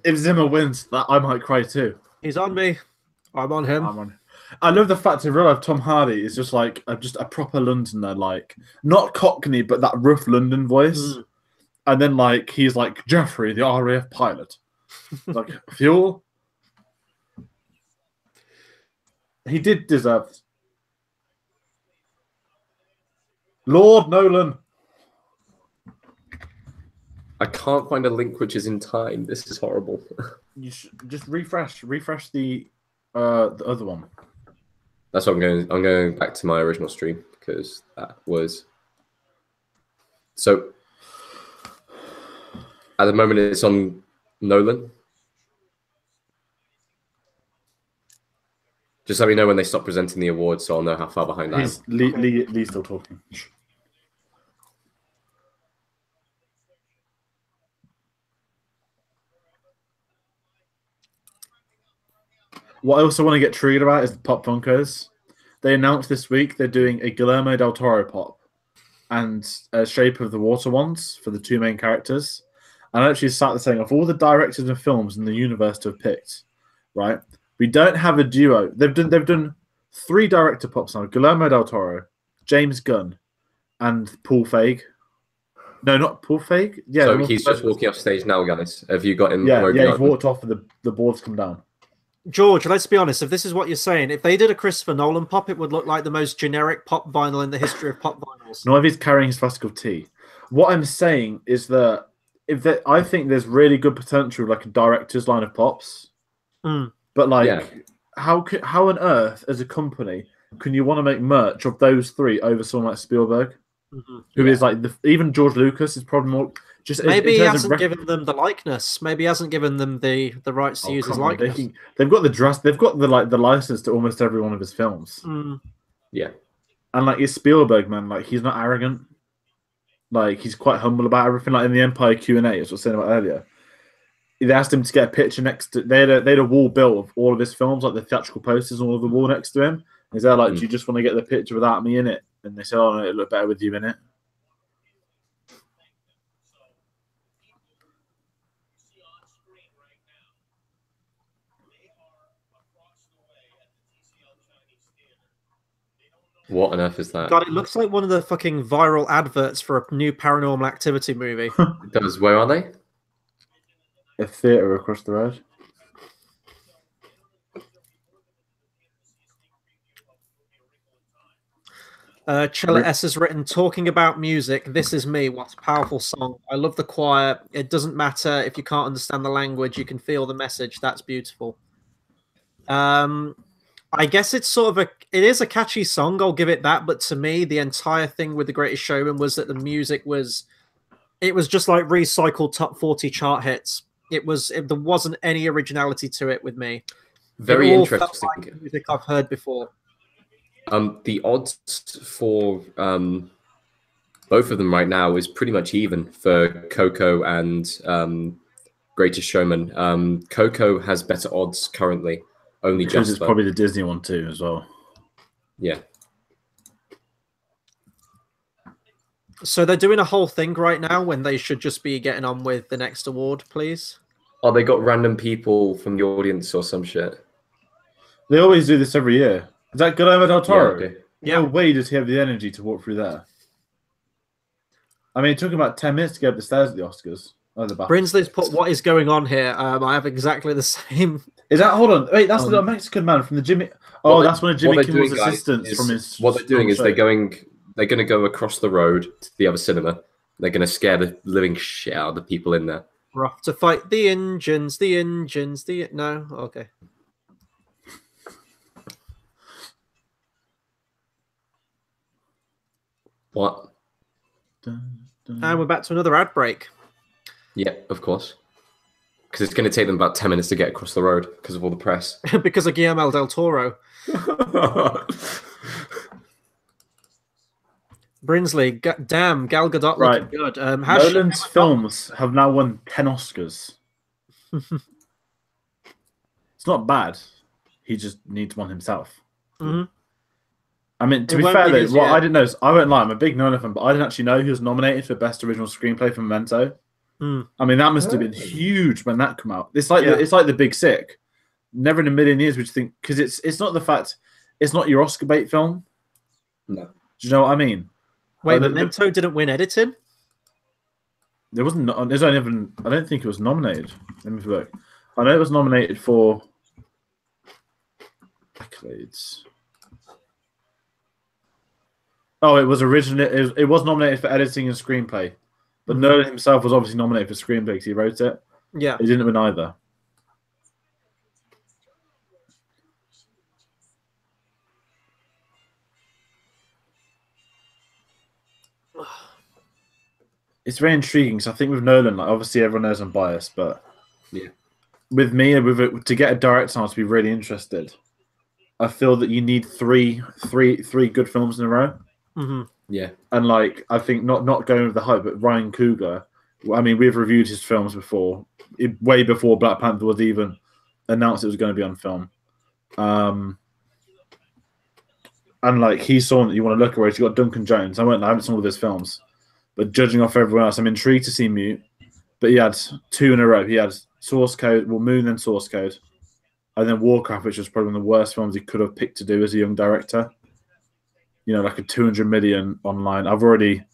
If Zimmer wins, that I might cry too. He's on me. I'm on him. I love the fact in real life Tom Hardy is just like just a proper Londoner, like not Cockney, but that rough London voice. And then like he's like Jeffrey, the RAF pilot. Like fuel. He did deserve it. Lord Nolan. I can't find a link which is in time. This is horrible. You should just refresh the other one. That's what I'm going. I'm going back to my original stream because that was. So at the moment it's on Nolan. Just let me know when they stop presenting the awards, so I'll know how far behind I am. Lee's still talking. What I also want to get triggered about is the Pop Funkos. They announced this week they're doing a Guillermo del Toro pop and a Shape of the Water ones for the 2 main characters. And I actually sat there saying, of all the directors and films in the universe to have picked, right? We don't have a duo. They've done 3 director pops now: Guillermo del Toro, James Gunn, and Paul Feig. No, not Paul Feig. Yeah, so he's just walking off stage now, guys. Have you got him? Yeah, he's walked off and the boards come down. George, let's be honest. If this is what you're saying, if they did a Christopher Nolan pop, it would look like the most generic pop vinyl in the history of pop vinyls. Not if he's carrying his flask of tea. What I'm saying is that I think there's really good potential, like a director's line of pops. But like, how on earth, as a company, can you want to make merch of those 3 over someone like Spielberg, who is like even George Lucas is probably more. Just maybe he hasn't given them the likeness. Maybe he hasn't given them the rights to use his likeness. They've got the license to almost every one of his films. Yeah, and like it's Spielberg, man. Like he's not arrogant. Like he's quite humble about everything. Like in the Empire Q&A, as I was saying about earlier, they asked him to get a picture next to. They had a wall built of all of his films, like the theatrical posters, all over the wall next to him. He's there like, do you just want to get the picture without me in it? And they said, oh no, it'll look better with you in it. What on earth is that? God, it looks like one of the fucking viral adverts for a new Paranormal Activity movie. It does. Where are they? A theatre across the road. Chella S has written, talking about music, This Is Me, what a powerful song. I love the choir. It doesn't matter if you can't understand the language, you can feel the message. That's beautiful. I guess it's sort of it is a catchy song, I'll give it that, but to me, the entire thing with The Greatest Showman was that the music was just like recycled top 40 chart hits. There wasn't any originality to it with me. Very interesting. Like music I've heard before. The odds for both of them right now is pretty much even for Coco and Greatest Showman. Coco has better odds currently, only because just it's probably the Disney one too as well. Yeah. So they're doing a whole thing right now when they should just be getting on with the next award, please. Oh, they got random people from the audience or some shit. They always do this every year. Is that Guillermo del Toro? Yeah, okay. No way does he have the energy to walk through there. I mean, it took about 10 minutes to get up the stairs at the Oscars. Oh, the back. Brinsley's put what is going on here. I have exactly the same. Is that, hold on, wait, that's the Mexican man from the Jimmy. Oh, that's one of Jimmy Kimmel's assistants from his. What they're doing is show. they're going to go across the road to the other cinema. They're going to scare the living shit out of the people in there. We're off to fight the engines. No, okay. What? And we're back to another ad break. Yeah, of course. Because it's going to take them about 10 minutes to get across the road because of all the press. Because of Guillermo del Toro. Brinsley, damn, Gal Gadot looking good. Nolan's films have now won 10 Oscars. It's not bad. He just needs one himself. Mm-hmm. I mean, to be fair, though, what I didn't know is, I won't lie, I'm a big Nolan fan, but I didn't actually know he was nominated for Best Original Screenplay for Memento. I mean, that must have been huge when that came out. It's like it's like The Big Sick. Never in a million years would you think, because it's not the fact, it's not your Oscar bait film. No. Do you know what I mean? Wait, Memento didn't win editing? There wasn't. There's only even. I don't think it was nominated. Let me look. I know it was nominated for accolades. Oh, it was originally. It was nominated for editing and screenplay, but Nolan himself was obviously nominated for screenplay because he wrote it. Yeah, he didn't win either. It's very intriguing. So I think with Nolan, like, obviously everyone knows I'm biased, but yeah, with me, to get a director to be really interested, I feel that you need three good films in a row. Mm-hmm. Yeah, and like I think not going with the hype, but Ryan Coogler. I mean, we've reviewed his films before, way before Black Panther was even announced it was going to be on film. And like he's someone that you want to look at. Where he's got Duncan Jones. I haven't seen all of his films, but judging off everyone else, I'm intrigued to see Mute. But he had 2 in a row. He had Source Code, Moon, then Source Code, and then Warcraft, which was probably one of the worst films he could have picked to do as a young director. You know, like a 200 million online. I've already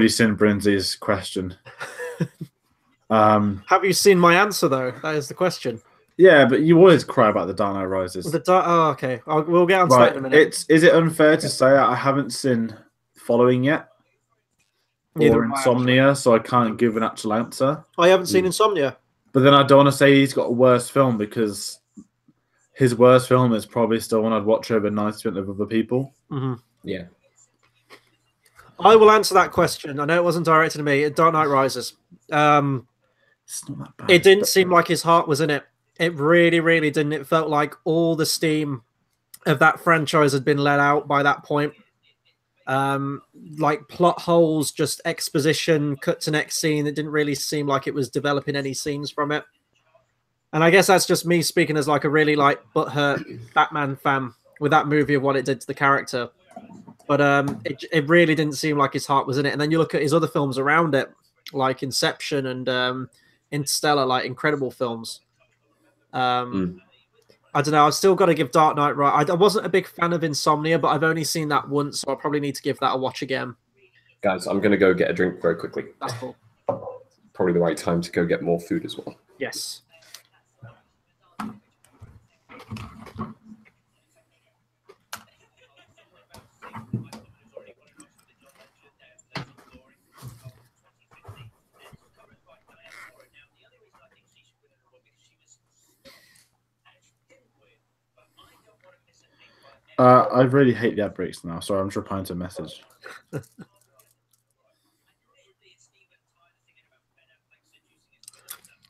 seen Brinsley's question. Have you seen my answer though? That is the question. Yeah, but you always cry about The Dark Knight Rises. Okay. We'll get on to that in a minute. Is it unfair to say I haven't seen Following yet? Or Insomnia, so I can't give an actual answer. I haven't seen Insomnia. But then I don't want to say he's got a worse film because his worst film is probably still one I'd watch over 90% of other people. Mm-hmm. Yeah. I will answer that question. I know it wasn't directed to me. Dark Knight Rises. It's not that bad. It didn't seem like his heart was in it. It really, really didn't. It felt like all the steam of that franchise had been let out by that point. Like plot holes, just exposition, cut to next scene. It didn't really seem like it was developing any scenes from it. And I guess that's just me speaking as like a really like butthurt Batman fan with that movie of what it did to the character. But it really didn't seem like his heart was in it. And then you look at his other films around it, like Inception and Interstellar, like incredible films. I don't know. I've still got to give Dark Knight right. I wasn't a big fan of Insomnia, but I've only seen that once, so I probably need to give that a watch again. Guys, I'm going to go get a drink very quickly. That's cool. Probably the right time to go get more food as well. Yes. I really hate the ad breaks now. Sorry, I'm just replying to a message.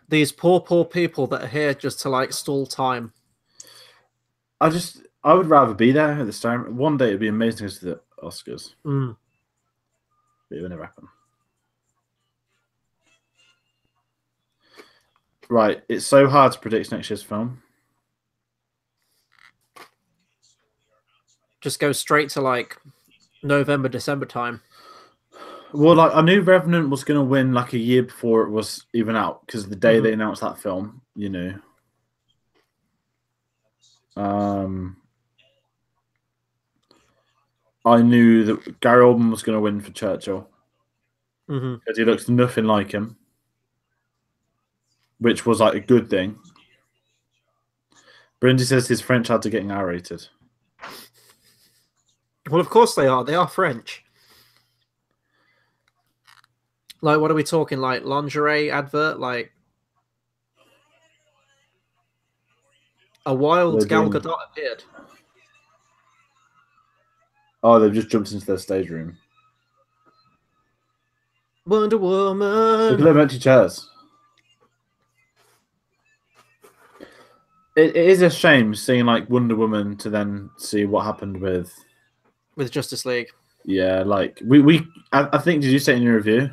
These poor people that are here just to like stall time. I would rather be there at this time. One day it'd be amazing to see the Oscars. Mm. But it will never happen. Right, it's so hard to predict next year's film. Just go straight to like November, December time. Well, like I knew Revenant was going to win like a year before it was even out because the day they announced that film, you know. I knew that Gary Oldman was going to win for Churchill because he looks nothing like him, which was like a good thing. Brindy says his French ads are getting R-rated. Well, of course they are. They are French. Like, what are we talking? Like lingerie advert? Like a wild Gal Gadot appeared. Oh, they've just jumped into their stage room. Wonder Woman. Look at them empty chairs. It is a shame seeing like Wonder Woman to then see what happened with Justice League. Yeah, like I think, did you say in your review?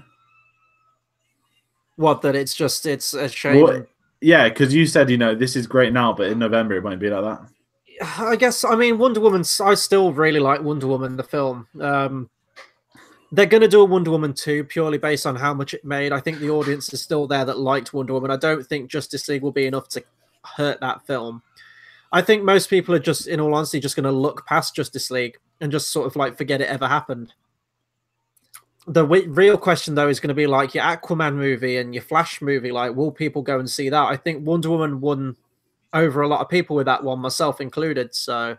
What, that it's a shame. Well, yeah, because you said, this is great now, but in November it won't be like that. I guess, I mean, Wonder Woman, I still really like Wonder Woman, the film. They're going to do a Wonder Woman 2 purely based on how much it made. I think the audience is still there that liked Wonder Woman. I don't think Justice League will be enough to hurt that film. I think most people are just, in all honesty, just going to look past Justice League and just sort of like forget it ever happened. The real question, though, is going to be like your Aquaman movie and your Flash movie. Like, will people go and see that? I think Wonder Woman won over a lot of people with that one, myself included. So,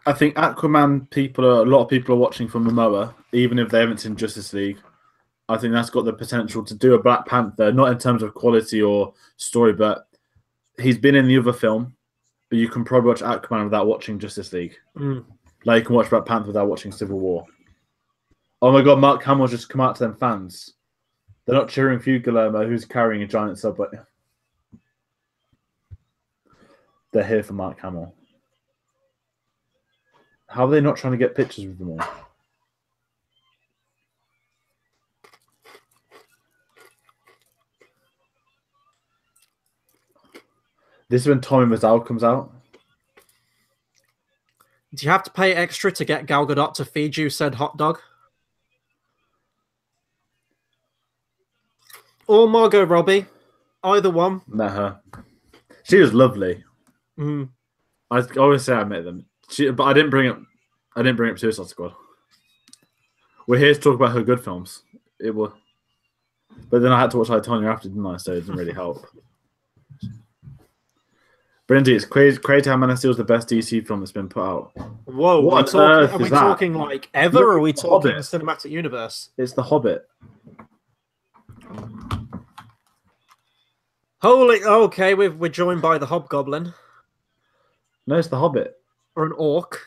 I think Aquaman a lot of people are watching from Momoa, even if they haven't seen Justice League. I think that's got the potential to do a Black Panther, not in terms of quality or story, but he's been in the other film. But you can probably watch Aquaman without watching Justice League. Like you can watch Black Panther without watching Civil War. Oh my God, Mark Hamill's just come out to them fans. They're not cheering for you, Guillermo, who's carrying a giant subway. They're here for Mark Hamill. How are they not trying to get pictures with them all? This is when Tommy Wiseau comes out. Do you have to pay extra to get Gal Gadot to feed you said hot dog? Or Margot Robbie. Either one. Met her. She was lovely. I always say I met them. But I didn't bring up Suicide Squad. We're here to talk about her good films. But then I had to watch Titania after, didn't I? So it didn't really help. Brindy, it's crazy how Man of Steel is the best DC film that's been put out. Whoa, are we talking like ever, or are we talking the cinematic universe? It's The Hobbit. Holy, okay, we're joined by the Hobgoblin. No, it's The Hobbit. Or an orc.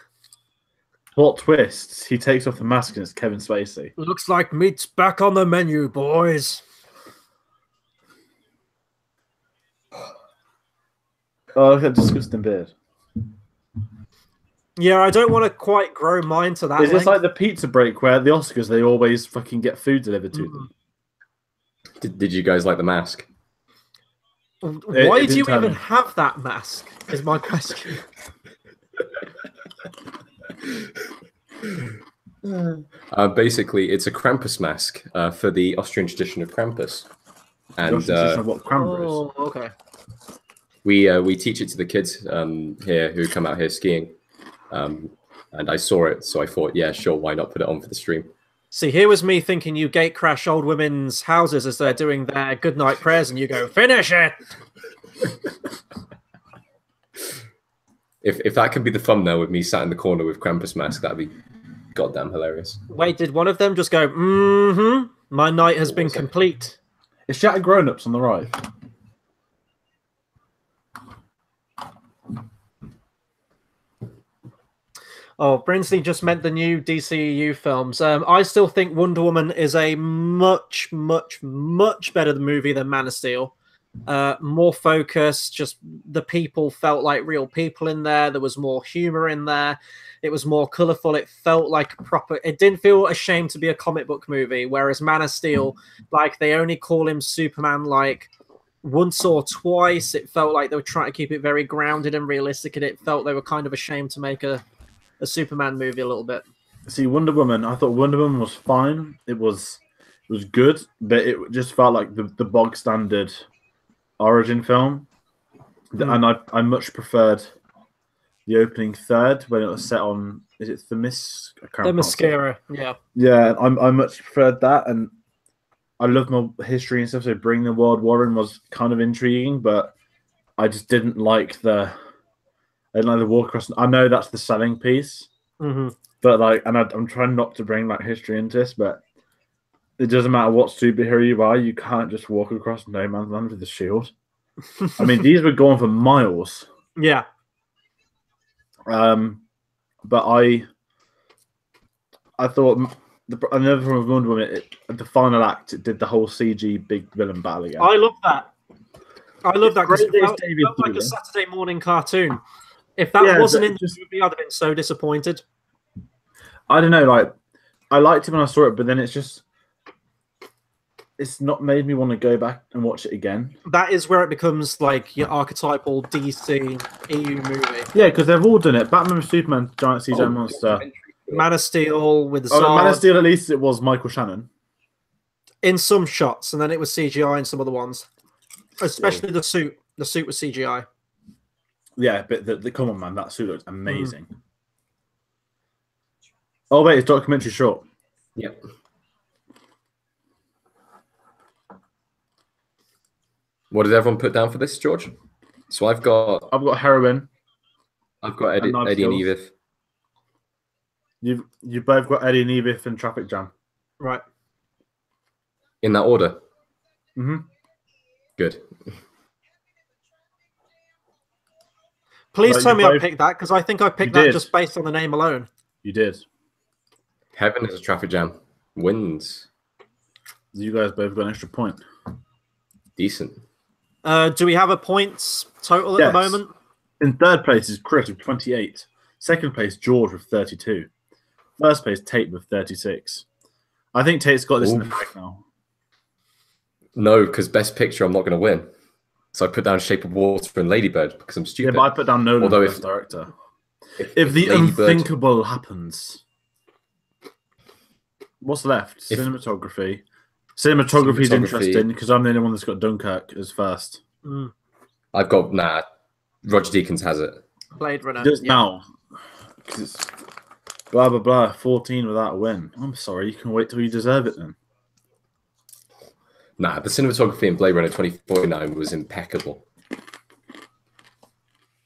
Plot twists. He takes off the mask and it's Kevin Spacey. Looks like meat's back on the menu, boys. Oh, look at that disgusting beard. Yeah, I don't want to quite grow mine to that. Is this like the pizza break where at the Oscars they always fucking get food delivered to them? Did you guys like the mask? Why do you even have that mask? Is my question. Basically, it's a Krampus mask for the Austrian tradition of Krampus. And what Krampus is. Oh, okay. We teach it to the kids here who come out here skiing. And I saw it, so I thought, yeah, sure, why not put it on for the stream? See, here was me thinking you gate crash old women's houses as they're doing their goodnight prayers, and you go, finish it! If that could be the thumbnail with me sat in the corner with Krampus mask, that'd be goddamn hilarious. Wait, did one of them just go, my night has been complete? It's Shattered Grown-Ups on the right. Oh, Brinsley just meant the new DCEU films. I still think Wonder Woman is a much, much, much better movie than Man of Steel. more focus. Just the people felt like real people in there. There was more humor in there. It was more colorful. It felt like a proper. It didn't feel ashamed to be a comic book movie. Whereas Man of Steel, like they only call him Superman like once or twice. It felt like they were trying to keep it very grounded and realistic, and it felt they were kind of ashamed to make a Superman movie a little bit. See, Wonder Woman, I thought Wonder Woman was fine. It was good, but it just felt like the bog standard origin film. And I much preferred the opening third when it was set on, is it Themyscira? Yeah. Yeah, I much preferred that, and I love my history and stuff, so bringing the World War in was kind of intriguing, but I just didn't like the walk across. I know that's the selling piece, but like, and I'm trying not to bring like history into this, but it doesn't matter what superhero you are, you can't just walk across no man's land with a shield. I mean, these were going for miles. Yeah. But I thought another thing with Wonder Woman, the final act, it did the whole CG big villain battle again. I love that. Because it felt like David a Saturday morning cartoon. If that wasn't in the movie, I'd have been so disappointed. I don't know, like I liked it when I saw it, but then it's not made me want to go back and watch it again. That is where it becomes like your archetypal DC EU movie. Yeah, because they've all done it. Batman vs Superman, giant CGI monster. Man of Steel with Zod. Man of Steel, at least it was Michael Shannon. In some shots, and then it was CGI in some other ones. Especially the suit. The suit was CGI. Yeah, but the come on, man, that suit looks amazing. Oh wait, it's documentary short. Yep. What did everyone put down for this, George? So I've got Heroin. I've got Eddie and Edith. You've both got Eddie and Edith and Traffic Jam. Right. In that order? Mm-hmm. Good. Please tell me I picked that, because I think I picked that just based on the name alone. You did. Heaven is a Traffic Jam. Wins. You guys both got an extra point. Decent. Do we have a points total at the moment? In third place is Chris with 28. Second place, George with 32. First place, Tate with 36. I think Tate's got this in the bag now. No, because Best Picture, I'm not going to win. So I put down Shape of Water and Lady Bird because I'm stupid. Yeah, but I put down Nolan as Best Director. If the unthinkable happens, what's left? Cinematography. Cinematography is interesting because I'm the only one that's got Dunkirk as first. I've got Roger Deakins has it. Blade Runner. Just now. It's blah blah blah. 14 without a win. I'm sorry. You can wait till you deserve it then. Nah, the cinematography in Blade Runner 2049 was impeccable.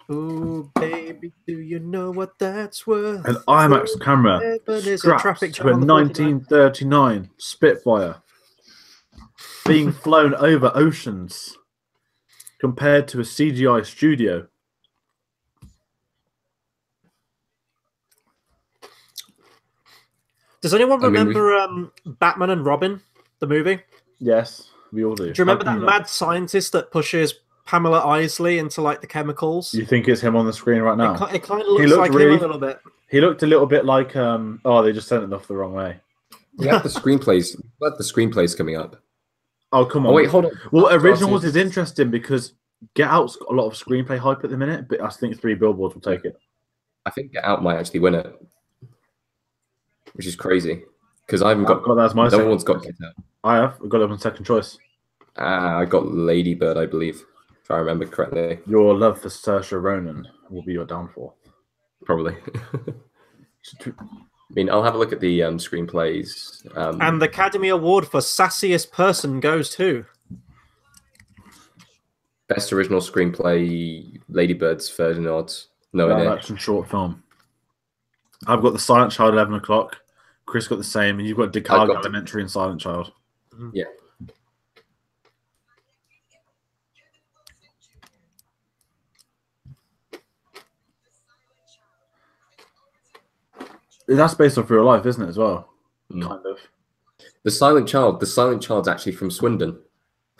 Ooh, baby, do you know what that's worth? An IMAX camera strapped to a 1939 Spitfire being flown over oceans compared to a CGI studio. Does anyone remember Batman and Robin, the movie? Yes, we all do. Do you remember that mad scientist that pushes Pamela Isley into like the chemicals? You think it's him on the screen right now? It kind of looks like him a little bit. He looked a little bit like they just sent it off the wrong way. We have the screenplays. We have the screenplays coming up. Oh come on! Oh wait, hold on. Well, Originals is interesting because Get Out's got a lot of screenplay hype at the minute, but I think 3 Billboards will take it. I think Get Out might actually win it, which is crazy because I haven't got that as my. No one's got Get Out. I have. I've got it on second choice. I got Lady Bird, I believe, if I remember correctly. Your love for Saoirse Ronan will be your downfall. Probably. I mean, I'll have a look at the screenplays. And the Academy Award for Sassiest Person goes to Best Original Screenplay, Lady Bird's Ferdinand. No idea. Action short film. I've got The Silent Child, 11 o'clock. Chris got the same, and you've got DeCarlo Elementary and Silent Child. Yeah. That's based off real life, isn't it, as well? Kind of. The Silent Child's actually from Swindon,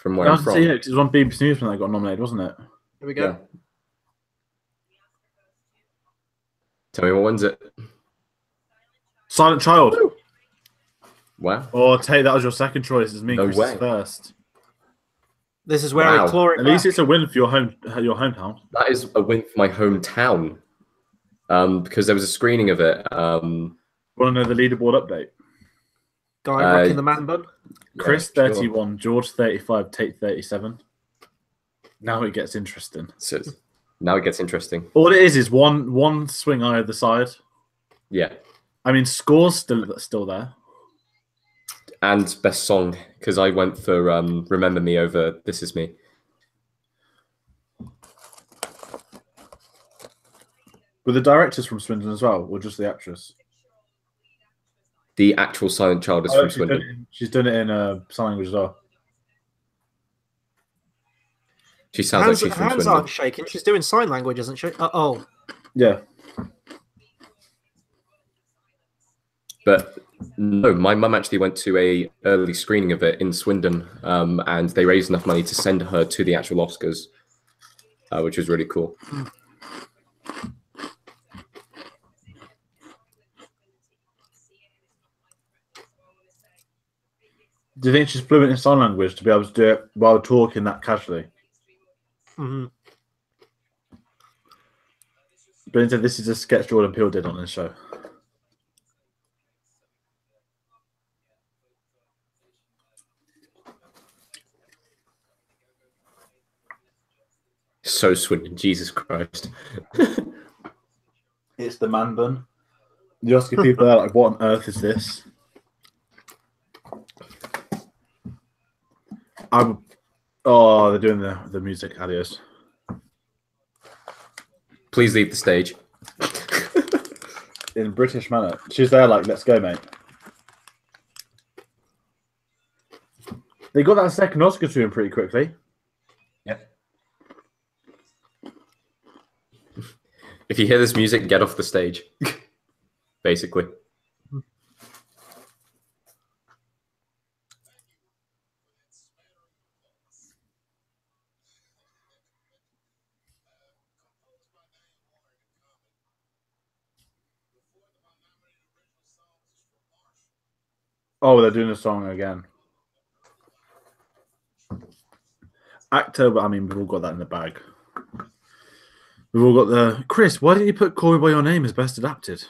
from where I'm from. Yeah, it was on BBC News when they got nominated, wasn't it? Here we go. Yeah. Tell me what wins it. Silent Child. Wow. Oh, Tate, that was your second choice. It's me and No Chris's way. first. This is where Wow. we claw it At back. least it's a win for your hometown. That is a win for my hometown. Because there was a screening of it. Want to know the leaderboard update? Guy rocking the man bun. Chris Yeah, sure. 31, George 35, Tate 37. Now it gets interesting. So now it gets interesting. All it is one swing either side. Yeah. I mean, score's still there. And best song, because I went for Remember Me over This Is Me. Were the directors from Swindon as well, or just the actress? The actual Silent Child is from Swindon. She's done it in sign language as well. She sounds like she's from hands Swindon. aren't shaking. She's doing sign language, isn't she? Oh. Yeah. But no, my mum actually went to a early screening of it in Swindon, and they raised enough money to send her to the actual Oscars, which was really cool. Do you think she's fluent in sign language to be able to do it while talking that casually? Mm-hmm. But instead, this is a sketch Jordan Peele did on his show. So Swindon, Jesus Christ. It's the man bun. You ask people are like, what on earth is this? They're doing the music. Adios. Please leave the stage. In British manner. She's there like, let's go, mate. They got that second Oscar to him pretty quickly. Yep. If you hear this music, get off the stage. Basically. Oh, they're doing a song again. Actor, I mean, we've all got that in the bag. We've all got the... Chris, why didn't you put Call Me By Your Name as Best Adapted?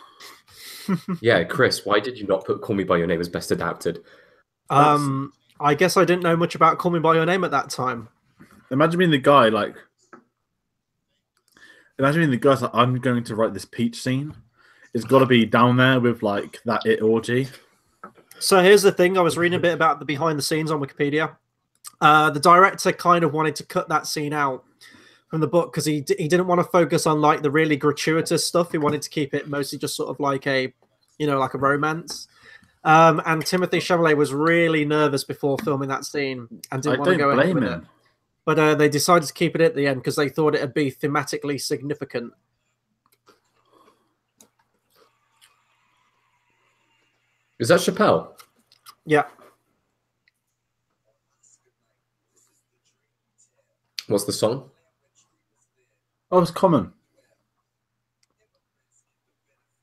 Yeah, Chris, why did you not put Call Me By Your Name as Best Adapted? I guess I didn't know much about Call Me By Your Name at that time. Imagine being the guy, like... Imagine being the guy's like, I'm going to write this peach scene. It's got to be down there with, like, that it orgy. So here's the thing. I was reading a bit about the behind the scenes on Wikipedia. The director kind of wanted to cut that scene out from the book because he didn't want to focus on like the really gratuitous stuff. He wanted to keep it mostly just sort of like a, like a romance. And Timothée Chalamet was really nervous before filming that scene and didn't want to go ahead with it. But they decided to keep it at the end because they thought it'd be thematically significant. Is that Chappelle? Yeah. What's the song? Oh, it's Common.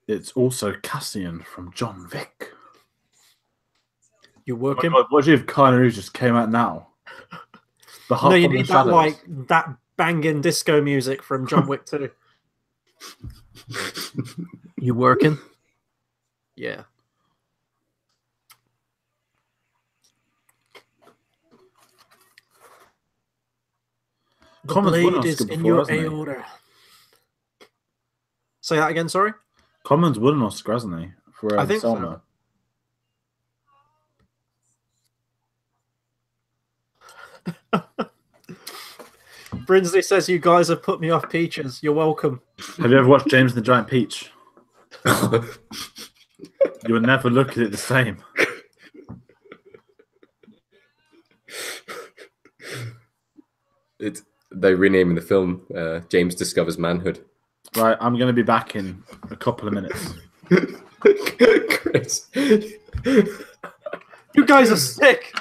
It's also Cassian from John Wick. You working? Oh, what if Keanu just came out now? No, you need that banging disco music from John Wick 2. You working? Yeah. The blade is in your aorta. Say that again, sorry? Common's won an Oscar, hasn't he? For I think Selma. So. Brinsley says, you guys have put me off peaches. You're welcome. Have you ever watched James and the Giant Peach? You would never look at it the same. They're renaming the film James Discovers Manhood. Right, I'm going to be back in a couple of minutes. Chris. You guys are sick.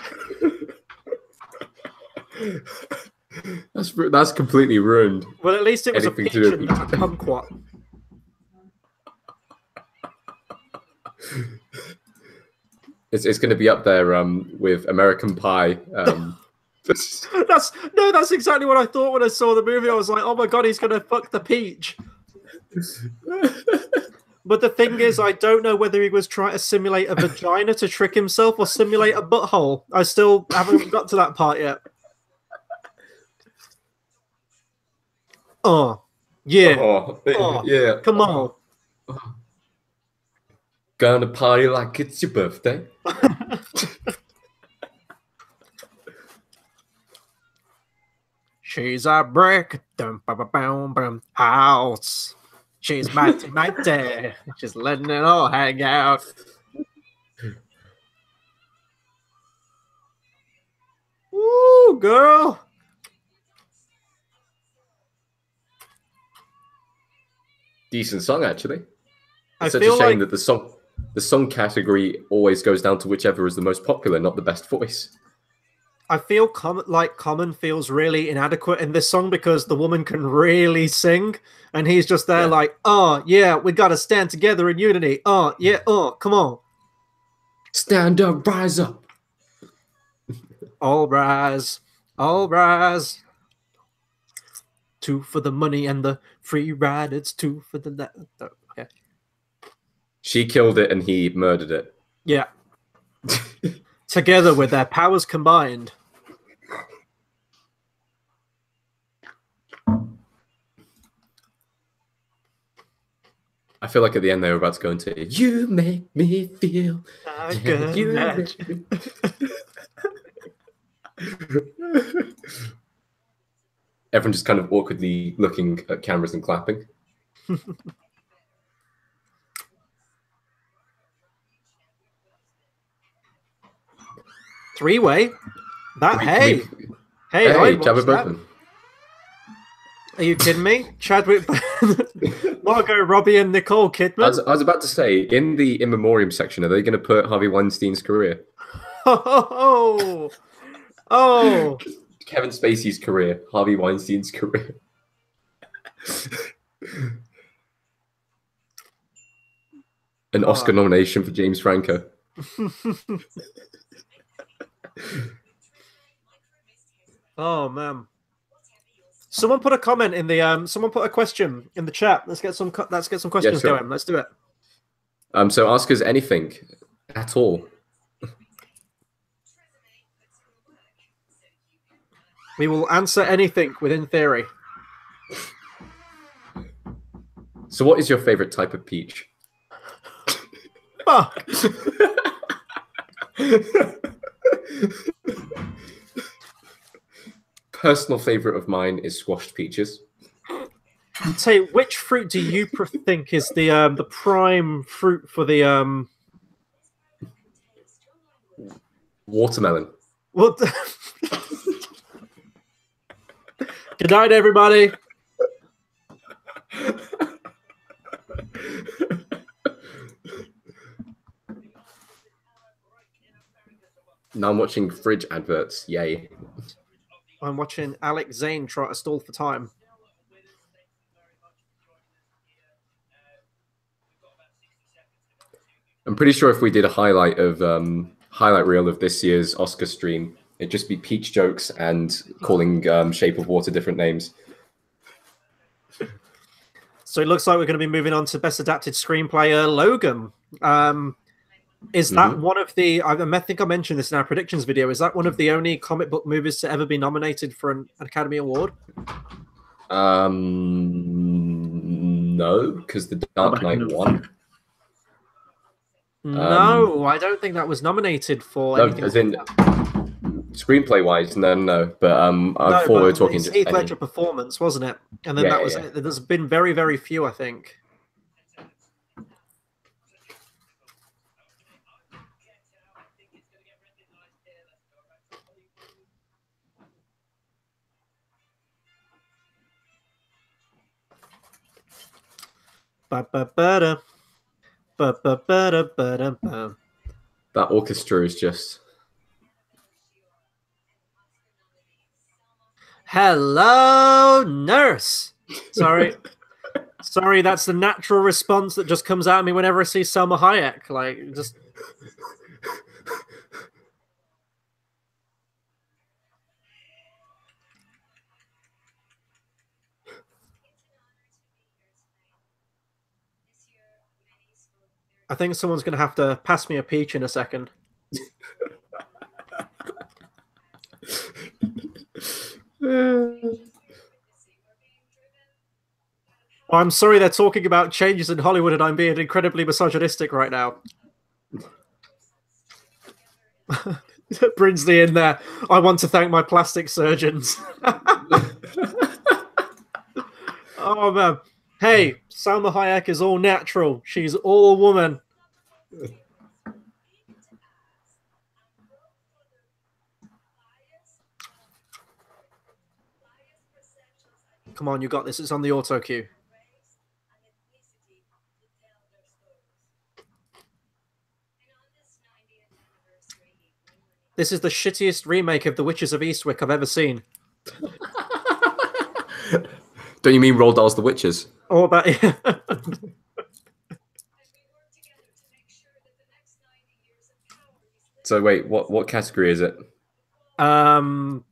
That's completely ruined. Well, at least it was Anything a to do peach with and not a kumquat. It's going to be up there with American Pie. That's exactly what I thought when I saw the movie. I was like, oh my god, he's gonna fuck the peach. But the thing is, I don't know whether he was trying to simulate a vagina to trick himself or simulate a butthole. I still haven't got to that part yet. Oh, yeah. Oh, yeah. Come on. Gonna party like it's your birthday. She's a brick house. She's mighty, mighty. She's letting it all hang out. Woo, girl. Decent song, actually. I It's such a feel shame like that the song category always goes down to whichever is the most popular, not the best voice. I feel Common feels really inadequate in this song because the woman can really sing, and he's just there like, oh yeah, we gotta stand together in unity. Oh yeah, oh come on, stand up, rise up, all rise, all rise. 2 for the money and the free ride. It's 2 for the okay. She killed it and he murdered it. Yeah. Together with their powers combined. I feel like at the end they were about to go into "You make me feel good." You make me... Everyone just kind of awkwardly looking at cameras and clapping. Three-way? Hey, Chadwick Boseman. Are you kidding me? Chadwick, Margot Robbie, and Nicole Kidman. I was about to say, in the in memoriam section, are they going to put Harvey Weinstein's career? Oh, Kevin Spacey's career, Harvey Weinstein's career. An Oscar nomination for James Franco. Oh man! Someone put a comment in the Someone put a question in the chat. Let's get some questions sure. going. Let's do it. So ask us anything at all. We will answer anything within theory. So, what is your favorite type of peach? Fuck. Personal favorite of mine is squashed peaches. Say, which fruit do you think is the prime fruit for the Watermelon. What? Good night, everybody. Now I'm watching fridge adverts. Yay. I'm watching Alex Zane try to stall for time. I'm pretty sure if we did a highlight reel of this year's Oscar stream, it'd just be peach jokes and calling Shape of Water different names. So it looks like we're going to be moving on to Best Adapted Screenplay, Logan. Is that one of the... I think I mentioned this in our predictions video. Is that one of the only comic book movies to ever be nominated for an Academy Award? No, because The Dark Knight won. No, I don't think that was nominated for anything. As in screenplay-wise, no. But I thought we were talking just Heath Ledger performance, wasn't it? And then that was it. There's been very, very few, I think. That orchestra is just... Hello, nurse. Sorry. Sorry, that's the natural response that just comes out of me whenever I see Selma Hayek. Like, just... I think someone's going to have to pass me a peach in a second. I'm sorry they're talking about changes in Hollywood and I'm being incredibly misogynistic right now. Brinsley in there. I want to thank my plastic surgeons. Oh, man. Hey, Salma Hayek is all natural. She's all woman. Come on, you got this. It's on the auto cue. This is the shittiest remake of The Witches of Eastwick I've ever seen. Don't you mean Roald Dahl's The Witches? Oh, about... So wait, what category is it? I'm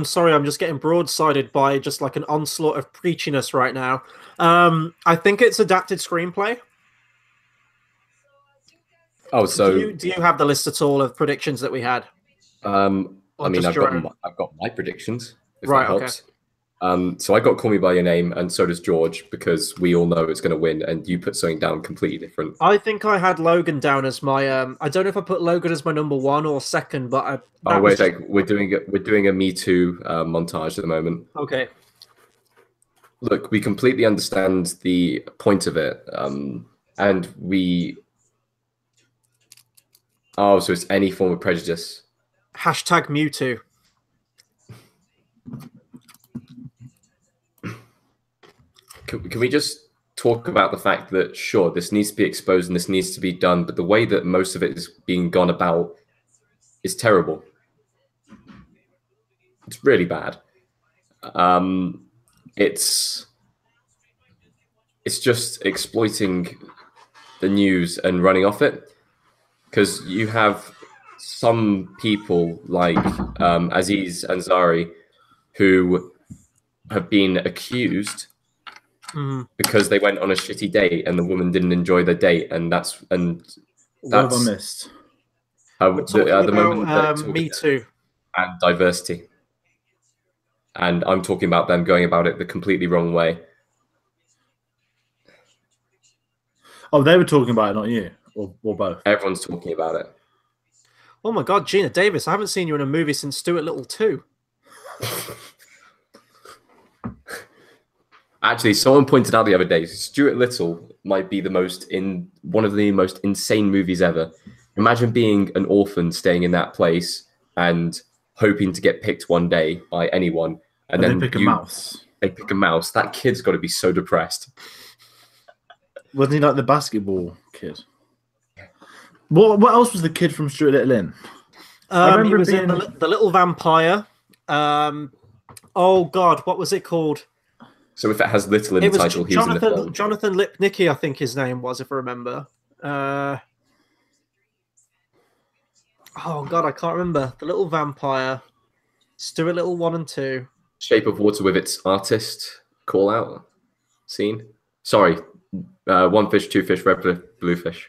sorry, I'm just getting broadsided by just like an onslaught of preachiness right now. I think it's adapted screenplay. Oh, so do you have the list at all of predictions that we had? I mean, I've got my predictions. If right. That helps. Okay. So I got Call Me by Your Name, and so does George, because we all know it's going to win, and you put something down completely different. I think I had Logan down as my. I don't know if I put Logan as my number 1 or second, but wait, we're doing a Me Too montage at the moment. Okay. Look, we completely understand the point of it, and we. Oh, so it's any form of prejudice. Hashtag Mewtwo. Can we just talk about the fact that, sure, this needs to be exposed and this needs to be done, but the way that most of it is being gone about is terrible. It's really bad. It's just exploiting the news and running off it. Because you have some people like Aziz Ansari who have been accused because they went on a shitty date and the woman didn't enjoy their date, and that's what have I missed? At the moment, Me Too and diversity, and I'm talking about them going about it the completely wrong way. Oh, they were talking about it, not you. Or both? Everyone's talking about it. Oh my God, Gina Davis! I haven't seen you in a movie since Stuart Little 2. Actually, someone pointed out the other day, Stuart Little might be one of the most insane movies ever. Imagine being an orphan staying in that place and hoping to get picked one day by anyone, and then they pick a mouse. They pick a mouse. That kid's got to be so depressed. Wasn't he like the basketball kid? What else was the kid from Stuart Little in? I remember he was in the Little Vampire. Oh God, what was it called? So if it has little in the title, he's in the film. Jonathan Lipnicki, I think his name was, if I remember. Oh God, I can't remember. The Little Vampire. Stuart Little 1 and 2. Shape of Water with its artist call out scene. Sorry, 1 fish, 2 fish, red, blue fish,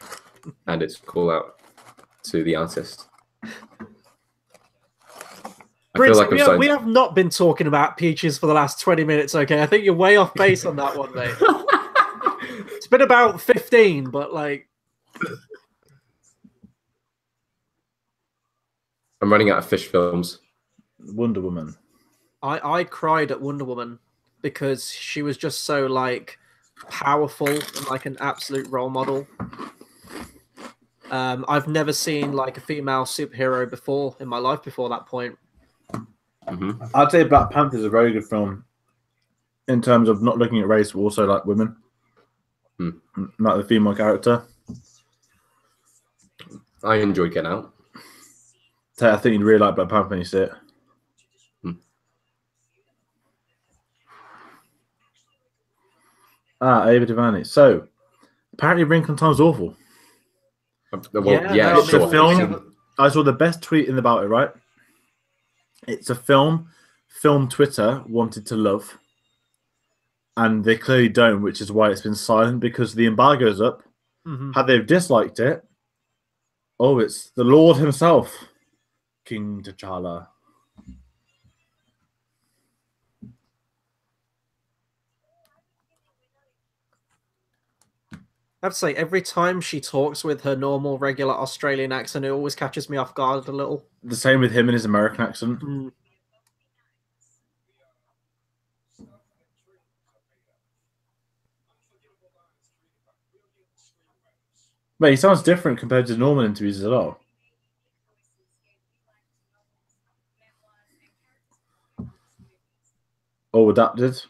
and its call out to the artist. Prince, we have not been talking about peaches for the last 20 minutes, okay? I think you're way off base on that one, mate. It's been about 15, but like... I'm running out of fish films. Wonder Woman. I cried at Wonder Woman because she was just so, like, powerful and, like, an absolute role model. I've never seen, like, a female superhero before in my life before that point. Mm-hmm. I'd say Black Panther is a very good film in terms of not looking at race, but also like women, like the female character. I enjoyed Get Out. So I think you'd really like Black Panther when you see it. Ava DuVernay. So, apparently Wrinkle in Time's awful. Well, Yeah, no, It's a film. yeah. I saw the best tweet in about it, right? It's a film Twitter wanted to love, and they clearly don't, which is why it's been silent, because the embargo's up. Mhm. Had they disliked it, oh, it's the Lord himself, King T'Challa. I have to say, every time she talks with her normal, regular Australian accent, it always catches me off guard a little. The same with him and his American accent. Mm. But he sounds different compared to normal interviews as well. Oh, adapted.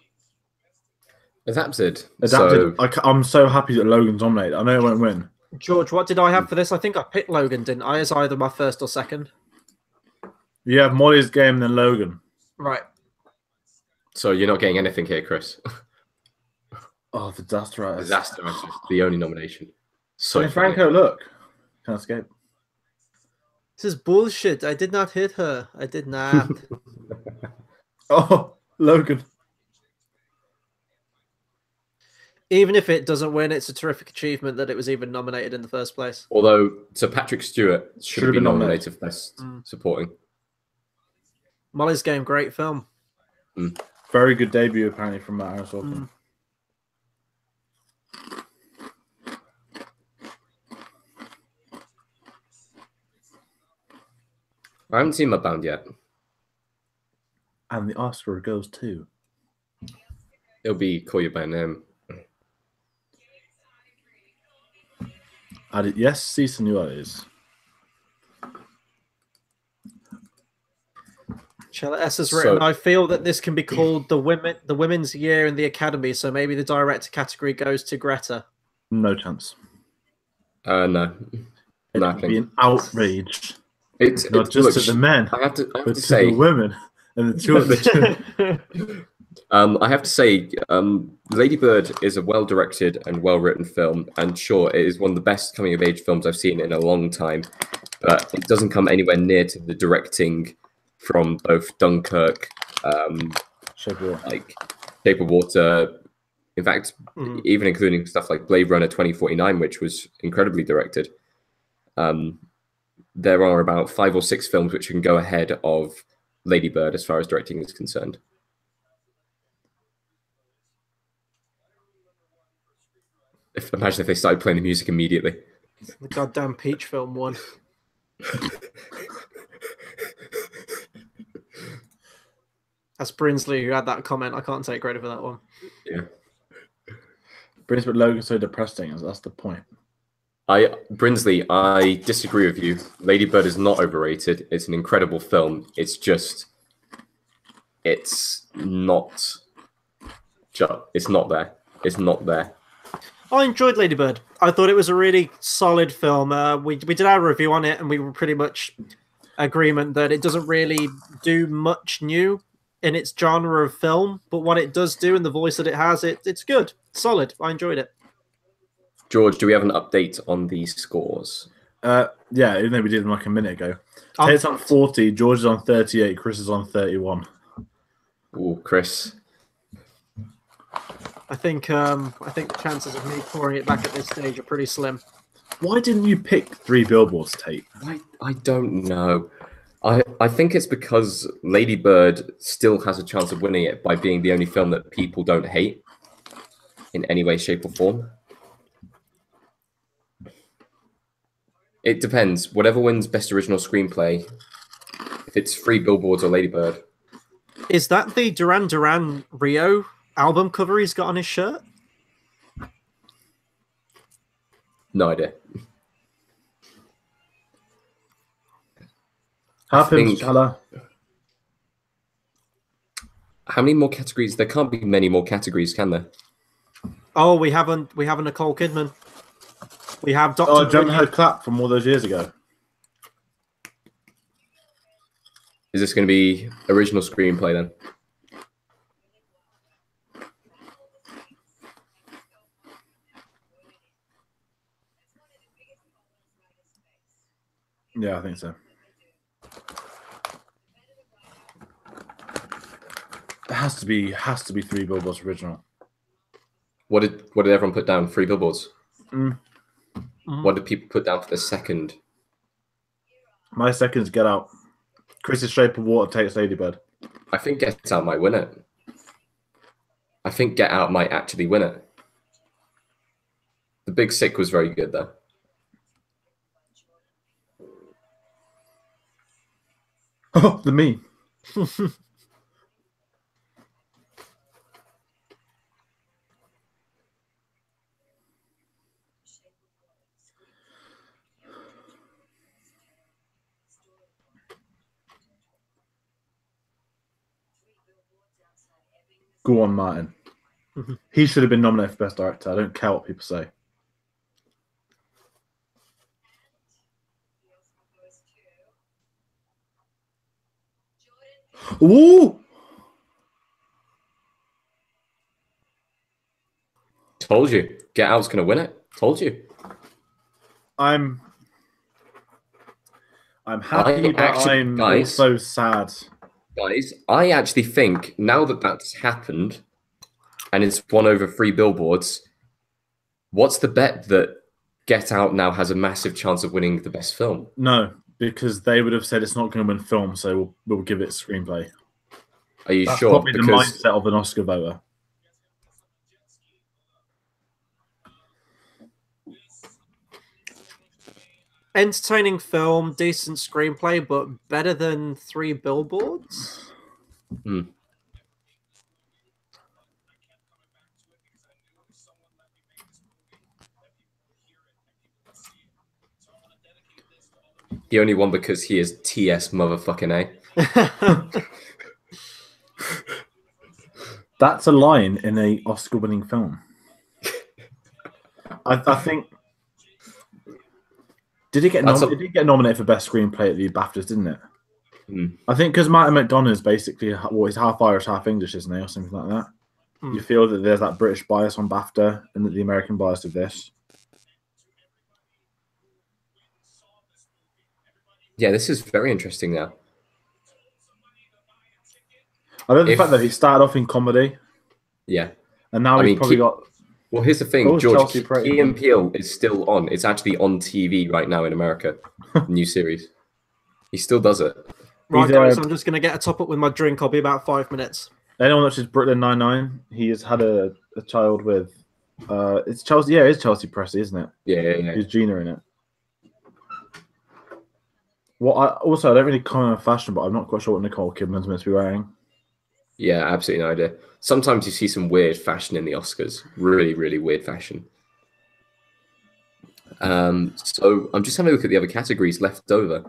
Adapted. Adapted. I'm so happy that Logan's nominated. I know it won't win. George, what did I have for this? I think I picked Logan, didn't I, as either my first or second? You have Molly's Game and then Logan. Right. So you're not getting anything here, Chris. Oh, the Disaster Artist. Disaster Artist, the only nomination. So So Franco, look. Can't escape. This is bullshit. I did not hit her. I did not. Oh, Logan. Even if it doesn't win, it's a terrific achievement that it was even nominated in the first place. Although Sir Patrick Stewart should have been nominated for Best Supporting. Molly's Game, great film. Very good debut, apparently, from Matt Harris. I haven't seen Mudbound yet. And the Oscar goes to... It'll be Call You By Name. Yes, sí, señores. Chella S has written, So- I feel that this can be called the Women's Year in the Academy, so maybe the director category goes to Greta. No chance. No. It Nothing. would be an outrage. It's Not just to the men, I have to but to say, the women and the children. I have to say, Lady Bird is a well-directed and well-written film, and sure, it is one of the best coming-of-age films I've seen in a long time, but it doesn't come anywhere near to the directing from both Dunkirk, Shape of Water, in fact, even including stuff like Blade Runner 2049, which was incredibly directed. There are about 5 or 6 films which can go ahead of Lady Bird as far as directing is concerned. Imagine if they started playing the music immediately. The goddamn Peach film won. That's Brinsley who had that comment. I can't take credit for that one. Yeah. British, but Logan's so depressing. That's the point. Brinsley, I disagree with you. Lady Bird is not overrated. It's an incredible film. It's just, it's not there. It's not there. I enjoyed Lady Bird. I thought it was a really solid film. We did our review on it, and we were pretty much agreement that it doesn't really do much new in its genre of film, but what it does do and the voice that it has, it's good, solid. I enjoyed it. George, do we have an update on these scores? Yeah, even though we did them like a minute ago. Tate's on 40, George is on 38, Chris is on 31. Ooh, Chris. I think the chances of me pouring it back at this stage are pretty slim. Why didn't you pick 3 Billboards, Tate? I don't know. I think it's because Lady Bird still has a chance of winning it by being the only film that people don't hate in any way, shape, or form. It depends. Whatever wins Best Original Screenplay, if it's 3 Billboards or Lady Bird. Is that the Duran Duran Rio album cover he's got on his shirt? No idea. Happens, Chala. How many more categories? There can't be many more categories, can there? Oh, we haven't a Nicole Kidman. We have Dr. Oh, John heard clap from all those years ago. Is this going to be original screenplay then? Yeah, I think so. It has to be Three Billboards original. What did everyone put down? 3 Billboards. What Mhm. did people put down for the second? My second's Get Out. Chris's Shape of Water takes Ladybird. I think Get Out might win it. I think Get Out might actually win it. The Big Sick was very good, though. Oh, the meme. Go on, Martin. He should have been nominated for Best Director. I don't care what people say. Ooh! Told you. Get Out's going to win it. Told you. I'm happy, but I'm also sad. Guys, I actually think now that that's happened and it's won over 3 Billboards, what's the bet that Get Out now has a massive chance of winning the best film? No, because they would have said it's not going to win film, so we'll give it screenplay. Are you That's sure? probably the mindset of an Oscar voter. Entertaining film, decent screenplay, but better than 3 Billboards? He only won because he is TS motherfucking A. That's a line in a Oscar-winning film. I think. Did it get nominated for Best Screenplay at the BAFTAs, didn't it? I think because Martin McDonagh is basically, he's half Irish, half English, isn't he, or something like that. You feel that there's that British bias on BAFTA and that the American bias of this. Yeah, this is very interesting now. I love the fact that he started off in comedy. Yeah. And now he's probably got... Well, here's the thing, George. Key and Peele is still on. It's actually on TV right now in America. New series. He still does it. Right, guys, I'm just going to get a top up with my drink. I'll be about 5 minutes. Anyone watches Brooklyn Nine-Nine? He has had a child with... it's Chelsea. Yeah, it's Chelsea Presley, isn't it? Yeah. Who's Gina in it? Well, I don't really comment on fashion, but I'm not quite sure what Nicole Kidman's meant to be wearing. Yeah, absolutely no idea. Sometimes you see some weird fashion in the Oscars. Really, really weird fashion. So I'm just having a look at the other categories left over.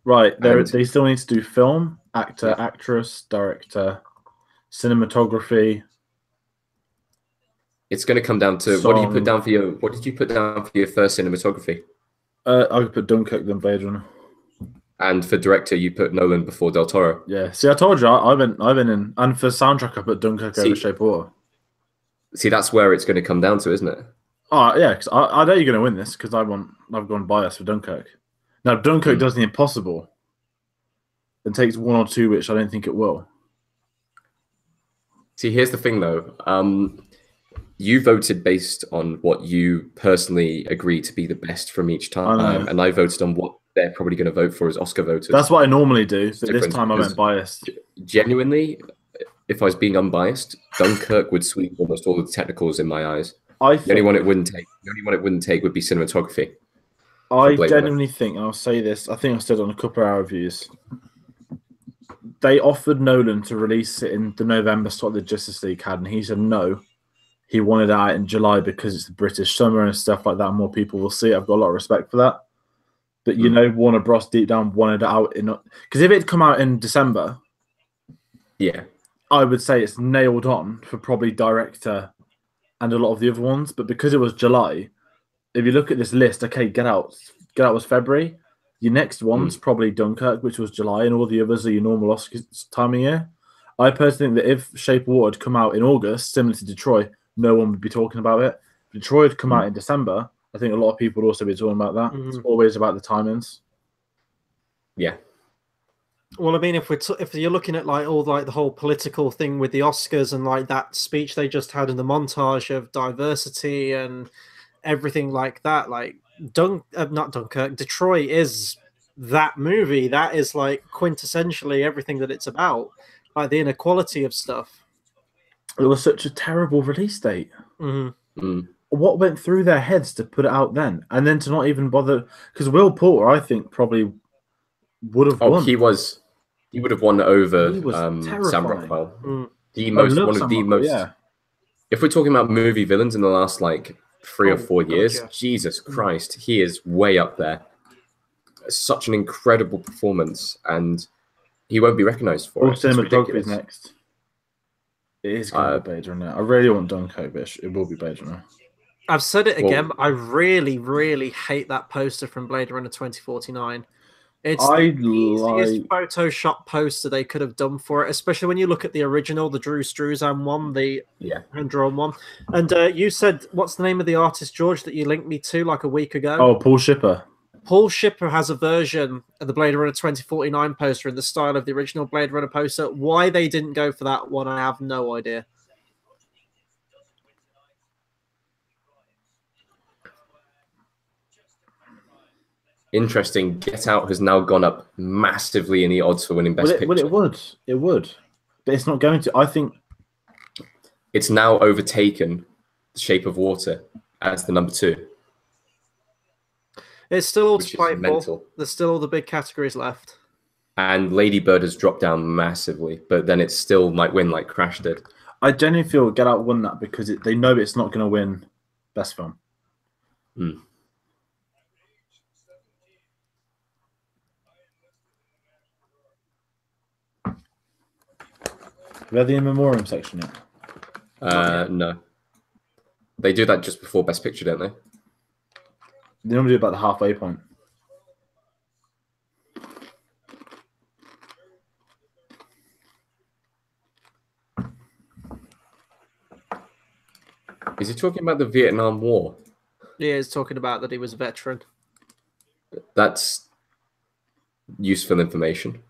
Right, they still need to do film, actor, actress, director, cinematography. It's going to come down to what did you put down for your first cinematography? I could put Dunkirk then Blade Runner. And for director, you put Nolan before Del Toro. Yeah. See, I told you, I've been in, and for soundtrack, I put Dunkirk over Shape of Water. See, that's where it's going to come down to, isn't it? Oh yeah, because I know you're going to win this because I've gone biased for Dunkirk. Now Dunkirk does the impossible and takes 1 or 2, which I don't think it will. See, here's the thing though. You voted based on what you personally agree to be the best from each time, and I voted on what they're probably going to vote for as Oscar voters. That's what I normally do, but this time I went biased. Genuinely, if I was being unbiased, Dunkirk would sweep almost all of the technicals in my eyes. The only one it wouldn't take would be cinematography. I genuinely think, and I'll say this, I think I said on a couple of our reviews, they offered Nolan to release it in the November slot the Justice League had, and he said no. He wanted it out in July because it's the British summer and stuff like that, and more people will see it. I've got a lot of respect for that. But, you know, Warner Bros. Deep down wanted it out in... Because if it had come out in December, yeah, I would say it's nailed on for probably director and a lot of the other ones. But because it was July, if you look at this list, okay, Get Out was February. Your next one's probably Dunkirk, which was July, and all the others are your normal Oscars time of year. I personally think that if Shape of Water had come out in August, similar to Detroit, no one would be talking about it. If Detroit had come out in December, I think a lot of people would also be talking about that. It's always about the timings. Yeah. Well, I mean, if you're looking at like all like the whole political thing with the Oscars and like that speech they just had in the montage of diversity and everything like that, like not Dunkirk, Detroit is that movie. That is like quintessentially everything that it's about, like the inequality of stuff. It was such a terrible release date. Mm-hmm. What went through their heads to put it out then, and then to not even bother? Because Will Porter, I think, probably would have won. He would have won over He was Sam terrifying. Rockwell. Mm. One of the most. Yeah. If we're talking about movie villains in the last like 3 or 4 years, gotcha. Jesus Christ, he is way up there. Such an incredible performance, and he won't be recognized for it. Cinematography is next. It is going to be Blade Runner. I really want Dunkirk, but it will be Blade Runner. I've said it again. I really, really hate that poster from Blade Runner 2049. It's the easiest Photoshop poster they could have done for it, especially when you look at the original, the Drew Struzan one, the hand-drawn one. And you said, what's the name of the artist, George, that you linked me to like a week ago? Oh, Paul Shipper. Paul Shipper has a version of the Blade Runner 2049 poster in the style of the original Blade Runner poster. Why they didn't go for that one, I have no idea. Interesting. Get Out has now gone up massively in the odds for winning Best Picture. Well, it would, but it's not going to. I think it's now overtaken The Shape of Water as the number 2. It's still all to play for. There's still all the big categories left. And Lady Bird has dropped down massively, but then it still might win like Crash did. I genuinely feel Get Out won that because they know it's not going to win Best Film. Mm. We have the in memoriam section yet? No. They do that just before Best Picture, don't they? They normally do about the halfway point. Is he talking about the Vietnam War? Yeah, he's talking about that he was a veteran. That's useful information.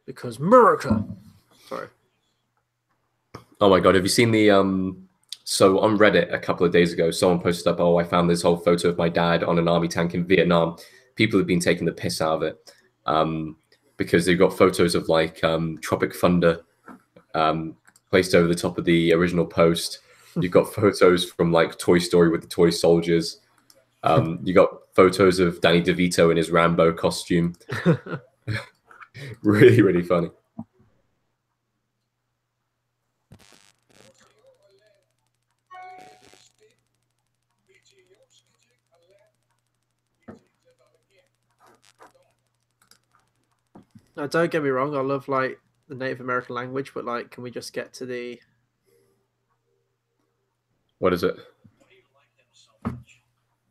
Because America. Sorry. Oh my god, have you seen the so on Reddit a couple of days ago, someone posted up, oh, I found this whole photo of my dad on an army tank in Vietnam. People have been taking the piss out of it. Because they've got photos of like Tropic Thunder placed over the top of the original post. You've got photos from like Toy Story with the toy soldiers. You got photos of Danny DeVito in his Rambo costume. Really, really funny. Now, don't get me wrong. I love like the Native American language, but like, can we just get to the? What is it?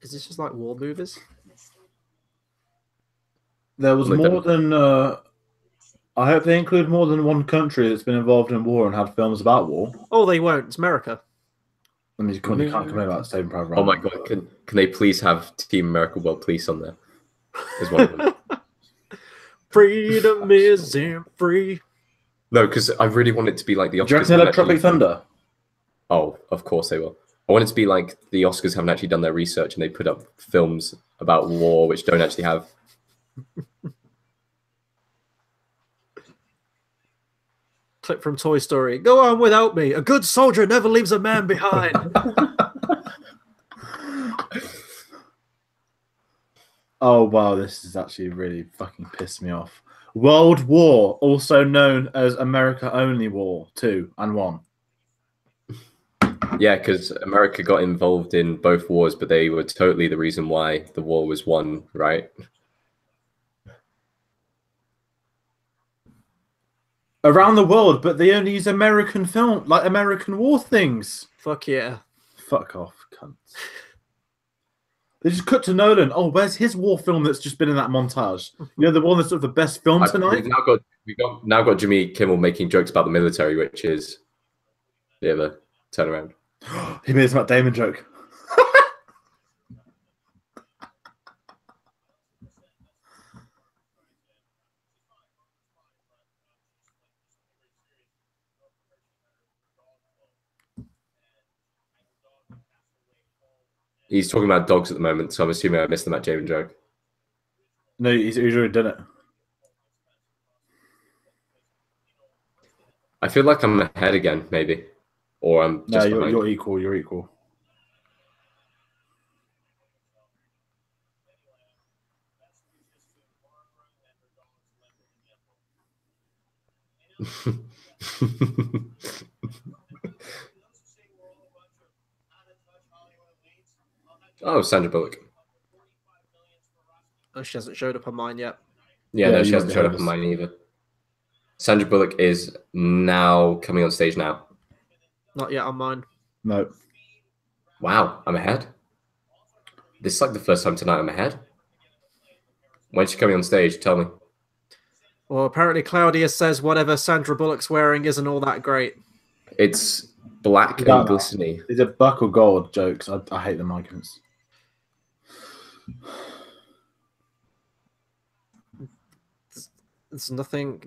Is this just like war movies? There was more than. I hope they include more than one country that's been involved in war and had films about war. Oh, they won't. It's America. I mean, you can't complain about Saving Private Ryan. Oh my god! Can they please have Team America World Police on there? As one of them. Freedom isn't free. No, because I really want it to be like the Oscars. Do you reckon they'll have Tropic Thunder? Oh, of course they will. I want it to be like the Oscars haven't actually done their research and they put up films about war which don't actually have. Clip from Toy Story. Go on without me. A good soldier never leaves a man behind. Oh, wow. This is actually really fucking pissed me off. World War, also known as America Only War 2 and 1. Yeah, because America got involved in both wars, but they were totally the reason why the war was won, right? Around the world, but they only use American film, like American war things. Fuck yeah. Fuck off, cunts. They just cut to Nolan. Oh, where's his war film that's just been in that montage? You know, the one that's sort of the best film tonight? We've now got Jimmy Kimmel making jokes about the military, which is the other turnaround. He made a Matt Damon joke. He's talking about dogs at the moment, so I'm assuming I missed the Matt Damon joke. No, he's already done it. I feel like I'm ahead again, maybe, or I'm just No, behind. you're equal. You're equal. Oh, Sandra Bullock. Oh, she hasn't showed up on mine yet. Yeah, Yeah, no, you she might hasn't be showed ahead up of on us. mine either. Sandra Bullock is now coming on stage now. Not yet on mine. No. Wow, I'm ahead. This is like the first time tonight I'm ahead. When's she coming on stage? Tell me. Well, apparently Claudia says whatever Sandra Bullock's wearing isn't all that great. It's black You don't and know. glistening. These are buck or gold jokes. I hate them arguments. There's nothing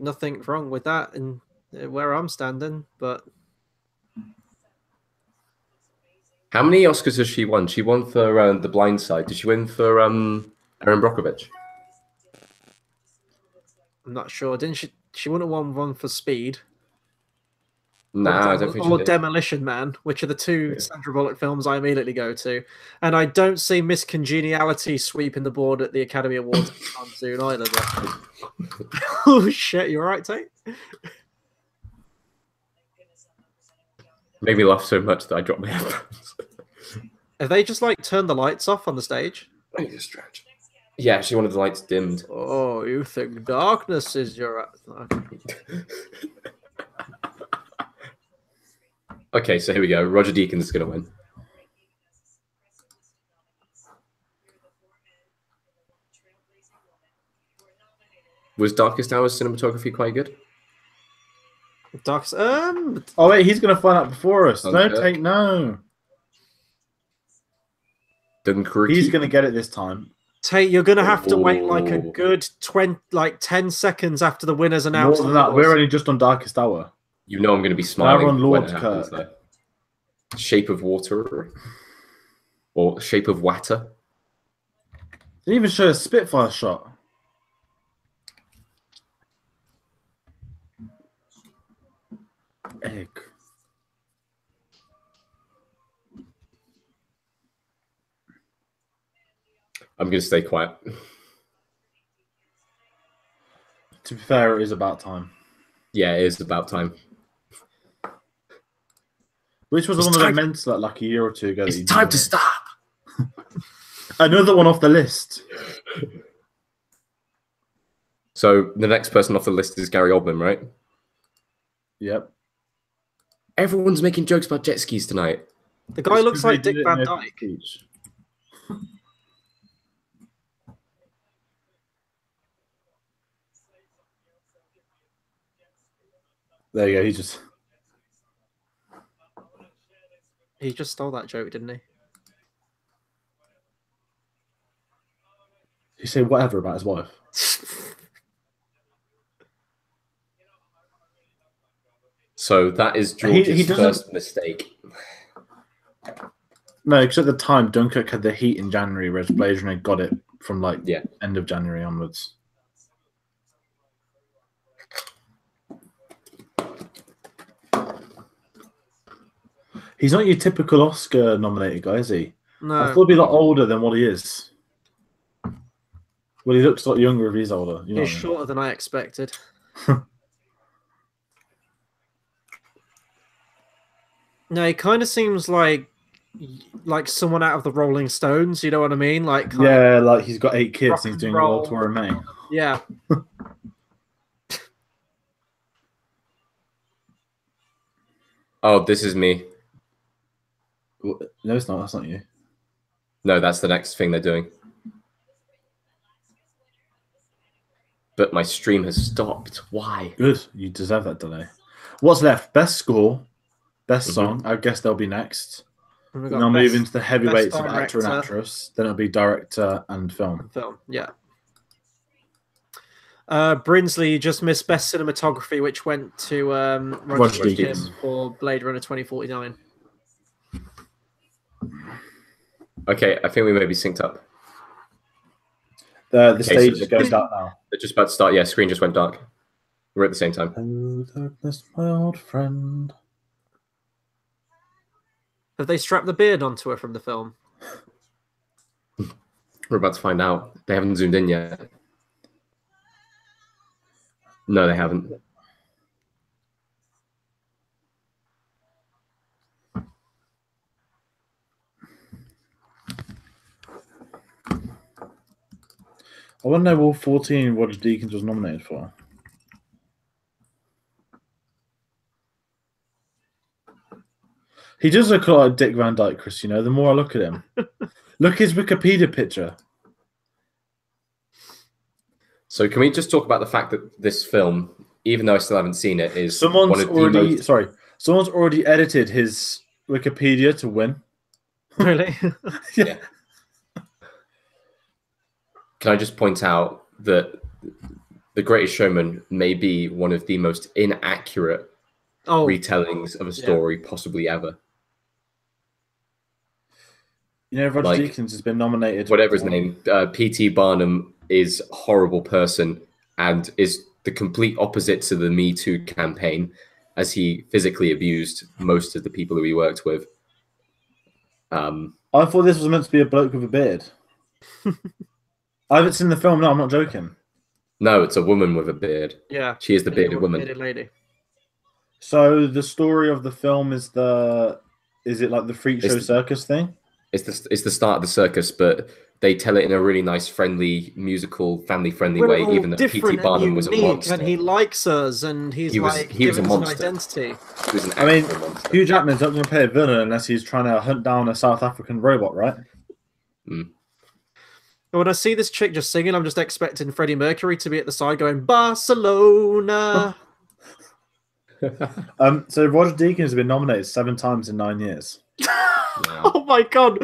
wrong with that in where I'm standing, but How many Oscars has she won? She won for The Blind Side. Did she win for Erin Brockovich? I'm not sure. Didn't she? She wouldn't have won one for Speed. Nah, I don't think she Or did. Demolition Man, which are the two Sandra Bullock films I immediately go to. And I don't see Miss Congeniality sweeping the board at the Academy Awards anytime soon either. But... oh shit, you alright, Tate? Made me laugh so much that I dropped my headphones. Have they just like turned the lights off on the stage? I need to stretch. Yeah, she wanted the lights dimmed. Oh, you think darkness is your... Okay, so here we go. Roger Deakins is going to win. Was Darkest Hour's cinematography quite good? Darkest... Oh, wait, he's going to find out before us. Okay. No, Tate, no. Dunkirk. He's going to get it this time. Tate, you're going to have to wait like a good 10 seconds after the winner's announced. More than that, we're only just on Darkest Hour. You know I'm going to be smiling Now on when Lord it happens, Kirk. though. Shape of Water. Or Shape of Water. Didn't even show a Spitfire shot. Egg. I'm going to stay quiet. To be fair, it is about time. Yeah, it is about time. Which was the one that I meant like a year or two ago. It's time to stop. Another one off the list. So the next person off the list is Gary Oldman, right? Yep. Everyone's making jokes about jet skis tonight. The guy looks like Dick Van Dyke. There you go. He just stole that joke, didn't he? He said whatever about his wife. So that is George's doesn't- first mistake. No, because at the time Dunkirk had the heat in January, whereas Blade Runner got it from like end of January onwards. He's not your typical Oscar nominated guy, is he? No. I thought he'd be a lot older than what he is. Well, he looks a lot younger if he's older. You know He's what I mean? shorter than I expected. No, he kind of seems like someone out of the Rolling Stones. You know what I mean? Like like he's got 8 kids. rock And he's and doing a roll. world tour in May. Yeah. Oh, this is me. No, it's not. That's not you. No, that's the next thing they're doing. But my stream has stopped. Why? Good. You deserve that delay. What's left? Best score, best song. I guess they'll be next. And Then I'll move into the best heavyweights of actor and director. actress. Then it'll be director and film. Film, yeah. Brinsley just missed best cinematography, which went to Roger Deakins for Blade Runner 2049. Okay, I think we may be synced up. The Okay, stage so goes out now. they're just about to start. Yeah, screen just went dark. We're at the same time. Hello, darkness, my old friend. Have they strapped the beard onto her from the film? We're about to find out. They haven't zoomed in yet. No, they haven't. I want to know what 14 Roger Deakins was nominated for. He does look like Dick Van Dyke, Chris, you know, the more I look at him. Look at his Wikipedia picture. So can we just talk about the fact that this film, even though I still haven't seen it, is Someone's already edited his Wikipedia to win. Really? Yeah. Can I just point out that The Greatest Showman may be one of the most inaccurate retellings of a story possibly ever. You know, Roger Deakins has been nominated. Whatever his name, P.T. Barnum is a horrible person and is the complete opposite to the Me Too campaign, as he physically abused most of the people who he worked with. I thought this was meant to be a bloke with a beard. I haven't seen the film. No, I'm not joking. No, it's a woman with a beard. Yeah. She is the bearded woman. Bearded lady. So the story of the film is it like the freak show circus thing? It's the start of the circus, but they tell it in a really nice, friendly, musical, family-friendly way. Even though P.T. Barnum was a monster, and he likes us, and he was a monster. An identity. He was an monster. Hugh Jackman's not going to play a villain unless he's trying to hunt down a South African robot, right? Mm. When I see this chick just singing, I'm just expecting Freddie Mercury to be at the side going Barcelona. So Roger Deakins has been nominated 7 times in 9 years. Wow. Oh my god,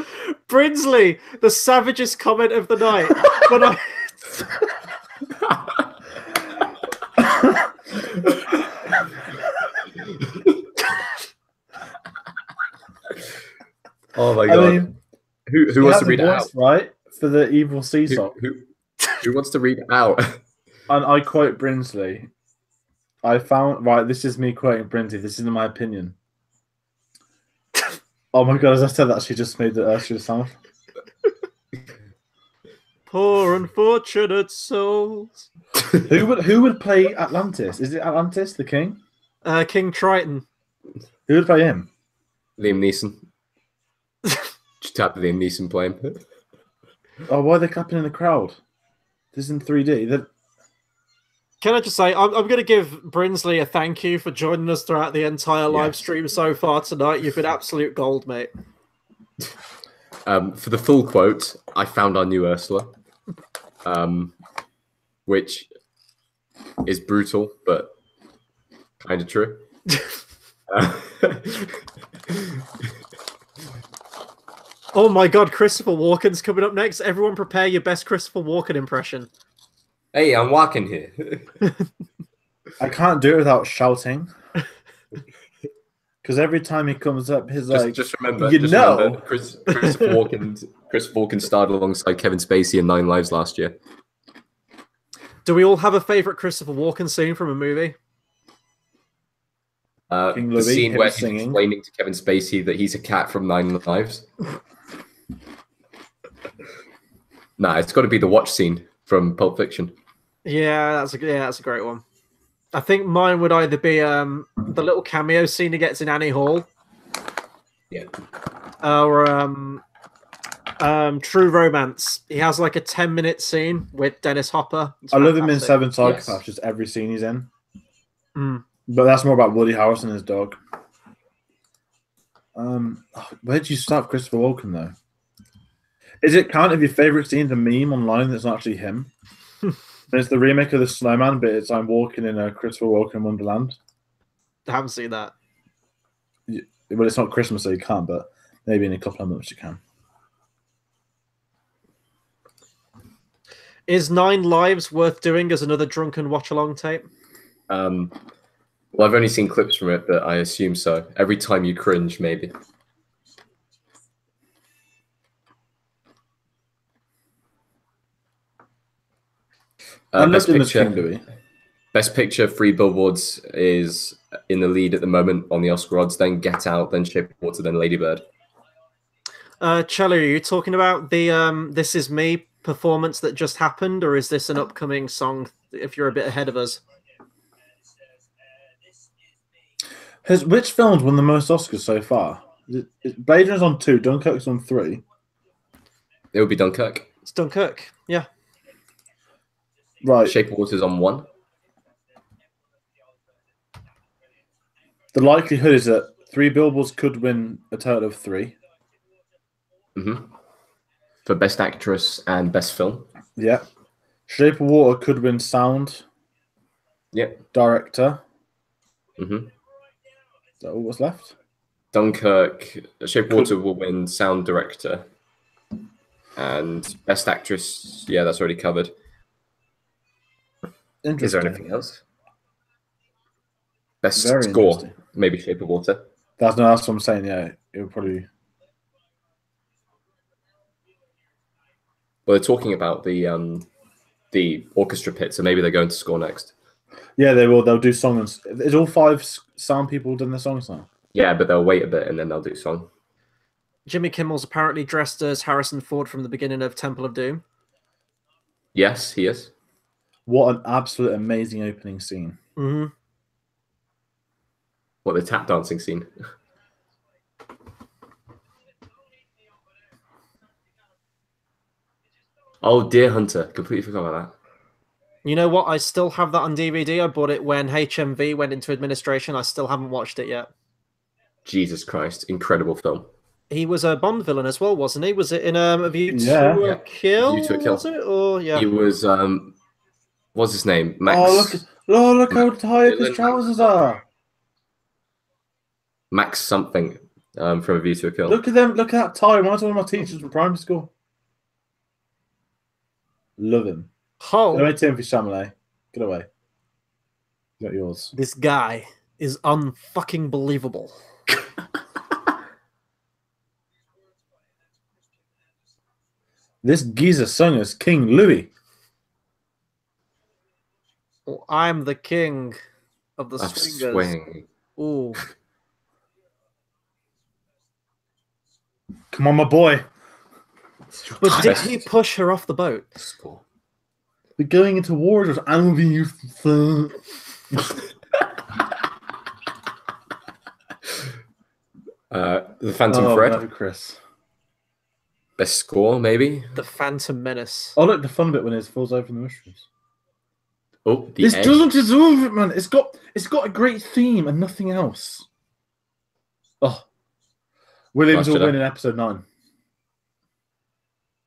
Brinsley, the savagest comment of the night. But Oh my god! I mean, who wants to read it out? Right, for the evil sea song. Who wants to read it out? And I quote Brinsley. I found this is me quoting Brinsley. This isn't my opinion. Oh my god! As I said that, she just made the Ursula sound. Poor unfortunate souls. Who would play Atlantis? Is it Atlantis, the king? King Triton. Who would play him? Liam Neeson. Just tap Liam Neeson playing. Oh, why are they clapping in the crowd? This is in 3D. Can I just say, I'm going to give Brinsley a thank you for joining us throughout the entire live stream so far tonight. You've been absolute gold, mate. For the full quote, I found our new Ursula, which is brutal, but kind of true. Oh my god, Christopher Walken's coming up next. Everyone prepare your best Christopher Walken impression. Hey, I'm walking here. I can't do it without shouting. Because every time he comes up, he's just remember, Christopher Walken starred alongside Kevin Spacey in 9 Lives last year. Do we all have a favorite Christopher Walken scene from a movie? The scene where he's explaining to Kevin Spacey that he's a cat from 9 Lives. Nah, it's got to be the watch scene from Pulp Fiction. Yeah, that's a great one. I think mine would either be the little cameo scene he gets in Annie Hall. Yeah. Or True Romance. He has like a 10-minute scene with Dennis Hopper. I love him in Seven Psychopaths, just every scene he's in. Mm. But that's more about Woody Harrelson and his dog. Where did you start Christopher Walken, though? Is it count if your favourite scene's a meme online that's not actually him? And it's the remake of The Snowman, but it's I'm walking in a Christopher Walken Wonderland. I haven't seen that. Well, it's not Christmas, so you can't, but maybe in a couple of months you can. Is 9 Lives worth doing as another drunken watch-along tape? Well, I've only seen clips from it, but I assume so. Every time you cringe, maybe. I Best lived in this Picture. King Louis. Best Picture, Three Billboards is in the lead at the moment on the Oscar odds. Then Get Out, then Shape of Water, then Lady Bird. Charlie, are you talking about the "This Is Me" performance that just happened, or is this an upcoming song? If you're a bit ahead of us, Which films won the most Oscars so far? Blade Runner's on 2, Dunkirk's on 3. It would be Dunkirk. it's Dunkirk. Yeah, Right. Shape of Water's on 1. The likelihood is that Three Billboards could win a total of 3. For Best Actress and Best Film. Yeah. Shape of Water could win Sound. Yeah. Director. Is that all what's left? Dunkirk, Shape of Water will win Sound Director. And Best Actress, yeah, that's already covered. Is there anything else? Best Score, maybe Shape of Water. That's what I'm saying, yeah. It would probably... Well, they're talking about the orchestra pit, so maybe they're going to score next. Yeah, they will. They'll do songs. Is all 5 sound people done their songs now? Yeah, but they'll wait a bit and then they'll do song. Jimmy Kimmel's apparently dressed as Harrison Ford from the beginning of Temple of Doom. Yes, he is. What an absolute amazing opening scene. What, the tap dancing scene? Oh, Deer Hunter. Completely forgot about that. You know what? I still have that on DVD. I bought it when HMV went into administration. I still haven't watched it yet. Jesus Christ. Incredible film. He was a Bond villain as well, wasn't he? Was it in A View to a Kill? View to a Kill. Was it? Or, yeah. He was, what's his name? Max. Look how tight his trousers are. Max something from A View to a Kill. Look at them. Look at that tie. One of my teachers from primary school. Love him. Oh, Anyway, Timothy Chalamet. Get away. Got yours. this guy is unfucking believable. This geezer sung as King Louis. Well, I'm the king of the swingers. Swing. Ooh. Come on, my boy. But did he push her off the boat? Score. We're going into war. I'm being used. The Phantom Thread. No, Chris. Best Score, maybe. The Phantom Menace. Oh, look, the fun bit when it falls over the mushrooms. Oh, this doesn't deserve it, man. It's got a great theme and nothing else. Oh, Williams will win in episode 9.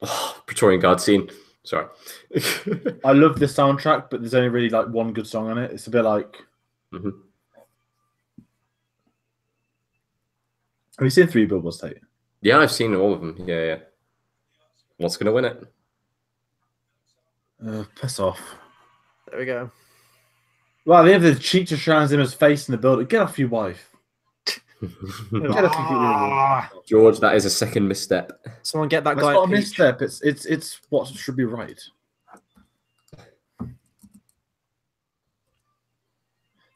Oh, Praetorian Guard scene. Sorry. I love the soundtrack, but there's only really like one good song on it. It's a bit like. Have you seen Three Billboards, Tayte? Yeah, I've seen all of them. Yeah. What's going to win it? Piss off. There we go. Well, they have the cheek to shine him as face in the building. Get off your wife. Get off your George, that is a second misstep. Someone get that That's guy. not a misstep. It's what should be right.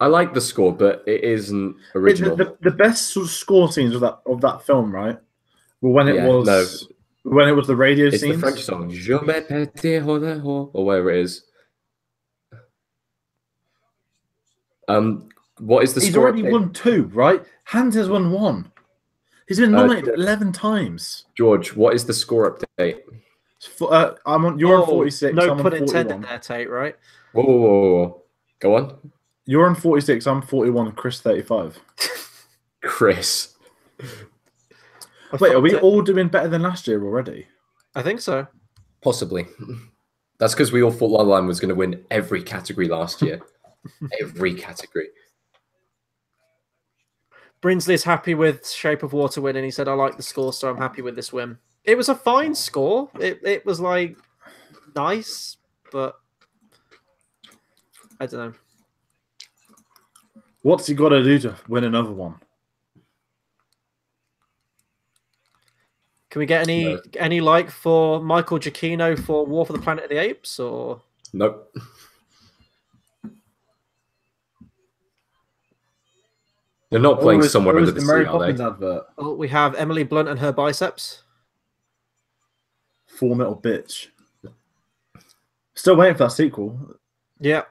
I like the score, but it isn't original. The best sort of score scenes of that film, right? Well, when it was the radio it's scenes. the French song, Je m'appelle or whatever it is. What is the He's score? already won 2, right? Hans has won 1. He's been nominated 11 times. George, what is the score update? You're on 46. No I'm pun on intended there, Tate, right? Whoa. Go on. You're on 46. I'm 41. Chris 35. Chris. Wait, are we all doing better than last year already? I think so. Possibly. That's because we all thought La La Land was going to win every category last year. Every category. Brinsley's happy with Shape of Water winning. He said, I like the score, so I'm happy with this win. It was a fine score. It was like nice, but I don't know. What's he got to do to win another one? Can we get any like for Michael Giacchino for War for the Planet of the Apes? Or Nope. They're not playing Somewhere Under the the Mary Sea, are Poppins they? advert. Oh, we have Emily Blunt and her biceps. Full Metal Bitch. Still waiting for that sequel. Yeah.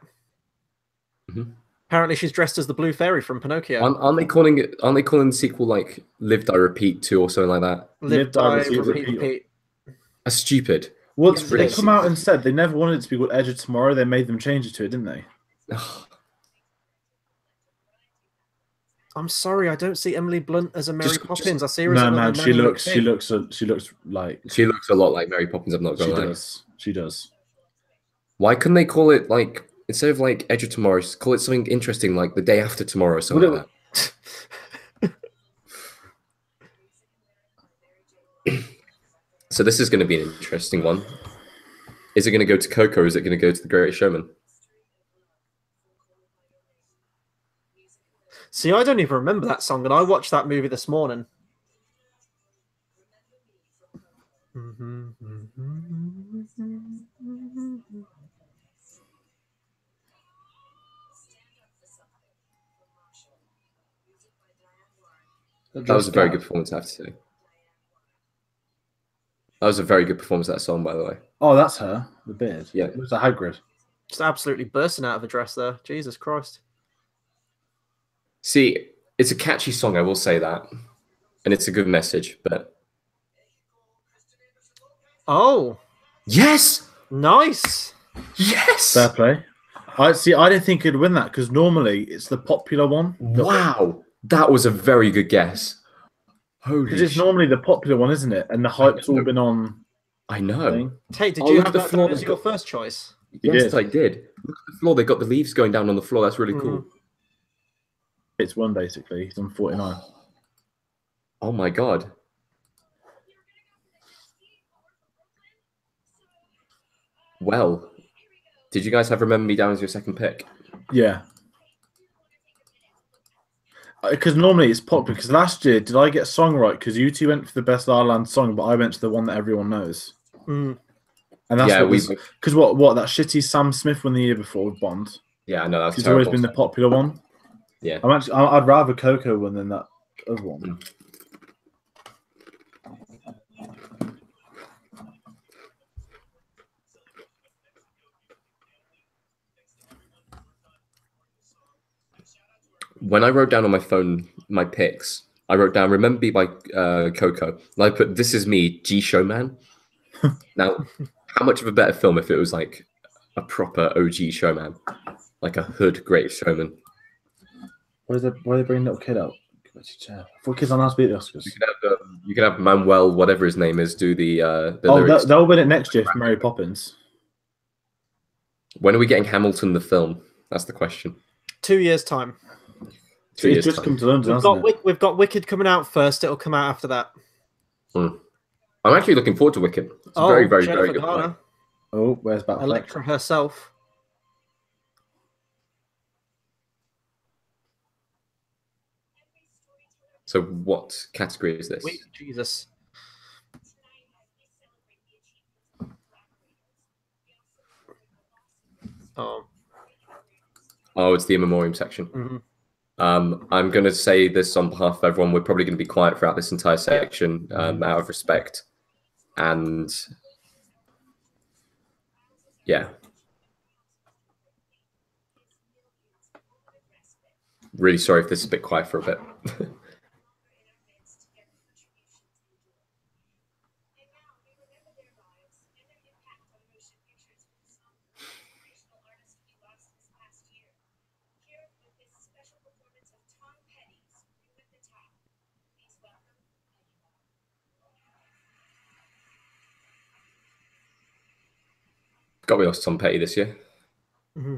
Mhm. Apparently, she's dressed as the Blue Fairy from Pinocchio. Aren't they calling it? Aren't they calling the sequel like "Live Die Repeat" 2 or something like that? Live, Die, die, Repeat, repeat, Repeat. repeat. That's stupid. Well, Yes, it they is. come out and said they never wanted it to be called Edge of Tomorrow. They made them change it to it, didn't they? I'm sorry, I don't see Emily Blunt as a Mary Poppins. I see her as No, another man. She Nanny looks McPhee. like She looks a lot like Mary Poppins. I'm not she gonna lie. does. She does. Why couldn't they call it like instead of like Edge of Tomorrow, just call it something interesting like The Day After Tomorrow or something like that? So this is going to be an interesting one. Is it going to go to Coco or is it going to go to The Greatest Showman? See, I don't even remember that song, and I watched that movie this morning. That was a very good performance, I have to say. That was a very good performance of that song, by the way. Oh, that's her. The beard. Yeah. It was a Hagrid. Just absolutely bursting out of a dress there. Jesus Christ. See, it's a catchy song, I will say that. And it's a good message, but... Oh. Yes! Nice. Yes! Fair play. I didn't think he'd win that because normally it's the popular one. Wow! That was a very good guess. Holy Because it's normally the popular one, isn't it? And the hype's all been on. I know. Tate, did Oh, you look have at the that floor down as they've your got- first choice? Yes, did. I did. Look at the floor. They got the leaves going down on the floor. That's really cool. It's one basically. He's on 49. Oh my god. Well, did you guys have Remember Me down as your second pick? Yeah. Because normally it's popular. Because last year, did I get song right? Because you two went for the best La La Land song, but I went to the one that everyone knows. Mm. And that's Yeah, because what that shitty Sam Smith won the year before with Bond. Yeah, I know that's He's terrible. always been the popular one. Yeah. I'd rather Coco win than that other one. When I wrote down on my phone my picks, I wrote down Remember Me by Coco. And I put This Is Me, G Showman. Now, how much of a better film if it was like a proper OG showman? Like a hood Greatest Showman. Why are they bringing little kid out? For kids on last beat the Oscars. You could have Manuel, whatever his name is, do the lyrics. They'll win it next year for Mary Poppins. When are we getting Hamilton the film? That's the question. 2 years' time. It's just come to London, hasn't it? We've got Wicked coming out first. It'll come out after that. I'm actually looking forward to Wicked. It's a very, very, Jennifer very good Garner. play. Oh, where's Batfleck? Electra herself. So what category is this? Jesus. Oh. Oh, it's the in memoriam section. Mm-hmm. I'm going to say this on behalf of everyone. We're probably going to be quiet throughout this entire section out of respect. And yeah. Really sorry if this is a bit quiet for a bit. Got to be lost Tom Petty this year. Mm-hmm.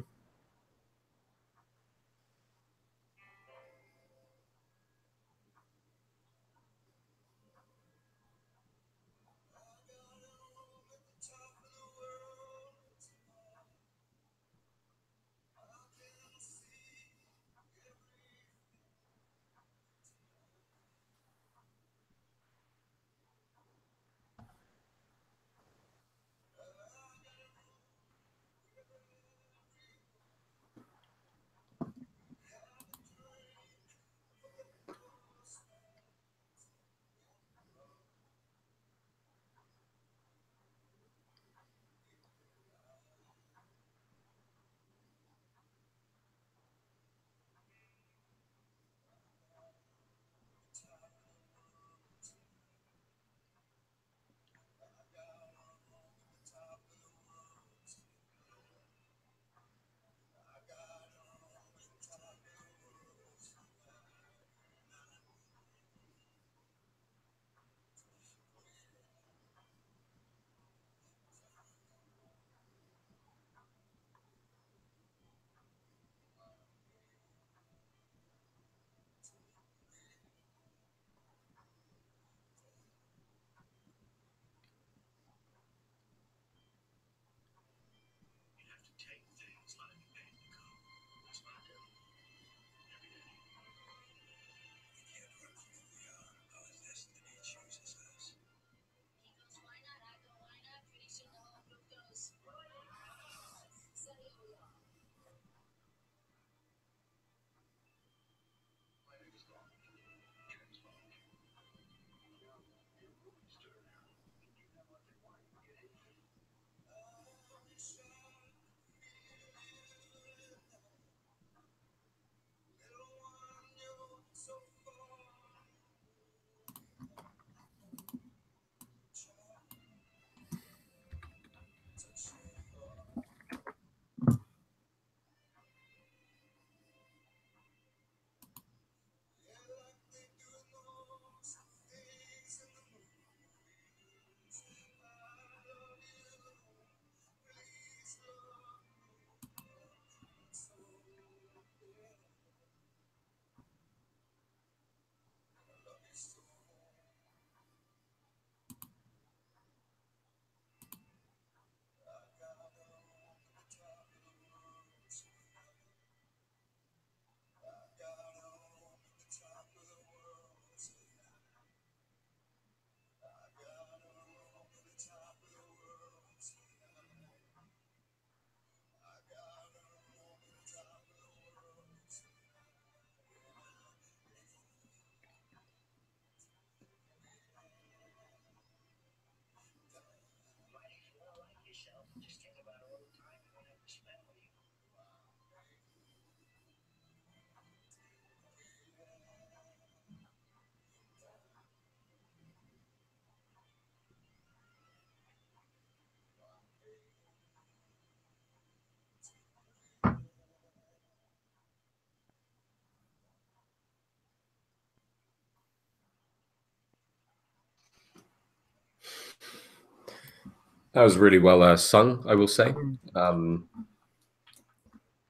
That was really well sung, I will say.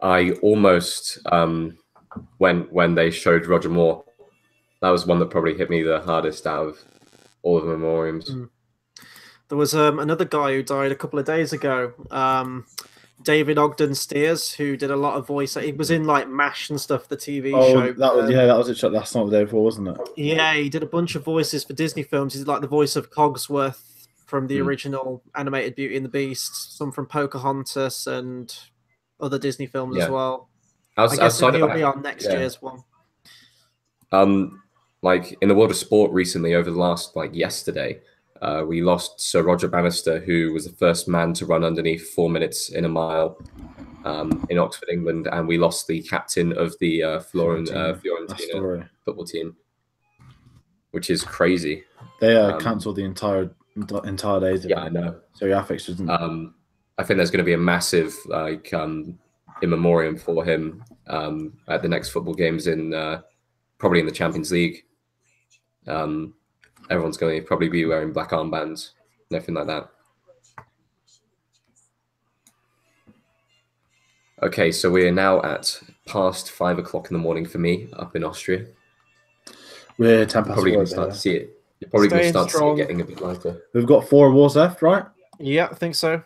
I almost when they showed Roger Moore, that was one that probably hit me the hardest out of all of the memoriams. There was another guy who died a couple of days ago, David Ogden Steers, who did a lot of voice. He was in like MASH and stuff, the TV show. That was that was it. That's not the day before, wasn't it? Yeah, he did a bunch of voices for Disney films. He's like the voice of Cogsworth from the original animated Beauty and the Beast, some from Pocahontas and other Disney films as well. I guess he'll be on next year's one. Like in the world of sport recently, over the last yesterday, we lost Sir Roger Bannister, who was the first man to run underneath 4 minutes in a mile in Oxford, England, and we lost the captain of the Fiorentina football team, which is crazy. They cancelled the entire days. Yeah, I know. So Yafix didn't. I think there's going to be a massive in memoriam for him at the next football games in probably in the Champions League. Everyone's going to probably be wearing black armbands and everything like that. Okay, so we are now at past 5 o'clock in the morning for me up in Austria. We're 10 past probably going to start to see it. You're probably going to start to see it getting a bit lighter. We've got 4 awards left, right? Yeah, I think so.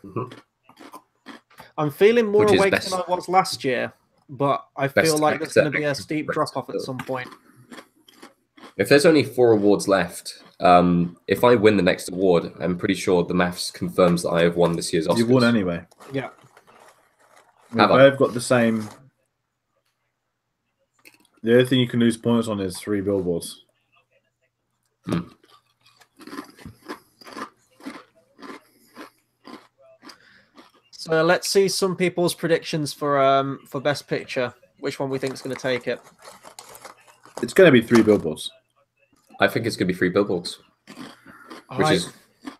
I'm feeling more awake than I was last year, but I feel like there's going to be a steep drop-off at some point. If there's only 4 awards left, if I win the next award, I'm pretty sure the maths confirms that I have won this year's Oscars. You won anyway. Yeah. We've got the same. The only thing you can lose points on is 3 billboards. So let's see some people's predictions for Best Picture. Which one we think is going to take it? It's going to be 3 billboards. I think it's going to be 3 billboards, which is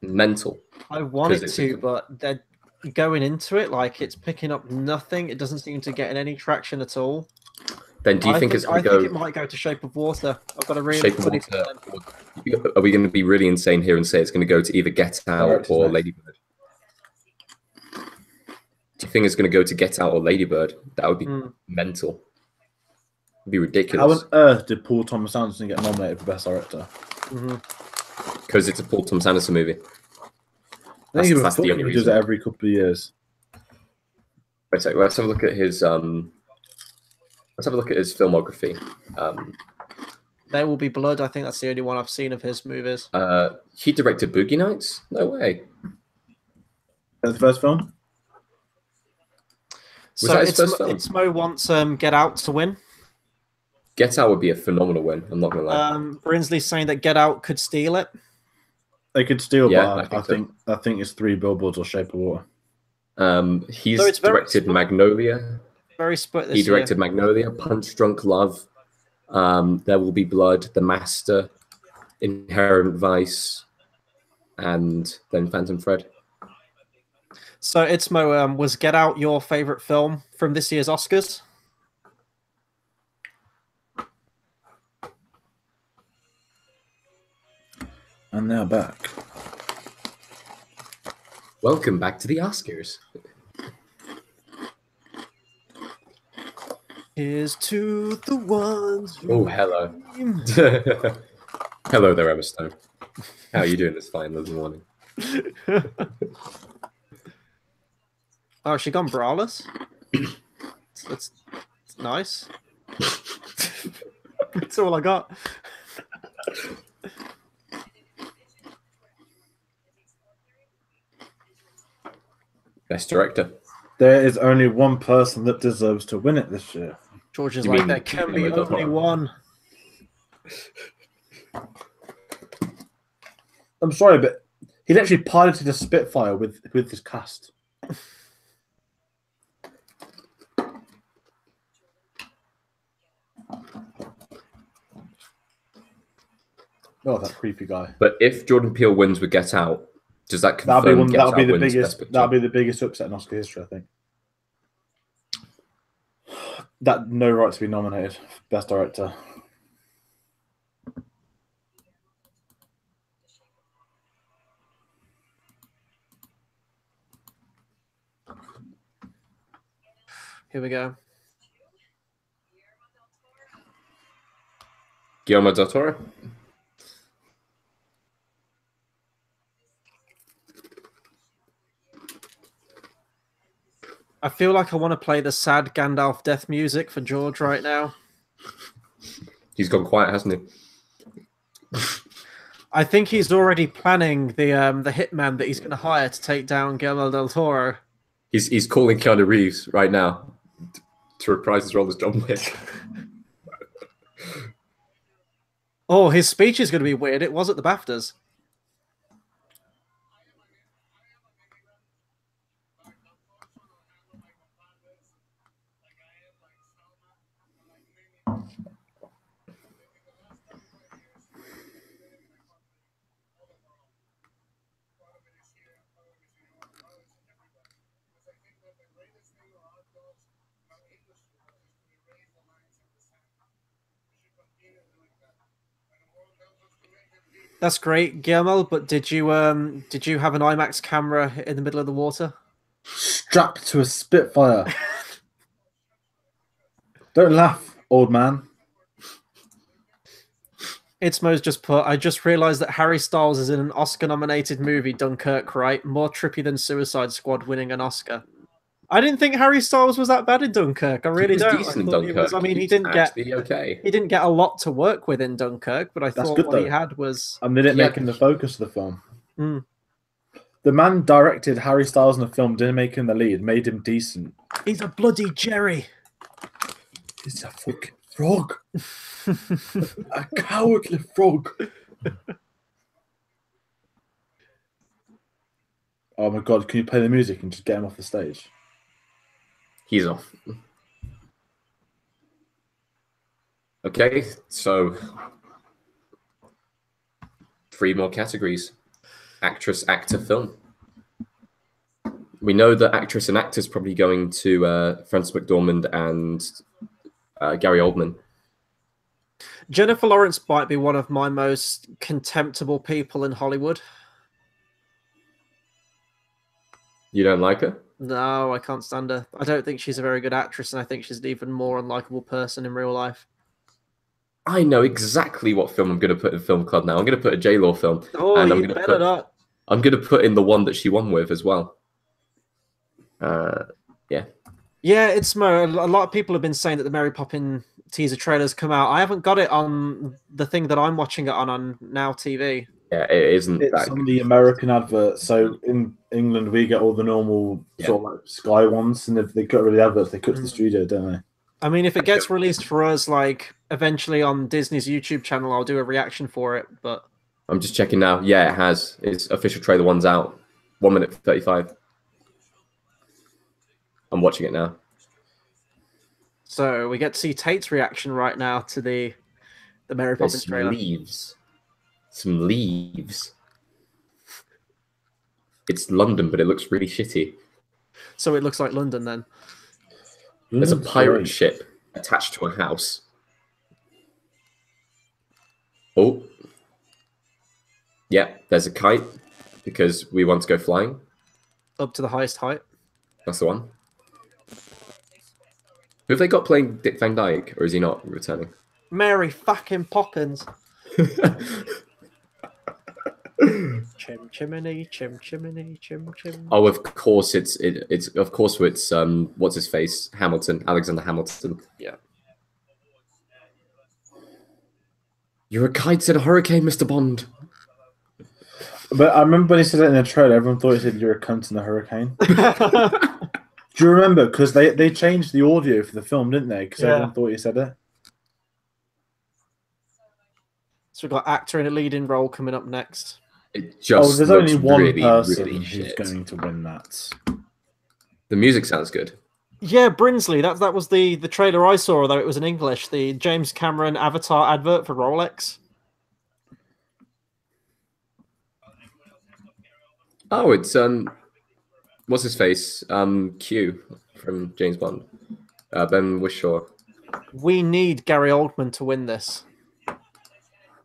mental. I want it to, but they're going into it like it's picking up nothing. It doesn't seem to get any traction at all. Then do you think it's going to go? I think it might go to Shape of Water. I've got a really Shape of Water. Are we going to be really insane here and say it's going to go to either Get Out or Lady Bird? Do you think it's going to go to Get Out or Lady Bird? That would be mental. It'd be ridiculous. How on earth did Paul Thomas Anderson get nominated for Best Director? Because it's a Paul Thomas Anderson movie. That's the only reason. He does it every couple of years. Let's have a look at his. Let's have a look at his filmography. There Will Be Blood. I think that's the only one I've seen of his movies. He directed Boogie Nights. No way. That's the first film. So Mo wants Get Out to win. Get Out would be a phenomenal win. I'm not gonna lie. Brinsley's saying that Get Out could steal it. They could steal, but I think it's 3 billboards or Shape of Water. He's directed Magnolia. Very split this He directed Magnolia, Punch Drunk Love, There Will Be Blood, The Master, Inherent Vice, and then Phantom Thread. So Itzmo, was Get Out your favorite film from this year's Oscars? And now back. Welcome back to the Oscars. Here's to the ones. Oh, hello. Hello there, Emma Stone. How are you doing this fine lovely morning? Oh, she gone braless? That's nice. That's all I got. Best director. There is only one person that deserves to win it this year. George is like, there can be only one. I'm sorry, but he literally piloted a Spitfire with his cast. Oh, that creepy guy. But if Jordan Peele wins with Get Out, does that confirm that'll be the biggest upset in Oscar history, I think. That no right to be nominated for Best Director. Here we go. Guillermo del Toro. I feel like I want to play the sad Gandalf death music for George right now. He's gone quiet, hasn't he? I think he's already planning the hitman that he's going to hire to take down Guillermo del Toro. He's calling Keanu Reeves right now to reprise his role as John Wick. Oh, his speech is going to be weird. It was at the BAFTAs. That's great, Guillermo. But did you have an IMAX camera in the middle of the water? Strapped to a Spitfire. Don't laugh, old man. Itzmo's just put, I just realised that Harry Styles is in an Oscar-nominated movie, Dunkirk, right? More trippy than Suicide Squad winning an Oscar. I didn't think Harry Styles was that bad in Dunkirk. I really don't. Decent I thought Dunkirk. He was, I mean, he didn't get okay. He didn't get a lot to work with in Dunkirk, but I thought good, what he though. had was. And they didn't make him the focus of the film. Mm. The man directed Harry Styles in the film, didn't make him the lead, made him decent. He's a bloody Jerry. He's a fucking frog. A cowardly frog. Oh my god, can you play the music and just get him off the stage? He's off. Okay, so 3 more categories. Actress, actor, film. We know that actress and actor is probably going to Frances McDormand and Gary Oldman. Jennifer Lawrence might be one of my most contemptible people in Hollywood. You don't like her? No, I can't stand her. I don't think she's a very good actress, and I think she's an even more unlikable person in real life. I know exactly what film I'm going to put in Film Club now. I'm going to put a J-Law film. Oh, and you better not. I'm going to put in the one that she won with as well. Yeah. Yeah, it's a lot of people have been saying that the Mary Poppins teaser trailer's come out. I haven't got it on the thing that I'm watching it on Now TV. Yeah, it isn't. It's on the American advert. So in England, we get all the normal sort of like Sky ones, and if they got rid of the adverts, they cut to the studio, don't they? I mean, if it gets released for us, like eventually on Disney's YouTube channel, I'll do a reaction for it. But I'm just checking now. Yeah, it has. Its official trailer one's out. 1 minute 35. I'm watching it now. So we get to see Tate's reaction right now to the Mary Poppins trailer. Some leaves. It's London, but it looks really shitty. So it looks like London then. There's a pirate ship attached to a house. Oh. Yeah, there's a kite because we want to go flying. Up to the highest height. That's the one. Who have they got playing Dick Van Dyke, or is he not returning? Mary fucking Poppins. Chim chimney, chim chimney, chim chim. Oh, of course it's what's his face? Hamilton, Alexander Hamilton. Yeah. You're a kite in a hurricane, Mr. Bond. But I remember when he said it in the trailer, everyone thought he said you're a cunt in a hurricane. Do you remember? Because they changed the audio for the film, didn't they? Because everyone thought he said it. So we've got actor in a leading role coming up next. It just there's only one really, person really who's shit. going to win that. The music sounds good. Yeah, Brinsley. That was the trailer I saw, although it was in English. The James Cameron Avatar advert for Rolex. Oh, it's what's his face? Q from James Bond. Ben Whishaw. We need Gary Oldman to win this.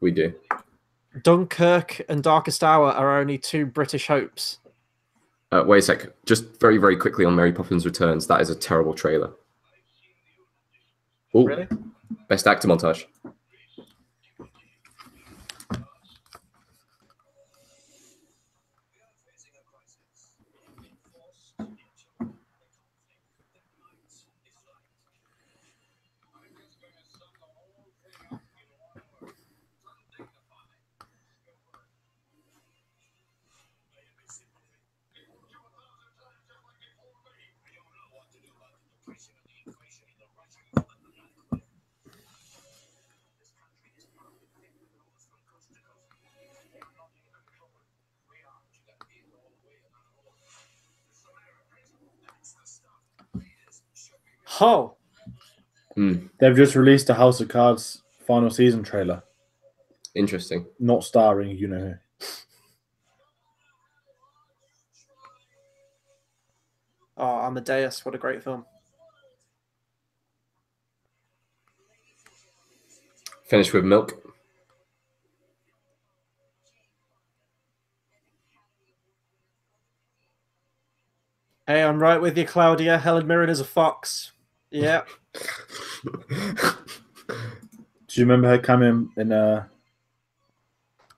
We do. Dunkirk and Darkest Hour are only 2 British hopes. Wait a sec. Just very, very quickly on Mary Poppins Returns. That is a terrible trailer. Ooh, Really? best actor montage. Oh, They've just released a House of Cards final season trailer, Interesting. not starring you know who. oh, Amadeus! What a great film. Finish with milk. Hey, I'm right with you, Claudia. Helen Mirren is a fox. Yeah. Do you remember her coming in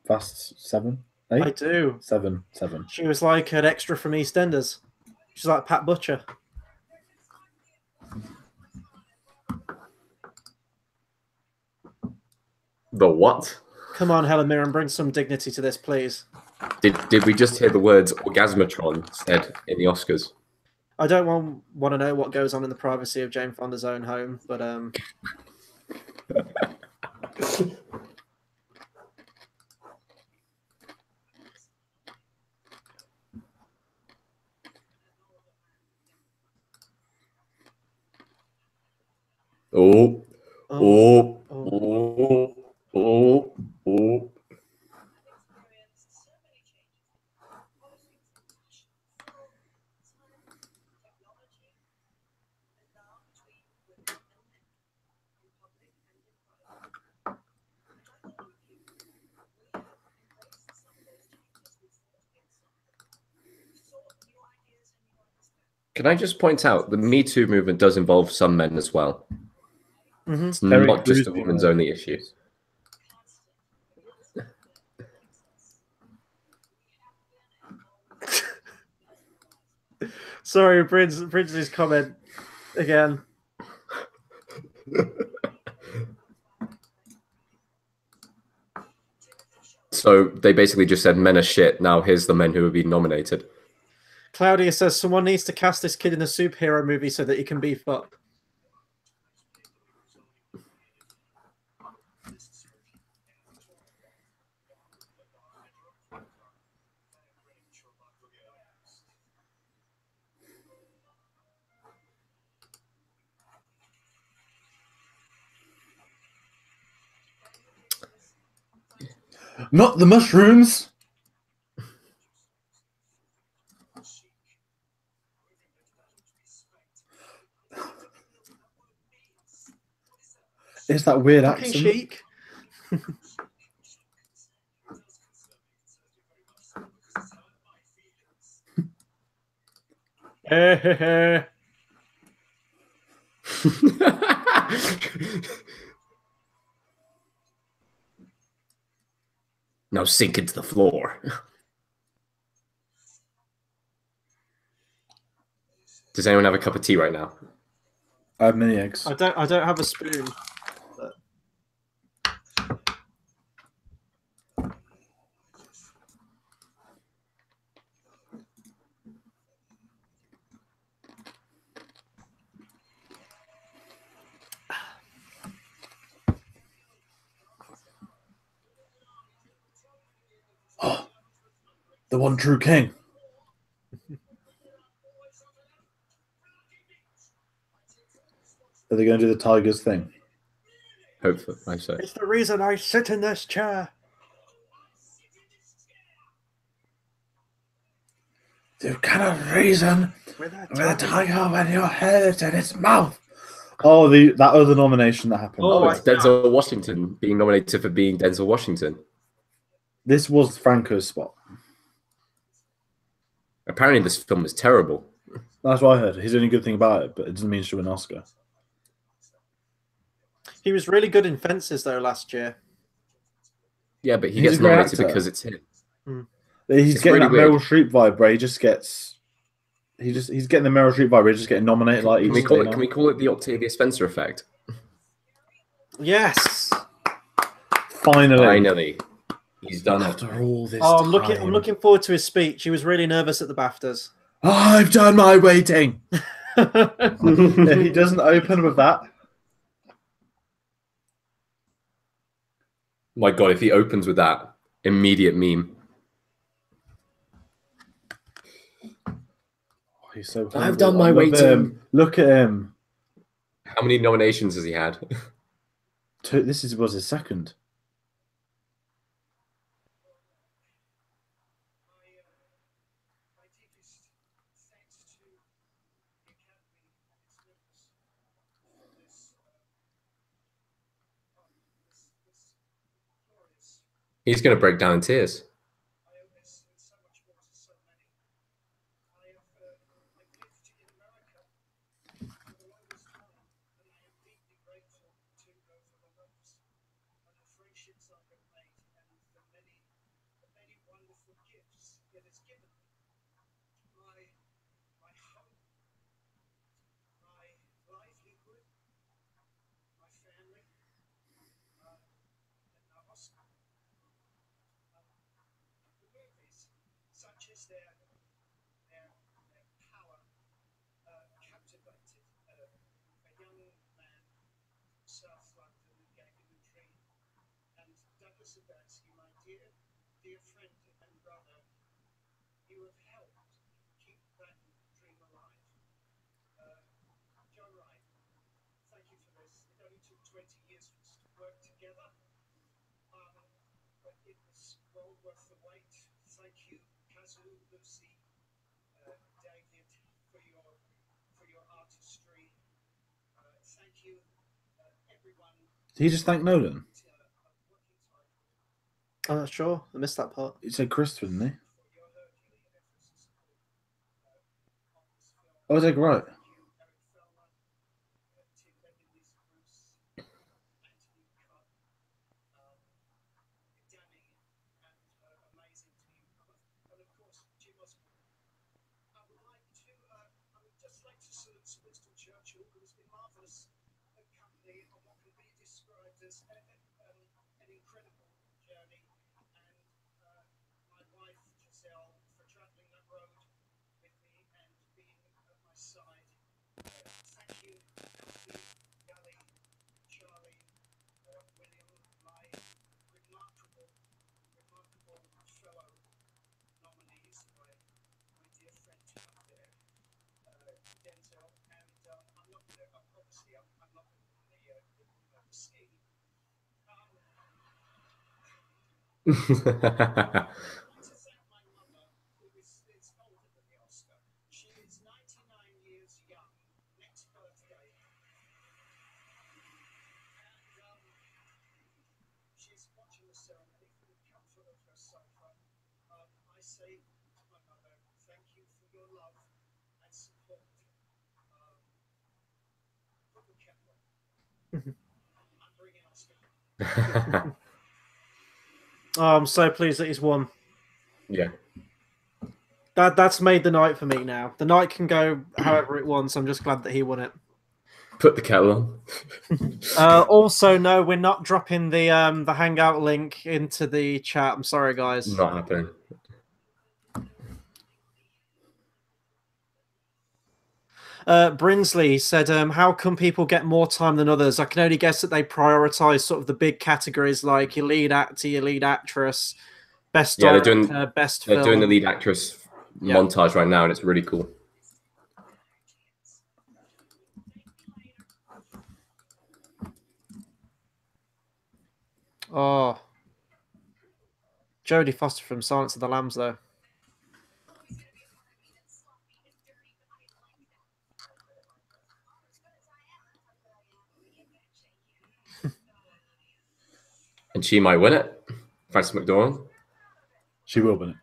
Fast 7? 8? I do. 7. She was like an extra from EastEnders. She's like Pat Butcher. The what? Come on, Helen Mirren, bring some dignity to this, please. Did we just hear the words orgasmatron said in the Oscars? I don't want to know what goes on in the privacy of Jane Fonda's own home, but Oh. oh, Oh. Oh. Oh. Oh. Can I just point out the Me Too movement does involve some men as well. It's Terry not just Crews a being woman's a- only issue. sorry, Bridges' comment again. So they basically just said men are shit. Now here's the men who have been nominated. Claudia says someone needs to cast this kid in a superhero movie so that he can beef up. Not the mushrooms! It's that weird Fucking accent. chic. Now sink into the floor. Does anyone have a cup of tea right now? I have mini eggs. I don't have a spoon. But... The one true king. Are they going to do the Tigers thing? Hopefully, I say. It's the reason I sit in this chair. You cannot reason With a with a tiger when your head is in its mouth. Oh, that other nomination that happened. Oh, it's Denzel Washington being nominated for being Denzel Washington. This was Franco's spot. Apparently, this film is terrible. That's what I heard. He's the only good thing about it, but it doesn't mean she'll win an Oscar. He was really good in Fences though last year. Yeah, but he He's gets a great nominated actor. because it's him. He's It's getting really that weird. Meryl Streep vibe where he's getting the Meryl Streep vibe where he's just getting nominated like Can each we call day it? now. Can we call it the Octavia Spencer effect? Yes. Finally, He's done it. after all this Oh, time. I'm looking forward to his speech. He was really nervous at the BAFTAs. I've done my waiting. If he doesn't open with that, My God, if he opens with that, immediate meme. he's so I've humble. done my I love waiting. him. Look at him. How many nominations has he had? This was his second. He's going to break down in tears. Did he just thank Nolan? Sure. I missed that part. He said Christopher, didn't he? Oh, is that right? Oh, I'm so pleased that he's won. Yeah. That's made the night for me now. The night can go however it wants. I'm just glad that he won it. Put the kettle on. Also, no, we're not dropping the Hangout link into the chat. I'm sorry, guys. Not happening. Brinsley said, how come people get more time than others? I can only guess that they prioritize sort of the big categories like your lead actor, your lead actress, best director, best film. They're doing the lead actress montage right now, and it's really cool. Oh. Jodie Foster from Silence of the Lambs, though. And she might win it. Frances McDormand. She will win it.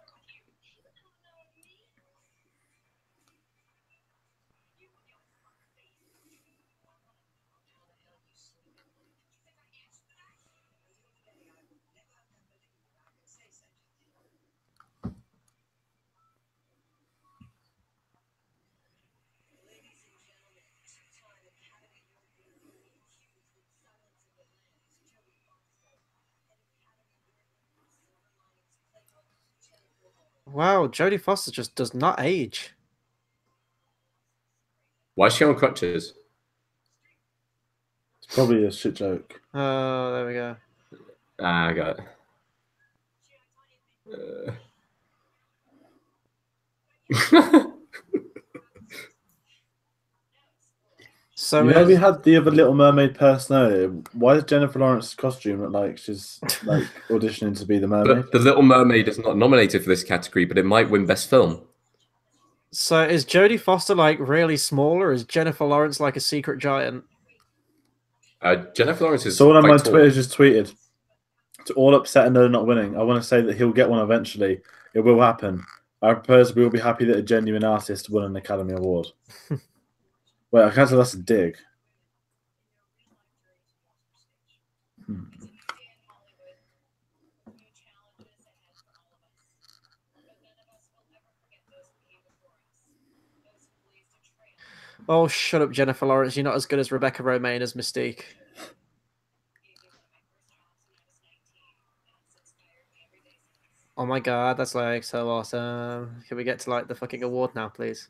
Wow, Jodie Foster just does not age. Why is she on crutches? It's probably a shit joke. Oh, there we go. Ah, I got it. So You know, we had the other Little Mermaid personality. Why does Jennifer Lawrence's costume look like she's like auditioning to be the mermaid? But The Little Mermaid is not nominated for this category, but it might win Best Film. So is Jodie Foster like really small, or is Jennifer Lawrence like a secret giant? Jennifer Lawrence is Someone on quite my tall. Twitter just tweeted, "To all upset and they're not winning, I want to say that he'll get one eventually. It will happen. I propose we will be happy that a genuine artist won an Academy Award." Wait, I can't tell that's a dig. Oh, shut up, Jennifer Lawrence. You're not as good as Rebecca Romaine as Mystique. Oh my god, that's like so awesome. Can we get to like the fucking award now, please?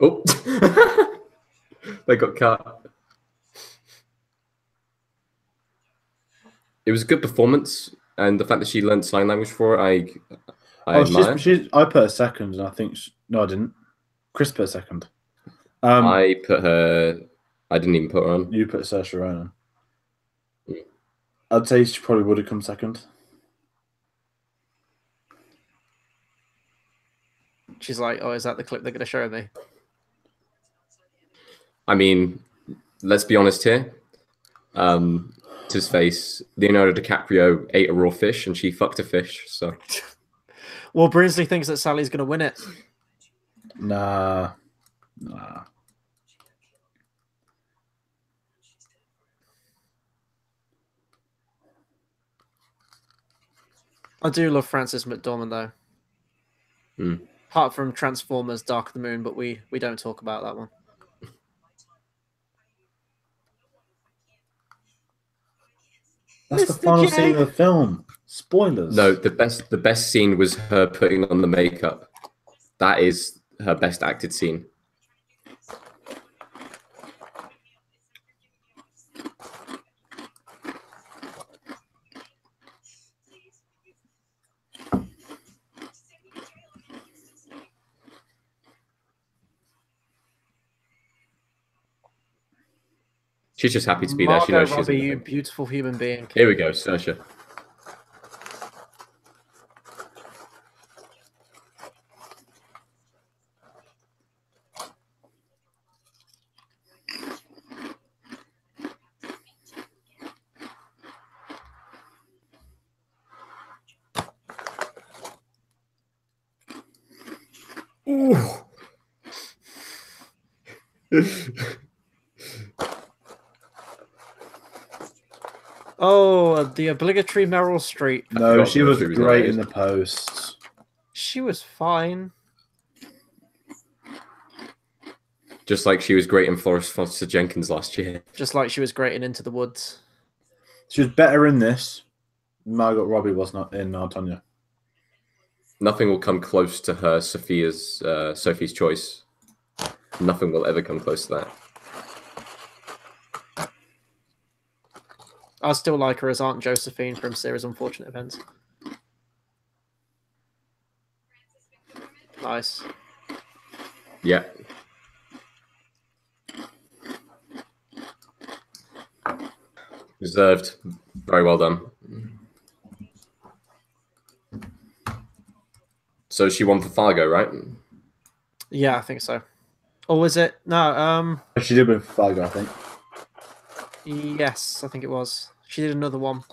Oh, they got cut. It was a good performance, and the fact that she learned sign language for it, I admire. I put her second, and I think no, I didn't. Chris put her second. I put her. I didn't even put her on. You put Saoirse Ronan. I'd say she probably would have come second. She's like, oh, is that the clip they're going to show me? I mean, let's be honest here. To his face, Leonardo DiCaprio ate a raw fish and she fucked a fish. So, well, Brinsley thinks that Sally's going to win it. Nah. I do love Frances McDormand though. Apart from Transformers: Dark of the Moon, but we don't talk about that one. That's the final scene of the film. Spoilers. No, the best scene was her putting on the makeup. That is her best acted scene. She's just happy to be there. She knows she's. You beautiful human being. Here we go, Saoirse. Oh, the obligatory Meryl Streep. No, she was great in the post. She was fine. Just like she was great in Forrest Foster Jenkins last year. Just like she was great in Into the Woods. She was better in this. Margot Robbie was not in Tonya. Nothing will come close to her Sophie's Choice. Nothing will ever come close to that. I still like her as Aunt Josephine from Series Unfortunate Events. Nice. Yeah. Deserved. Very well done. So she won for Fargo, right? Yeah, I think so. Or was it? No, She did with Fargo, I think. Yes, I think it was. She did another one.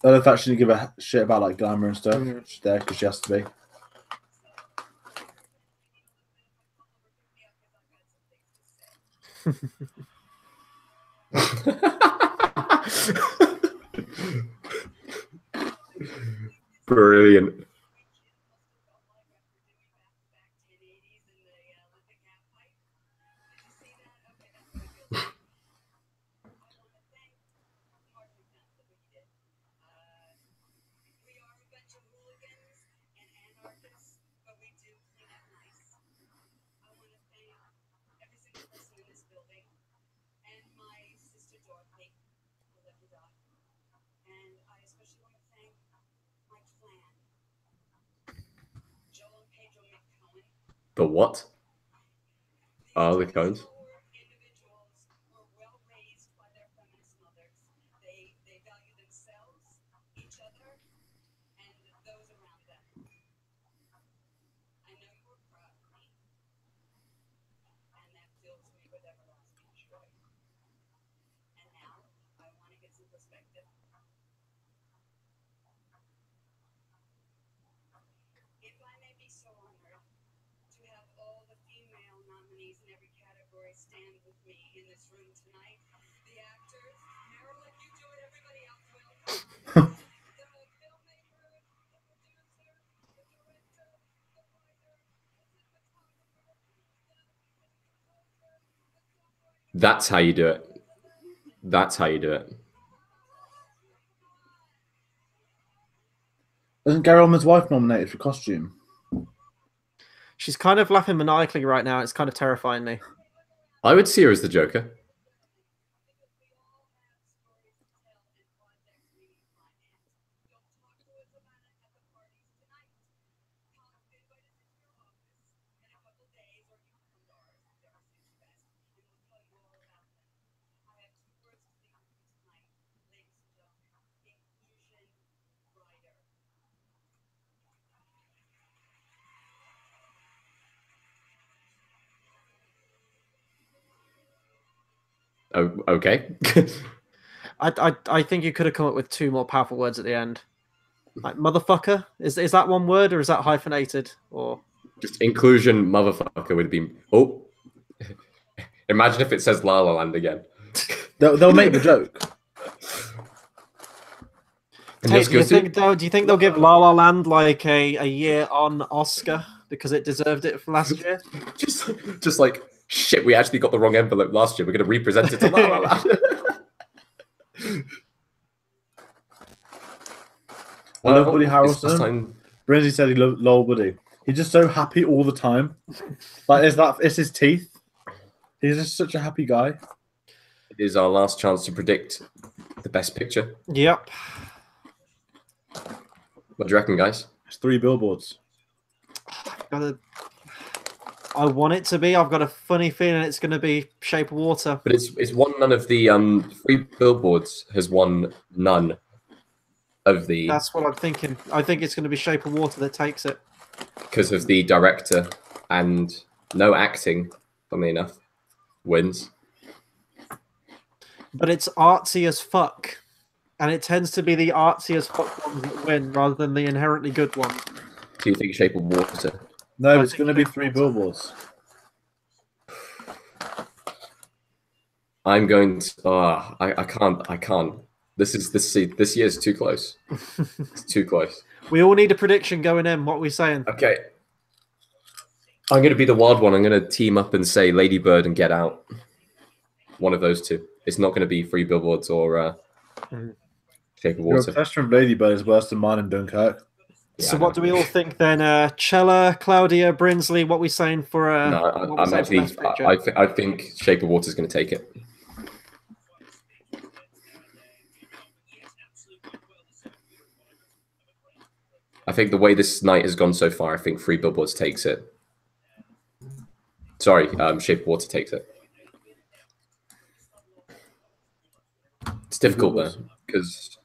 I love that she didn't give a shit about like glamour and stuff. She's there because she has to be. Brilliant. The what? Oh, the cones. That's how you do it. That's how you do it. Isn't Gary Oldman's wife nominated for costume? She's kind of laughing maniacally right now. It's kind of terrifying me. I would see her as the Joker. Oh, okay. I think you could have come up with 2 more powerful words at the end. Like motherfucker. Is that one word or is that hyphenated? Or Just inclusion, motherfucker would be. Oh, imagine if it says La La Land again. They'll make the joke. Tate, do you think they'll give La La Land like a year on Oscar because it deserved it from last year? just like shit. We actually got the wrong envelope last year. We're going to represent it to La La Land. Well, Woody Harrelson. Brinsley said he loved Lol Woody. He's just so happy all the time. Like, it's his teeth. He's just such a happy guy. It is our last chance to predict the best picture. Yep. What do you reckon, guys? It's 3 billboards. I want it to be. I've got a funny feeling it's going to be Shape of Water. But it's won none of the 3 billboards has won none of the. That's what I'm thinking. I think it's going to be Shape of Water that takes it because of the director and no acting. Funnily enough, wins. But it's artsy as fuck, and it tends to be the artsy as fuck ones that win rather than the inherently good ones. Do you think Shape of Water? No, it's going to be 3 billboards. I'm going to. I can't. This year is too close. It's too close. We all need a prediction going in. What are we saying? Okay. I'm going to be the wild one. I'm going to team up and say Lady Bird and Get Out. One of those 2. It's not going to be 3 billboards or Shape of Water. Your obsession with Lady Bird is worse than mine in Dunkirk. Yeah, so what do we all think then? Chella, Claudia, Brinsley, what are we saying for No, I'm actually. I think Shape of Water is going to take it. I think the way this night has gone so far, I think 3 billboards takes it. Sorry, Shape of Water takes it. It's difficult though, because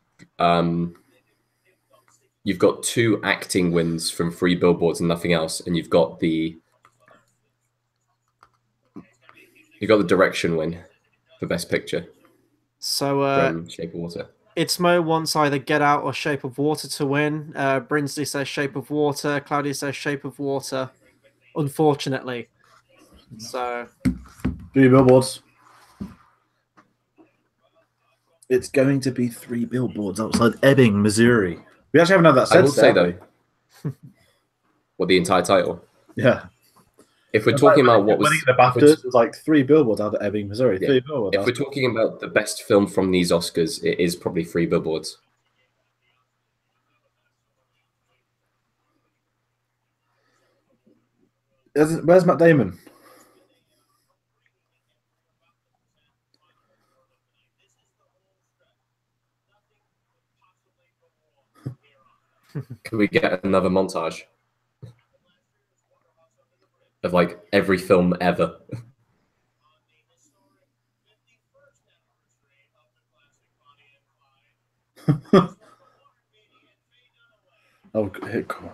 you've got 2 acting wins from 3 billboards and nothing else, and you've got the direction win for Best Picture. So from Shape of Water. Itzmo wants either Get Out or Shape of Water to win. Brinsley says Shape of Water. Claudia says Shape of Water. Unfortunately. So 3 billboards. It's going to be 3 billboards outside Ebbing, Missouri. We actually haven't had that said. I will say though. What, the entire title? Yeah. If we're talking about what was the BAFTAs, it was like 3 billboards out of Ebbing, Missouri. Yeah. 3 billboards. If we're talking about the best film from these Oscars, it is probably 3 billboards. Where's Matt Damon? Can we get another montage? of like every film ever. Oh, come on.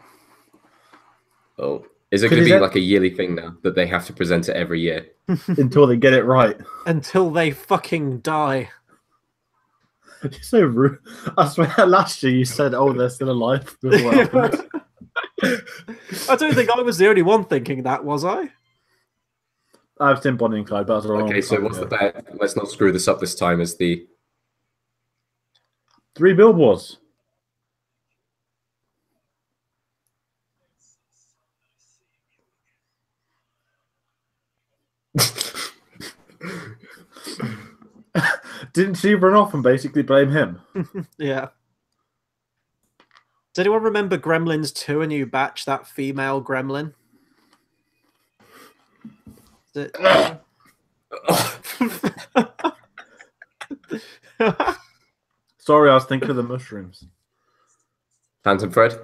Oh, is it Could going to he be let- like a yearly thing now that they have to present it every year? Until they get it right. Until they fucking die. You're so rude. I swear, last year you said, "Oh, they're still alive." Before it happened. I don't think I was the only one thinking that, was I? I've seen Bonnie and Clyde, but that was a long Okay, so time what's the ago. bet? Let's not screw this up this time. As the 3 billboards. Didn't she run off and basically blame him? Yeah. Does anyone remember Gremlins 2, A New Batch, that female gremlin? Is it... Sorry, I was thinking of the mushrooms. Phantom Thread.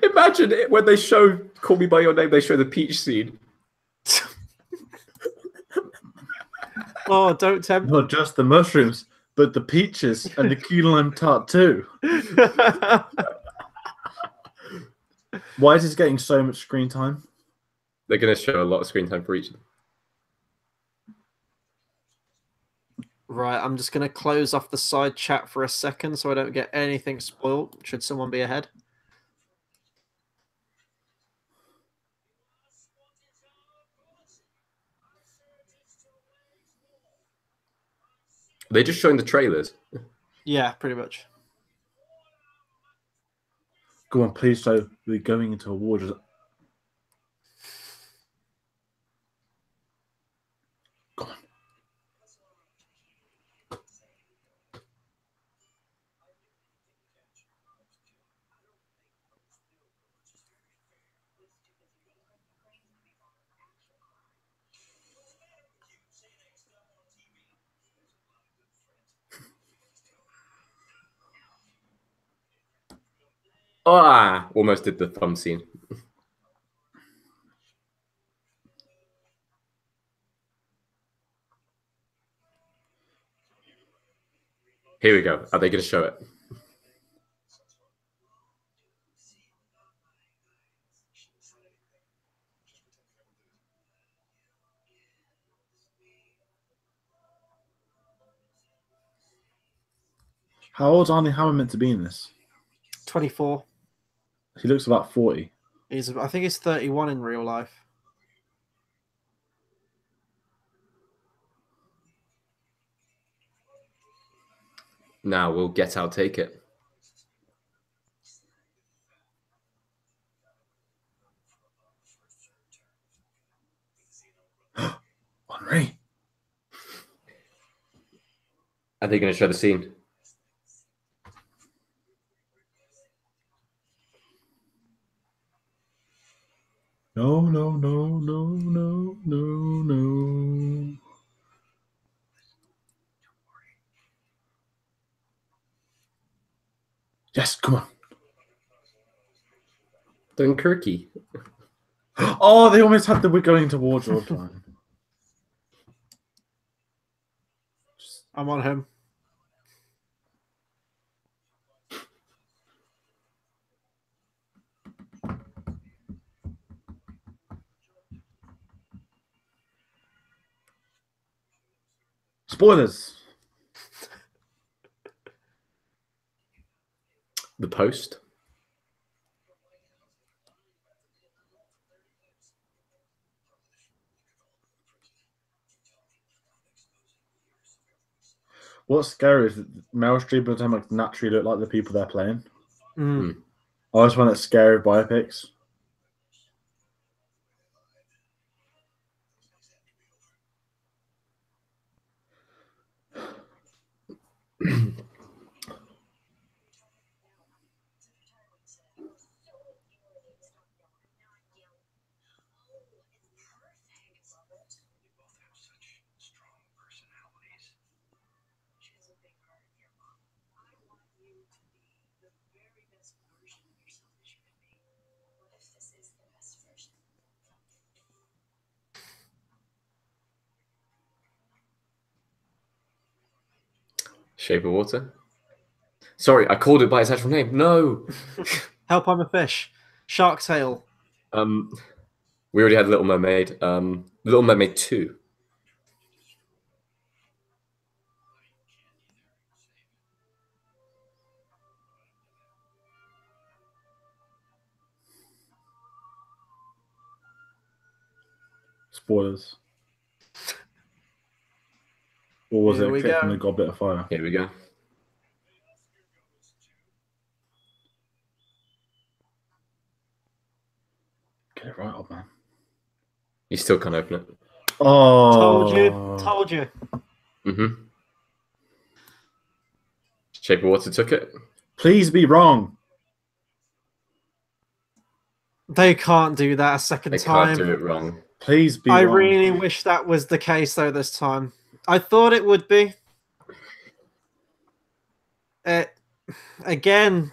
Imagine it when they show "Call Me by Your Name." They show the peach scene. Oh, don't tempt. Not just the mushrooms, but the peaches and the key lime tart too. Why is this getting so much screen time? They're going to show a lot of screen time for each of them. Right, I'm just going to close off the side chat for a second so I don't get anything spoiled. Should someone be ahead? They're just showing the trailers. Yeah, pretty much. Go on, please. So we're going into awards. Go on. Ah, almost did the thumb scene. Here we go. Are they going to show it? How old's Arnie Hammer meant to be in this? 24. He looks about 40. I think he's 31 in real life. Now we'll get out, take it. Henri. Are they going to show the scene? No, no, no, no, no, no, no. Yes, come on. Dunkirky. Oh, they almost had the we're going towards all the time. I'm on him. Spoilers. The Post. What's scary is that Meryl Streep and Tom naturally look like the people they're playing. Mm. I always find that scary with biopics. Shape of Water. Sorry, I called it by its actual name. No. Help, I'm a Fish. Shark Tale. We already had Little Mermaid. Little Mermaid 2. Spoilers. Or was Here it we Kick from go. the Goblet of Fire? Here we go. Get it right, old man. You still can't open it. Oh. Told you. Mm-hmm. Shape of Water took it. Please be wrong. They can't do that a second They time. can't do it wrong. Please be I wrong. really wish that was the case, though, this time. I thought it would be. Again,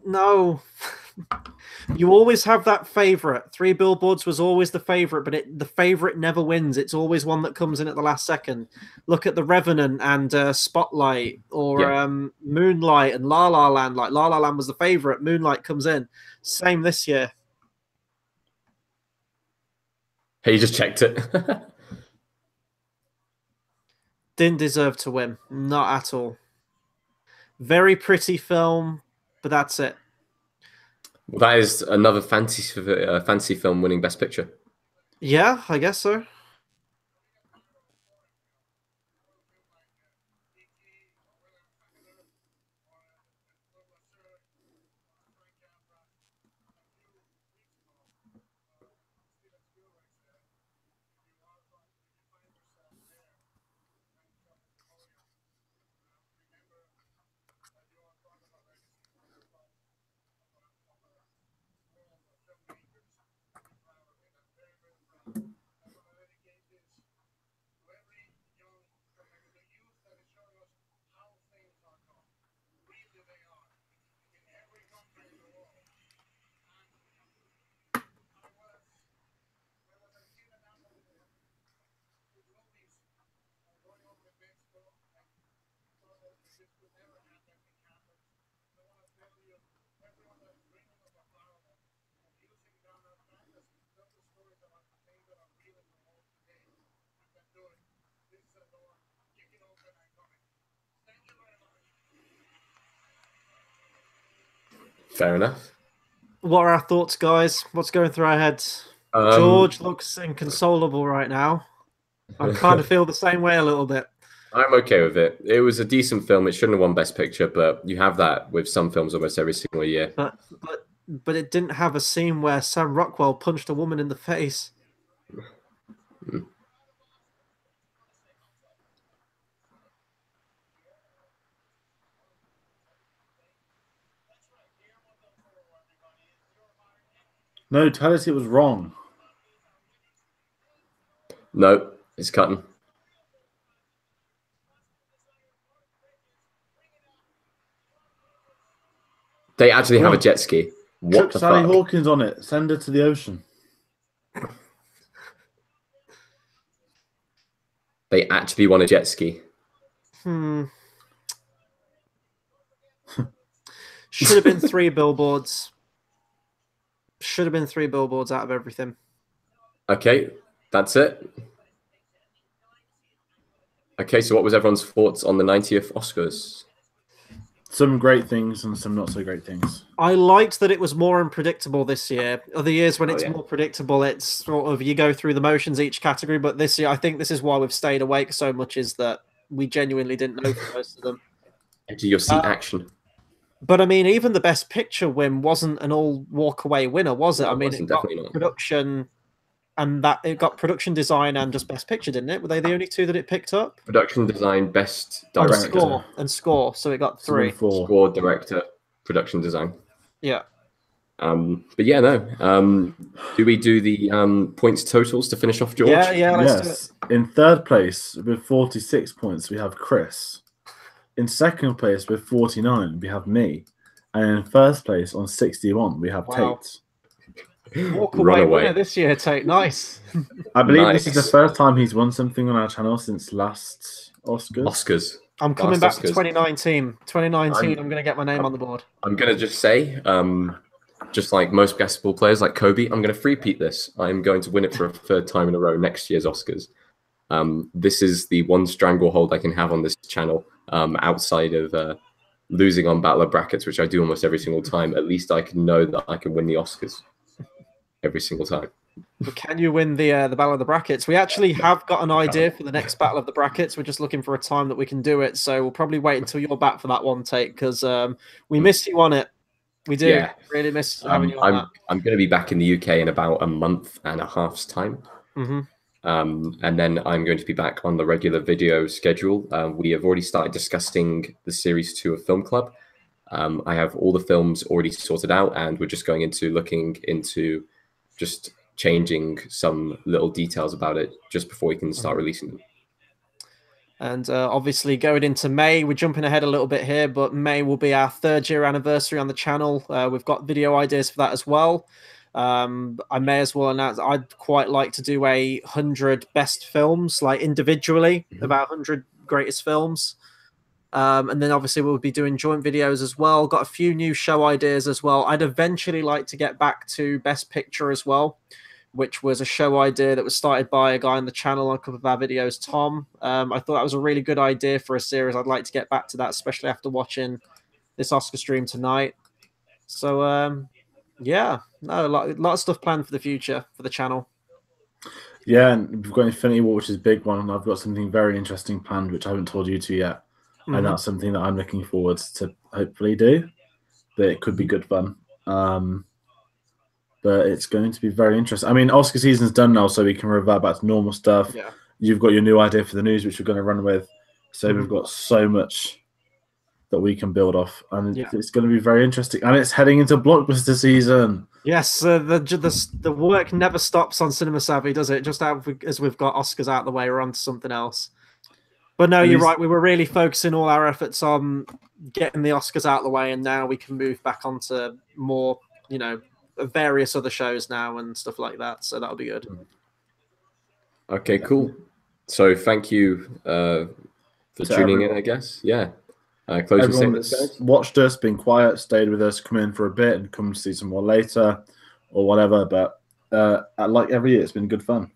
no. You always have that favorite. Three Billboards was always the favorite, but the favorite never wins. It's always one that comes in at the last second. Look at The Revenant and Spotlight, or Moonlight and La La Land. Like La La Land was the favorite. Moonlight comes in. Same this year. Hey, you just checked it. Didn't deserve to win. Not at all. Very pretty film, but that's it. Well, that is another fantasy film winning Best Picture. Yeah, I guess so. Fair enough. What are our thoughts, guys? What's going through our heads? George looks inconsolable right now. I kind of feel the same way a little bit. I'm okay with it. It was a decent film. It shouldn't have won Best Picture, but you have that with some films almost every single year. But it didn't have a scene where Sam Rockwell punched a woman in the face. No, tell us it was wrong. No, it's cutting. They actually have a jet ski. What Chuck the Sally fuck? Hawkins on it. Send her to the ocean. They actually want a jet ski. Should have been 3 billboards. Should have been 3 billboards out of everything. Okay, that's it. Okay, so what was everyone's thoughts on the 90th Oscars? Some great things and some not so great things. I liked that it was more unpredictable this year. Other years when it's more predictable, it's sort of you go through the motions each category. But this year, I think this is why we've stayed awake so much, is that we genuinely didn't know for most of them. Edge of your seat action. But I mean, even the Best Picture win wasn't an all walk away winner, was it? No, I mean, it got definitely not. production, and that it got production design and just Best Picture, didn't it? Were they the only 2 that it picked up? Production design, best Oh, director. score. So it got 3. Score, director, production design. Yeah. But yeah, no. Do we do the points totals to finish off, George? Yeah, let's do it. In third place with 46 points, we have Chris. In second place with 49, we have me. And in first place on 61, we have Tayte. Walk away winner this year, Tayte. Nice. I believe this is the first time he's won something on our channel since last Oscars. I'm coming Last back for Oscars. 2019. 2019, I'm going to get my name on the board. I'm going to just say, just like most basketball players like Kobe, I'm going to three-peat this. I'm going to win it for a third time in a row next year's Oscars. This is the one stranglehold I can have on this channel outside of losing on Battle of Brackets, which I do almost every single time. At least I can know that I can win the Oscars every single time. But can you win the Battle of the Brackets? We actually have got an idea for the next Battle of the Brackets. We're just looking for a time that we can do it. So we'll probably wait until you're back for that one, Tate, because we missed you on it. We do. Yeah. Really miss having you on that. I'm going to be back in the UK in about a month and a half's time. Mm-hmm. And then I'm going to be back on the regular video schedule. We have already started discussing the Series 2 of Film Club. I have all the films already sorted out, and we're just going into looking into just changing some little details about it just before we can start releasing them. And obviously going into May, we're jumping ahead a little bit here, but May will be our 3rd year anniversary on the channel. We've got video ideas for that as well. I may as well announce I'd quite like to do 100 best films, like individually, about 100 greatest films. And then obviously we'll be doing joint videos as well. Got a few new show ideas as well. I'd eventually like to get back to Best Picture as well, which was a show idea that was started by a guy on the channel on a couple of our videos, Tom. I thought that was a really good idea for a series. I'd like to get back to that, especially after watching this Oscar stream tonight. So, yeah, no, a lot of stuff planned for the future for the channel. Yeah, and we've got Infinity War, which is a big one, and I've got something very interesting planned, which I haven't told you two yet. And that's something that I'm looking forward to hopefully do. But it could be good fun. But it's going to be very interesting. I mean, Oscar season's done now, so we can revert back to normal stuff. Yeah. You've got your new idea for the news, which we're going to run with. So we've got so much that we can build off. And it's going to be very interesting. And it's heading into blockbuster season. Yes, the work never stops on Cinema Savvy, does it? Just as we've got Oscars out of the way, we're on to something else. But no, you're right. We were really focusing all our efforts on getting the Oscars out of the way, and now we can move back onto more, various other shows now and stuff like that. So that'll be good. Okay, cool. So thank you for tuning in, I guess. Yeah. Closing statements, guys. Watched us, been quiet, stayed with us, come in for a bit and come to see some more later or whatever. But like every year, it's been good fun.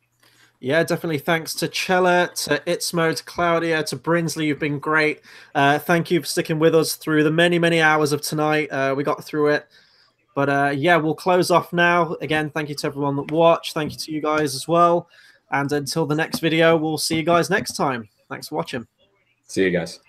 Yeah, definitely. Thanks to Chella, to Itzmo, to Claudia, to Brinsley. You've been great. Thank you for sticking with us through the many, many hours of tonight. We got through it. But yeah, we'll close off now. Again, thank you to everyone that watched. Thank you to you guys as well. And until the next video, we'll see you guys next time. Thanks for watching. See you guys.